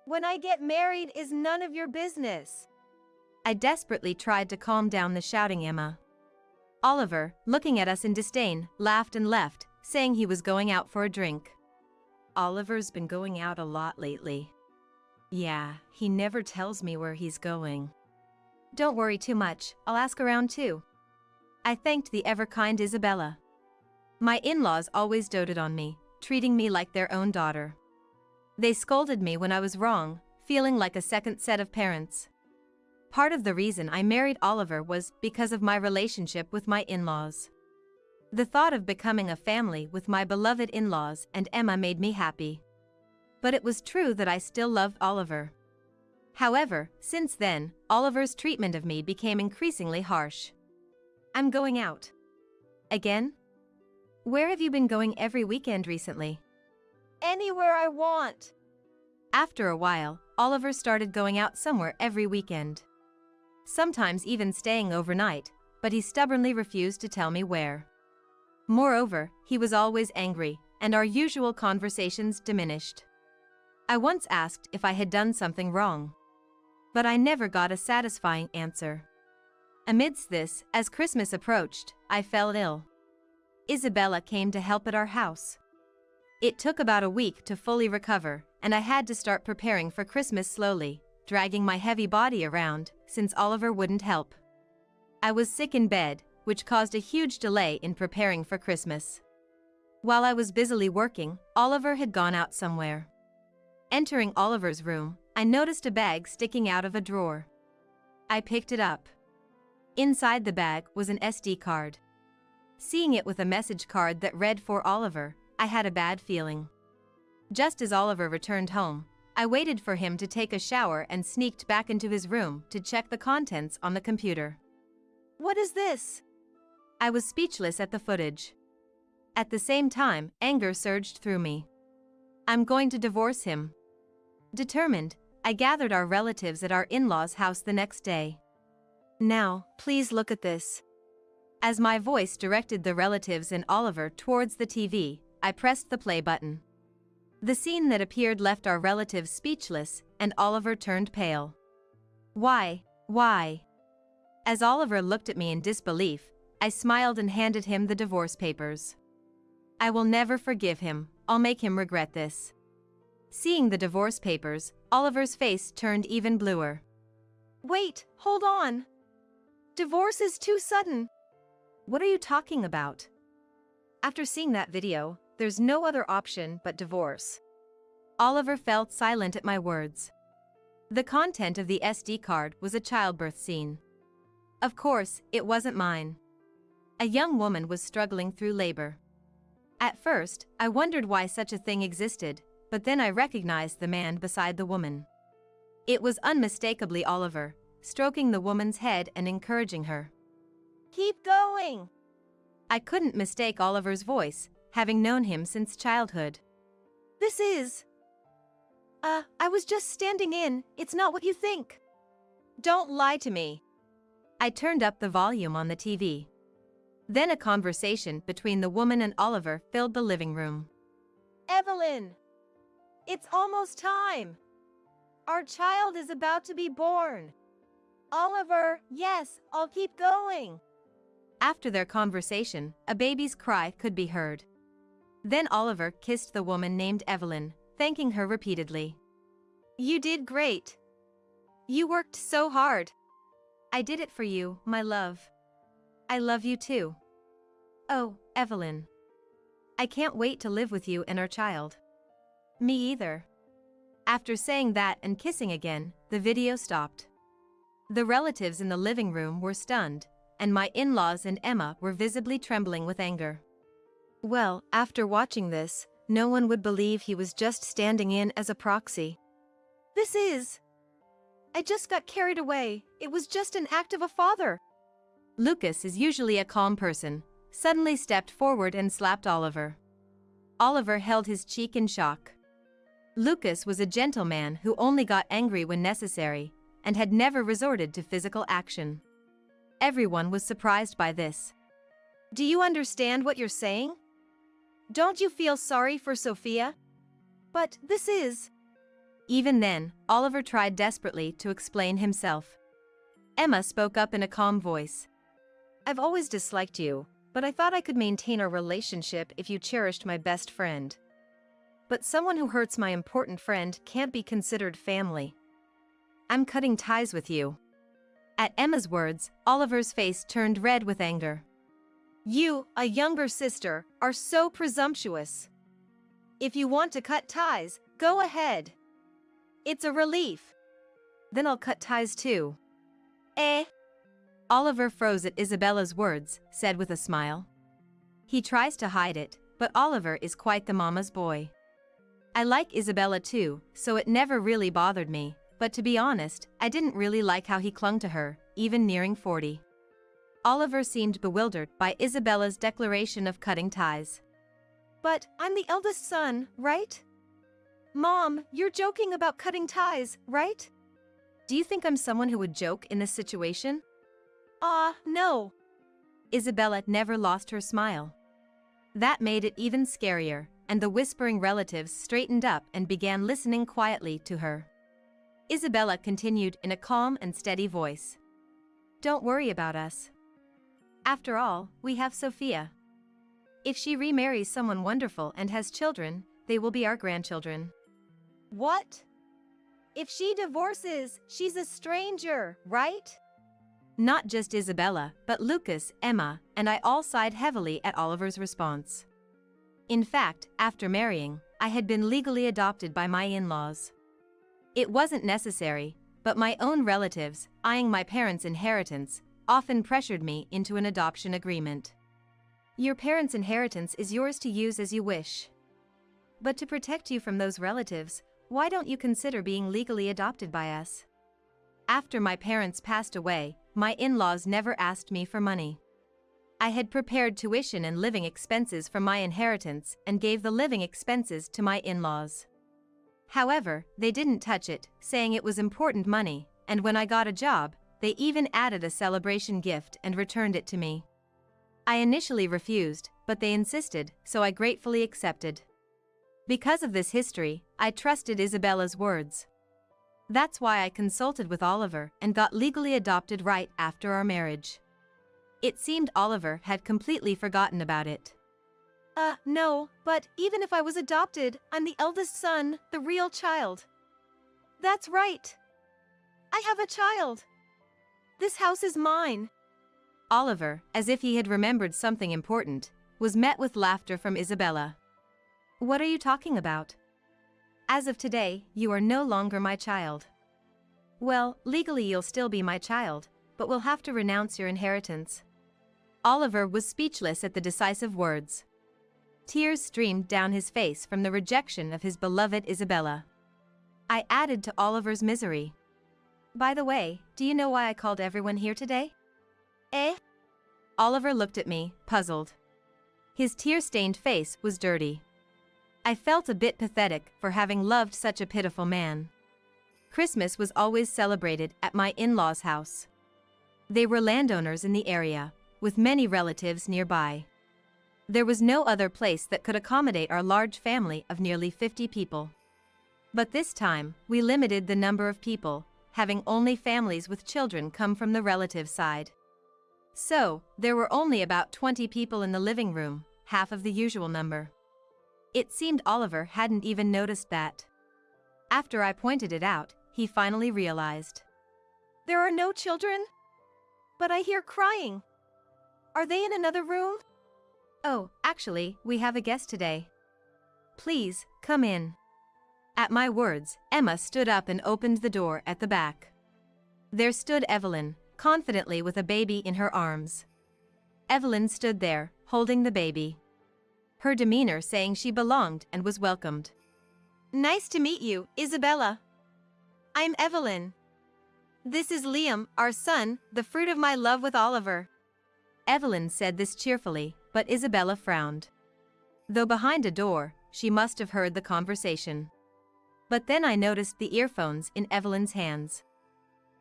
When I get married is none of your business. I desperately tried to calm down the shouting Emma. Oliver, looking at us in disdain, laughed and left, saying he was going out for a drink. Oliver's been going out a lot lately. Yeah, he never tells me where he's going. Don't worry too much, I'll ask around too. I thanked the ever-kind Isabella. My in-laws always doted on me, treating me like their own daughter. They scolded me when I was wrong, feeling like a second set of parents. Part of the reason I married Oliver was because of my relationship with my in-laws. The thought of becoming a family with my beloved in-laws and Emma made me happy. But it was true that I still loved Oliver. However, since then, Oliver's treatment of me became increasingly harsh. I'm going out. Again? Where have you been going every weekend recently? Anywhere I want. After a while, Oliver started going out somewhere every weekend. Sometimes even staying overnight, but he stubbornly refused to tell me where. Moreover, he was always angry, and our usual conversations diminished. I once asked if I had done something wrong. But I never got a satisfying answer. Amidst this, as Christmas approached, I fell ill. Isabella came to help at our house. It took about a week to fully recover, and I had to start preparing for Christmas slowly, dragging my heavy body around, since Oliver wouldn't help. I was sick in bed, which caused a huge delay in preparing for Christmas. While I was busily working, Oliver had gone out somewhere. Entering Oliver's room, I noticed a bag sticking out of a drawer. I picked it up. Inside the bag was an SD card. Seeing it with a message card that read "For Oliver," I had a bad feeling. Just as Oliver returned home, I waited for him to take a shower and sneaked back into his room to check the contents on the computer. What is this? I was speechless at the footage. At the same time, anger surged through me. I'm going to divorce him. Determined, I gathered our relatives at our in-laws' house the next day. Now, please look at this. As my voice directed the relatives and Oliver towards the TV, I pressed the play button. The scene that appeared left our relatives speechless, and Oliver turned pale. Why? As Oliver looked at me in disbelief, I smiled and handed him the divorce papers. I will never forgive him, I'll make him regret this. Seeing the divorce papers, Oliver's face turned even bluer. Wait, hold on. Divorce is too sudden. What are you talking about? After seeing that video, there's no other option but divorce. Oliver felt silent at my words. The content of the SD card was a childbirth scene. Of course, it wasn't mine. A young woman was struggling through labor. At first, I wondered why such a thing existed, but then I recognized the man beside the woman. It was unmistakably Oliver, stroking the woman's head and encouraging her. keep going. I couldn't mistake Oliver's voice, having known him since childhood. This is... I was just standing in, it's not what you think. Don't lie to me. I turned up the volume on the TV. Then a conversation between the woman and Oliver filled the living room. Evelyn! It's almost time. Our child is about to be born. Oliver, yes, I'll keep going. After their conversation, a baby's cry could be heard. Then Oliver kissed the woman named Evelyn, thanking her repeatedly. You did great. You worked so hard. I did it for you, my love. I love you too. Oh, Evelyn. I can't wait to live with you and our child. Me either. After saying that and kissing again, the video stopped. The relatives in the living room were stunned, and my in-laws and Emma were visibly trembling with anger. Well, after watching this, no one would believe he was just standing in as a proxy. This is... I just got carried away. It was just an act of a father. Lucas is usually a calm person, suddenly stepped forward and slapped Oliver. Oliver held his cheek in shock. Lucas was a gentleman who only got angry when necessary, and had never resorted to physical action. Everyone was surprised by this. Do you understand what you're saying? Don't you feel sorry for Sophia? But this is... Even then, Oliver tried desperately to explain himself. Emma spoke up in a calm voice. I've always disliked you, but I thought I could maintain our relationship if you cherished my best friend. But someone who hurts my important friend can't be considered family. I'm cutting ties with you. At Emma's words, Oliver's face turned red with anger. You, a younger sister, are so presumptuous. If you want to cut ties, go ahead. It's a relief. Then I'll cut ties too. Oliver froze at Isabella's words, said with a smile. He tries to hide it, but Oliver is quite the mama's boy. I like Isabella too, so it never really bothered me, but to be honest, I didn't really like how he clung to her, even nearing 40. Oliver seemed bewildered by Isabella's declaration of cutting ties. But I'm the eldest son, right? Mom, you're joking about cutting ties, right? Do you think I'm someone who would joke in this situation? No. Isabella never lost her smile. That made it even scarier, and the whispering relatives straightened up and began listening quietly to her. Isabella continued in a calm and steady voice. Don't worry about us. After all, we have Sophia. If she remarries someone wonderful and has children, they will be our grandchildren. What? If she divorces, she's a stranger, right? Not just Isabella, but Lucas, Emma, and I all sighed heavily at Oliver's response. In fact, after marrying, I had been legally adopted by my in-laws. It wasn't necessary, but my own relatives, eyeing my parents' inheritance, often pressured me into an adoption agreement. Your parents' inheritance is yours to use as you wish. But to protect you from those relatives, why don't you consider being legally adopted by us? After my parents passed away, my in-laws never asked me for money. I had prepared tuition and living expenses from my inheritance and gave the living expenses to my in-laws. However, they didn't touch it, saying it was important money, and when I got a job, they even added a celebration gift and returned it to me. I initially refused, but they insisted, so I gratefully accepted. Because of this history, I trusted Isabella's words. That's why I consulted with Oliver and got legally adopted right after our marriage. It seemed Oliver had completely forgotten about it. No, but even if I was adopted, I'm the eldest son, the real child. That's right. I have a child. This house is mine. Oliver, as if he had remembered something important, was met with laughter from Isabella. What are you talking about? As of today, you are no longer my child. Well, legally you'll still be my child, but we'll have to renounce your inheritance. Oliver was speechless at the decisive words. Tears streamed down his face from the rejection of his beloved Isabella. I added to Oliver's misery. By the way, do you know why I called everyone here today? Oliver looked at me, puzzled. His tear-stained face was dirty. I felt a bit pathetic for having loved such a pitiful man. Christmas was always celebrated at my in-laws' house. They were landowners in the area, with many relatives nearby. There was no other place that could accommodate our large family of nearly 50 people. But this time, we limited the number of people, having only families with children come from the relative side. So, there were only about 20 people in the living room, half of the usual number. It seemed Oliver hadn't even noticed that. After I pointed it out, he finally realized. There are no children? But I hear crying. Are they in another room? Oh, actually, we have a guest today. Please, come in. At my words, Emma stood up and opened the door at the back. There stood Evelyn, confidently with a baby in her arms. Evelyn stood there, holding the baby. Her demeanor saying she belonged and was welcomed. Nice to meet you, Isabella. I'm Evelyn. This is Liam, our son, the fruit of my love with Oliver. Evelyn said this cheerfully, but Isabella frowned. Though behind a door, she must have heard the conversation. But then I noticed the earphones in Evelyn's hands.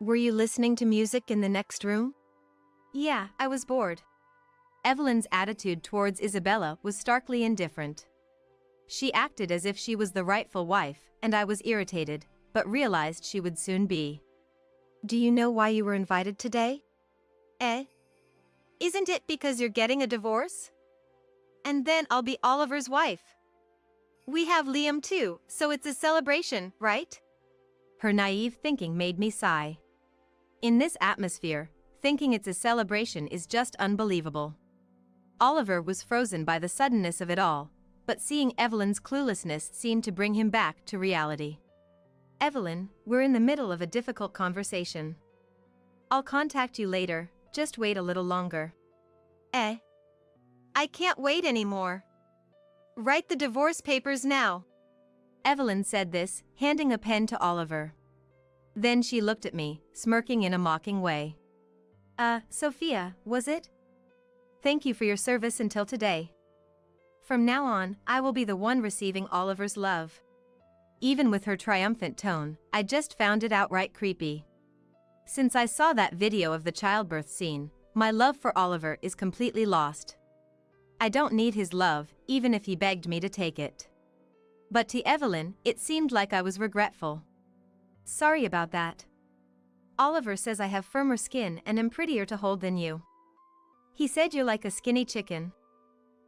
Were you listening to music in the next room? Yeah, I was bored. Evelyn's attitude towards Isabella was starkly indifferent. She acted as if she was the rightful wife, and I was irritated, but realized she would soon be. Do you know why you were invited today? Isn't it because you're getting a divorce? And then I'll be Oliver's wife. We have Liam too, so it's a celebration, right? Her naive thinking made me sigh. In this atmosphere, thinking it's a celebration is just unbelievable. Oliver was frozen by the suddenness of it all, but seeing Evelyn's cluelessness seemed to bring him back to reality. Evelyn, we're in the middle of a difficult conversation. I'll contact you later, just wait a little longer. I can't wait anymore. Write the divorce papers now. Evelyn said this, handing a pen to Oliver. Then she looked at me, smirking in a mocking way. Sophia, was it? Thank you for your service until today. From now on, I will be the one receiving Oliver's love. Even with her triumphant tone, I just found it outright creepy. Since I saw that video of the childbirth scene, my love for Oliver is completely lost. I don't need his love, even if he begged me to take it. But to Evelyn, it seemed like I was regretful. Sorry about that. Oliver says I have firmer skin and am prettier to hold than you. He said you're like a skinny chicken.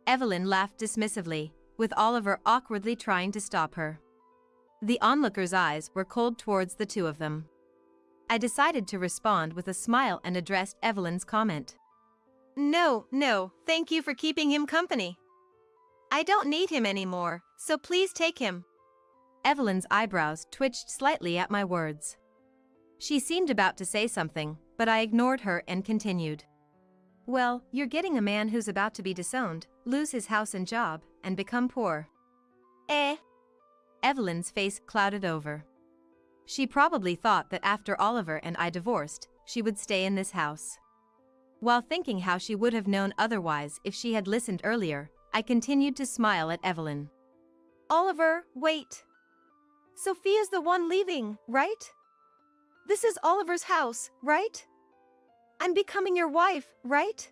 Evelyn laughed dismissively, with Oliver awkwardly trying to stop her. The onlookers' eyes were cold towards the two of them. I decided to respond with a smile and addressed Evelyn's comment. No, thank you for keeping him company. I don't need him anymore, so please take him. Evelyn's eyebrows twitched slightly at my words. She seemed about to say something, but I ignored her and continued. Well, you're getting a man who's about to be disowned, lose his house and job, and become poor. Evelyn's face clouded over. She probably thought that after Oliver and I divorced, she would stay in this house. While thinking how she would have known otherwise if she had listened earlier, I continued to smile at Evelyn. Oliver, wait. Sophia's the one leaving, right? This is Oliver's house, right? I'm becoming your wife, right?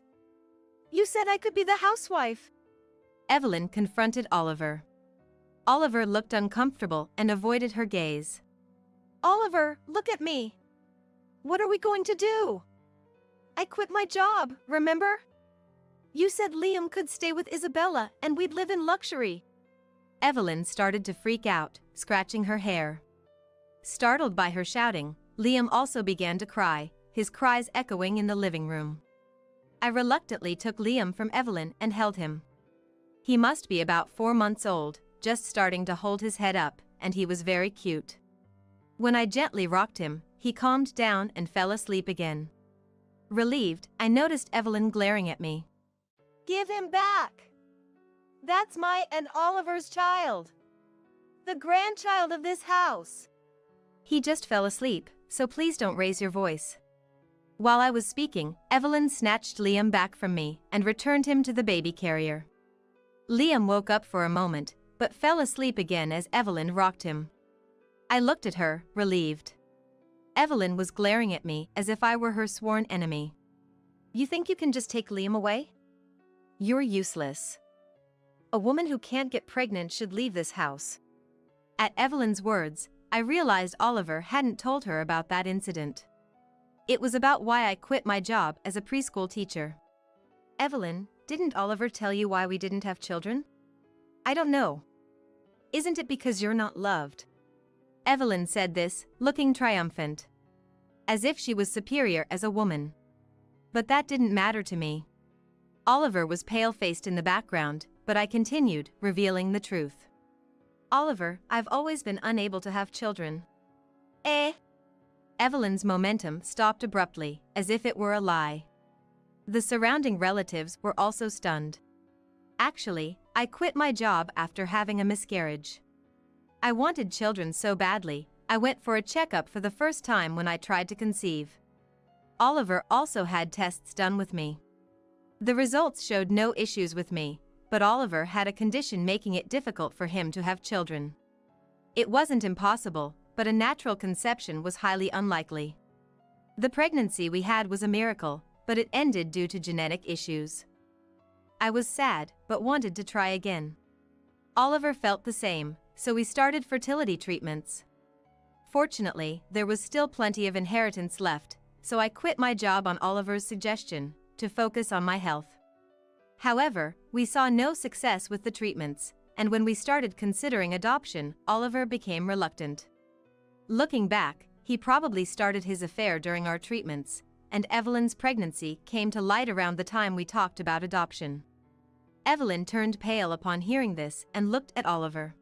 You said I could be the housewife. Evelyn confronted Oliver. Oliver looked uncomfortable and avoided her gaze. Oliver, look at me. What are we going to do? I quit my job, remember? You said Liam could stay with Isabella and we'd live in luxury. Evelyn started to freak out, scratching her hair. Startled by her shouting, Liam also began to cry, his cries echoing in the living room. I reluctantly took Liam from Evelyn and held him. He must be about 4 months old, just starting to hold his head up, and he was very cute. When I gently rocked him, he calmed down and fell asleep again. Relieved, I noticed Evelyn glaring at me. Give him back! That's my and Oliver's child. The grandchild of this house. He just fell asleep, so please don't raise your voice. While I was speaking, Evelyn snatched Liam back from me and returned him to the baby carrier. Liam woke up for a moment, but fell asleep again as Evelyn rocked him. I looked at her, relieved. Evelyn was glaring at me as if I were her sworn enemy. You think you can just take Liam away? You're useless. A woman who can't get pregnant should leave this house. At Evelyn's words, I realized Oliver hadn't told her about that incident. It was about why I quit my job as a preschool teacher. Evelyn, didn't Oliver tell you why we didn't have children? I don't know. Isn't it because you're not loved? Evelyn said this, looking triumphant. As if she was superior as a woman. But that didn't matter to me. Oliver was pale-faced in the background, but I continued, revealing the truth. Oliver, I've always been unable to have children. Evelyn's momentum stopped abruptly, as if it were a lie. The surrounding relatives were also stunned. Actually, I quit my job after having a miscarriage. I wanted children so badly, I went for a checkup for the first time when I tried to conceive. Oliver also had tests done with me. The results showed no issues with me, but Oliver had a condition making it difficult for him to have children. It wasn't impossible, but a natural conception was highly unlikely. The pregnancy we had was a miracle, but it ended due to genetic issues. I was sad, but wanted to try again. Oliver felt the same, so we started fertility treatments. Fortunately, there was still plenty of inheritance left, so I quit my job on Oliver's suggestion, to focus on my health. However, we saw no success with the treatments, and when we started considering adoption, Oliver became reluctant. Looking back, he probably started his affair during our treatments, and Evelyn's pregnancy came to light around the time we talked about adoption. Evelyn turned pale upon hearing this and looked at Oliver.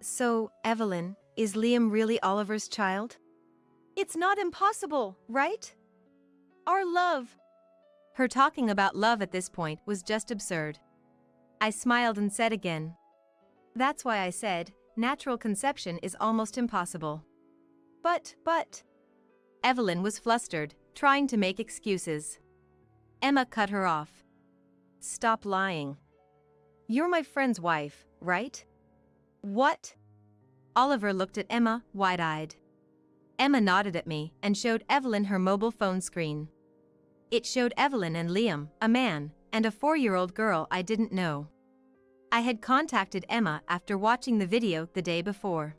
So, Evelyn, is Liam really Oliver's child? It's not impossible, right? Our love. Her talking about love at this point was just absurd. I smiled and said again. That's why I said, natural conception is almost impossible. But. Evelyn was flustered, trying to make excuses. Emma cut her off. Stop lying. You're my friend's wife, right? What? Oliver looked at Emma, wide-eyed. Emma nodded at me and showed Evelyn her mobile phone screen. It showed Evelyn and Liam, a man, and a 4-year-old girl I didn't know. I had contacted Emma after watching the video the day before.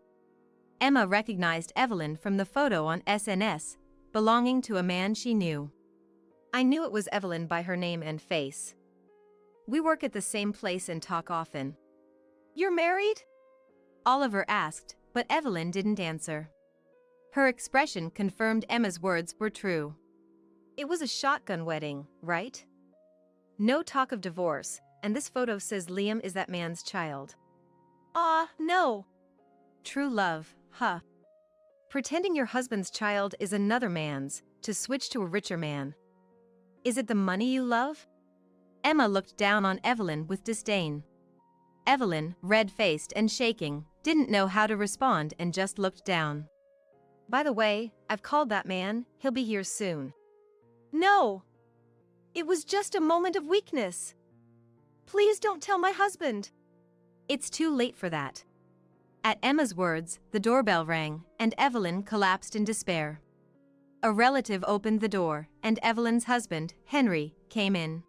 Emma recognized Evelyn from the photo on SNS, belonging to a man she knew. I knew it was Evelyn by her name and face. We work at the same place and talk often. You're married? Oliver asked, but Evelyn didn't answer. Her expression confirmed Emma's words were true. It was a shotgun wedding, right? No talk of divorce, and this photo says Liam is that man's child. No. True love, huh? Pretending your husband's child is another man's, to switch to a richer man. Is it the money you love? Emma looked down on Evelyn with disdain. Evelyn, red-faced and shaking, didn't know how to respond and just looked down. By the way, I've called that man, he'll be here soon. No! It was just a moment of weakness. Please don't tell my husband. It's too late for that. At Emma's words, the doorbell rang, and Evelyn collapsed in despair. A relative opened the door, and Evelyn's husband, Henry, came in.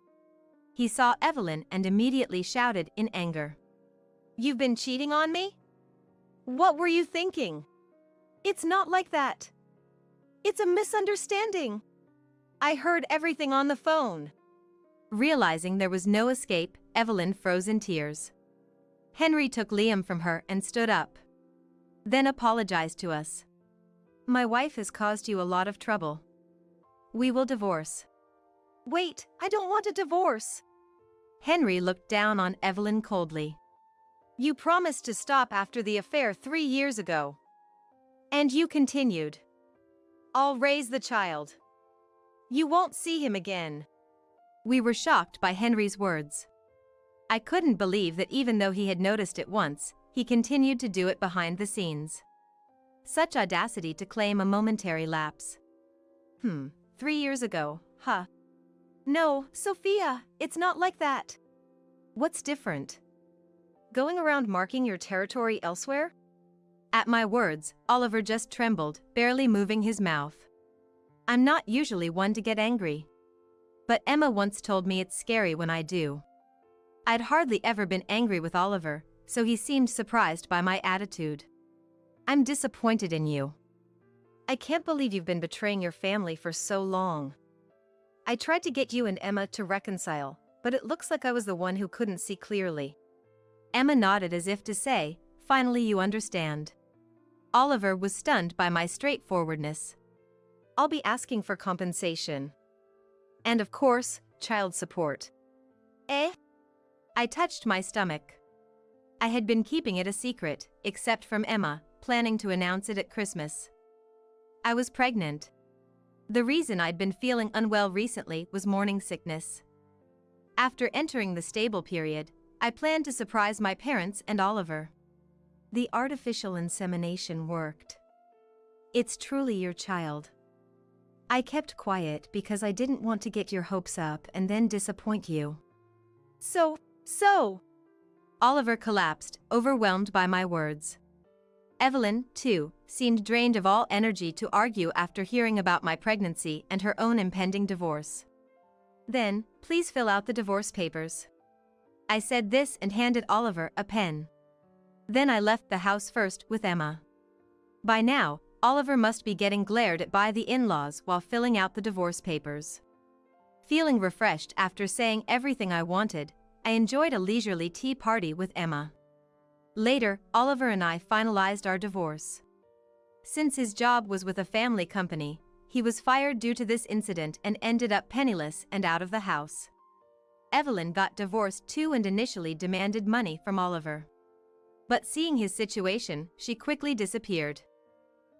He saw Evelyn and immediately shouted in anger. You've been cheating on me? What were you thinking? It's not like that. It's a misunderstanding. I heard everything on the phone. Realizing there was no escape, Evelyn froze in tears. Henry took Liam from her and stood up. Then apologized to us. My wife has caused you a lot of trouble. We will divorce. Wait, I don't want a divorce. Henry looked down on Evelyn coldly. You promised to stop after the affair 3 years ago. And you continued. I'll raise the child. You won't see him again. We were shocked by Henry's words. I couldn't believe that even though he had noticed it once, he continued to do it behind the scenes. Such audacity to claim a momentary lapse. 3 years ago, huh? No, Sophia, it's not like that. What's different? Going around marking your territory elsewhere? At my words, Oliver just trembled, barely moving his mouth. I'm not usually one to get angry. But Emma once told me it's scary when I do. I'd hardly ever been angry with Oliver, so he seemed surprised by my attitude. I'm disappointed in you. I can't believe you've been betraying your family for so long. I tried to get you and Emma to reconcile, but it looks like I was the one who couldn't see clearly. Emma nodded as if to say, finally you understand. Oliver was stunned by my straightforwardness. I'll be asking for compensation. And of course, child support. Eh? I touched my stomach. I had been keeping it a secret, except from Emma, planning to announce it at Christmas. I was pregnant. The reason I'd been feeling unwell recently was morning sickness. After entering the stable period, I planned to surprise my parents and Oliver. The artificial insemination worked. It's truly your child. I kept quiet because I didn't want to get your hopes up and then disappoint you. So. Oliver collapsed, overwhelmed by my words. Evelyn, too, seemed drained of all energy to argue after hearing about my pregnancy and her own impending divorce. Then, please fill out the divorce papers. I said this and handed Oliver a pen. Then I left the house first with Emma. By now, Oliver must be getting glared at by the in-laws while filling out the divorce papers. Feeling refreshed after saying everything I wanted, I enjoyed a leisurely tea party with Emma. Later, Oliver and I finalized our divorce. Since his job was with a family company, he was fired due to this incident and ended up penniless and out of the house. Evelyn got divorced too and initially demanded money from Oliver. But seeing his situation, she quickly disappeared.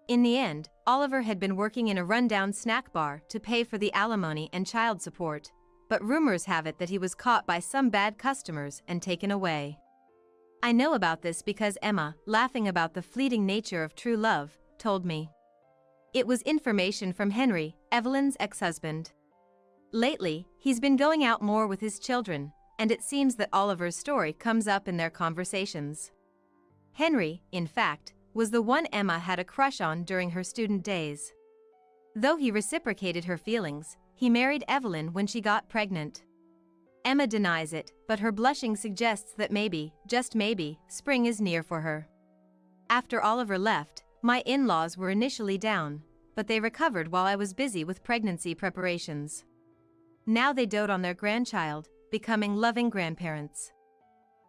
In the end, Oliver had been working in a rundown snack bar to pay for the alimony and child support, but rumors have it that he was caught by some bad customers and taken away. I know about this because Emma, laughing about the fleeting nature of true love, told me. It was information from Henry, Evelyn's ex-husband. Lately, he's been going out more with his children, and it seems that Oliver's story comes up in their conversations. Henry, in fact, was the one Emma had a crush on during her student days. Though he reciprocated her feelings, he married Evelyn when she got pregnant. Emma denies it, but her blushing suggests that maybe, just maybe, spring is near for her. After Oliver left, my in-laws were initially down, but they recovered while I was busy with pregnancy preparations. Now they dote on their grandchild, becoming loving grandparents.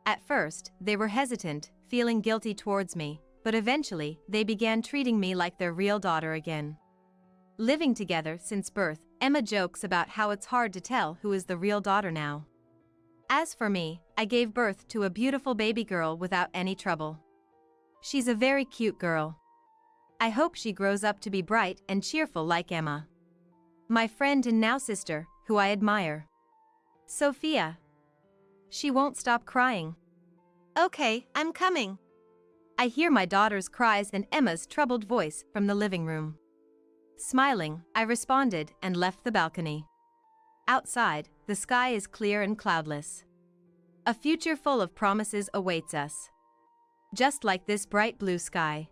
At first, they were hesitant, feeling guilty towards me, but eventually, they began treating me like their real daughter again. Living together since birth, Emma jokes about how it's hard to tell who is the real daughter now. As for me, I gave birth to a beautiful baby girl without any trouble. She's a very cute girl. I hope she grows up to be bright and cheerful like Emma. My friend and now sister, who I admire. Sophia. She won't stop crying. Okay, I'm coming. I hear my daughter's cries and Emma's troubled voice from the living room. Smiling, I responded and left the balcony. Outside, the sky is clear and cloudless. A future full of promises awaits us. Just like this bright blue sky.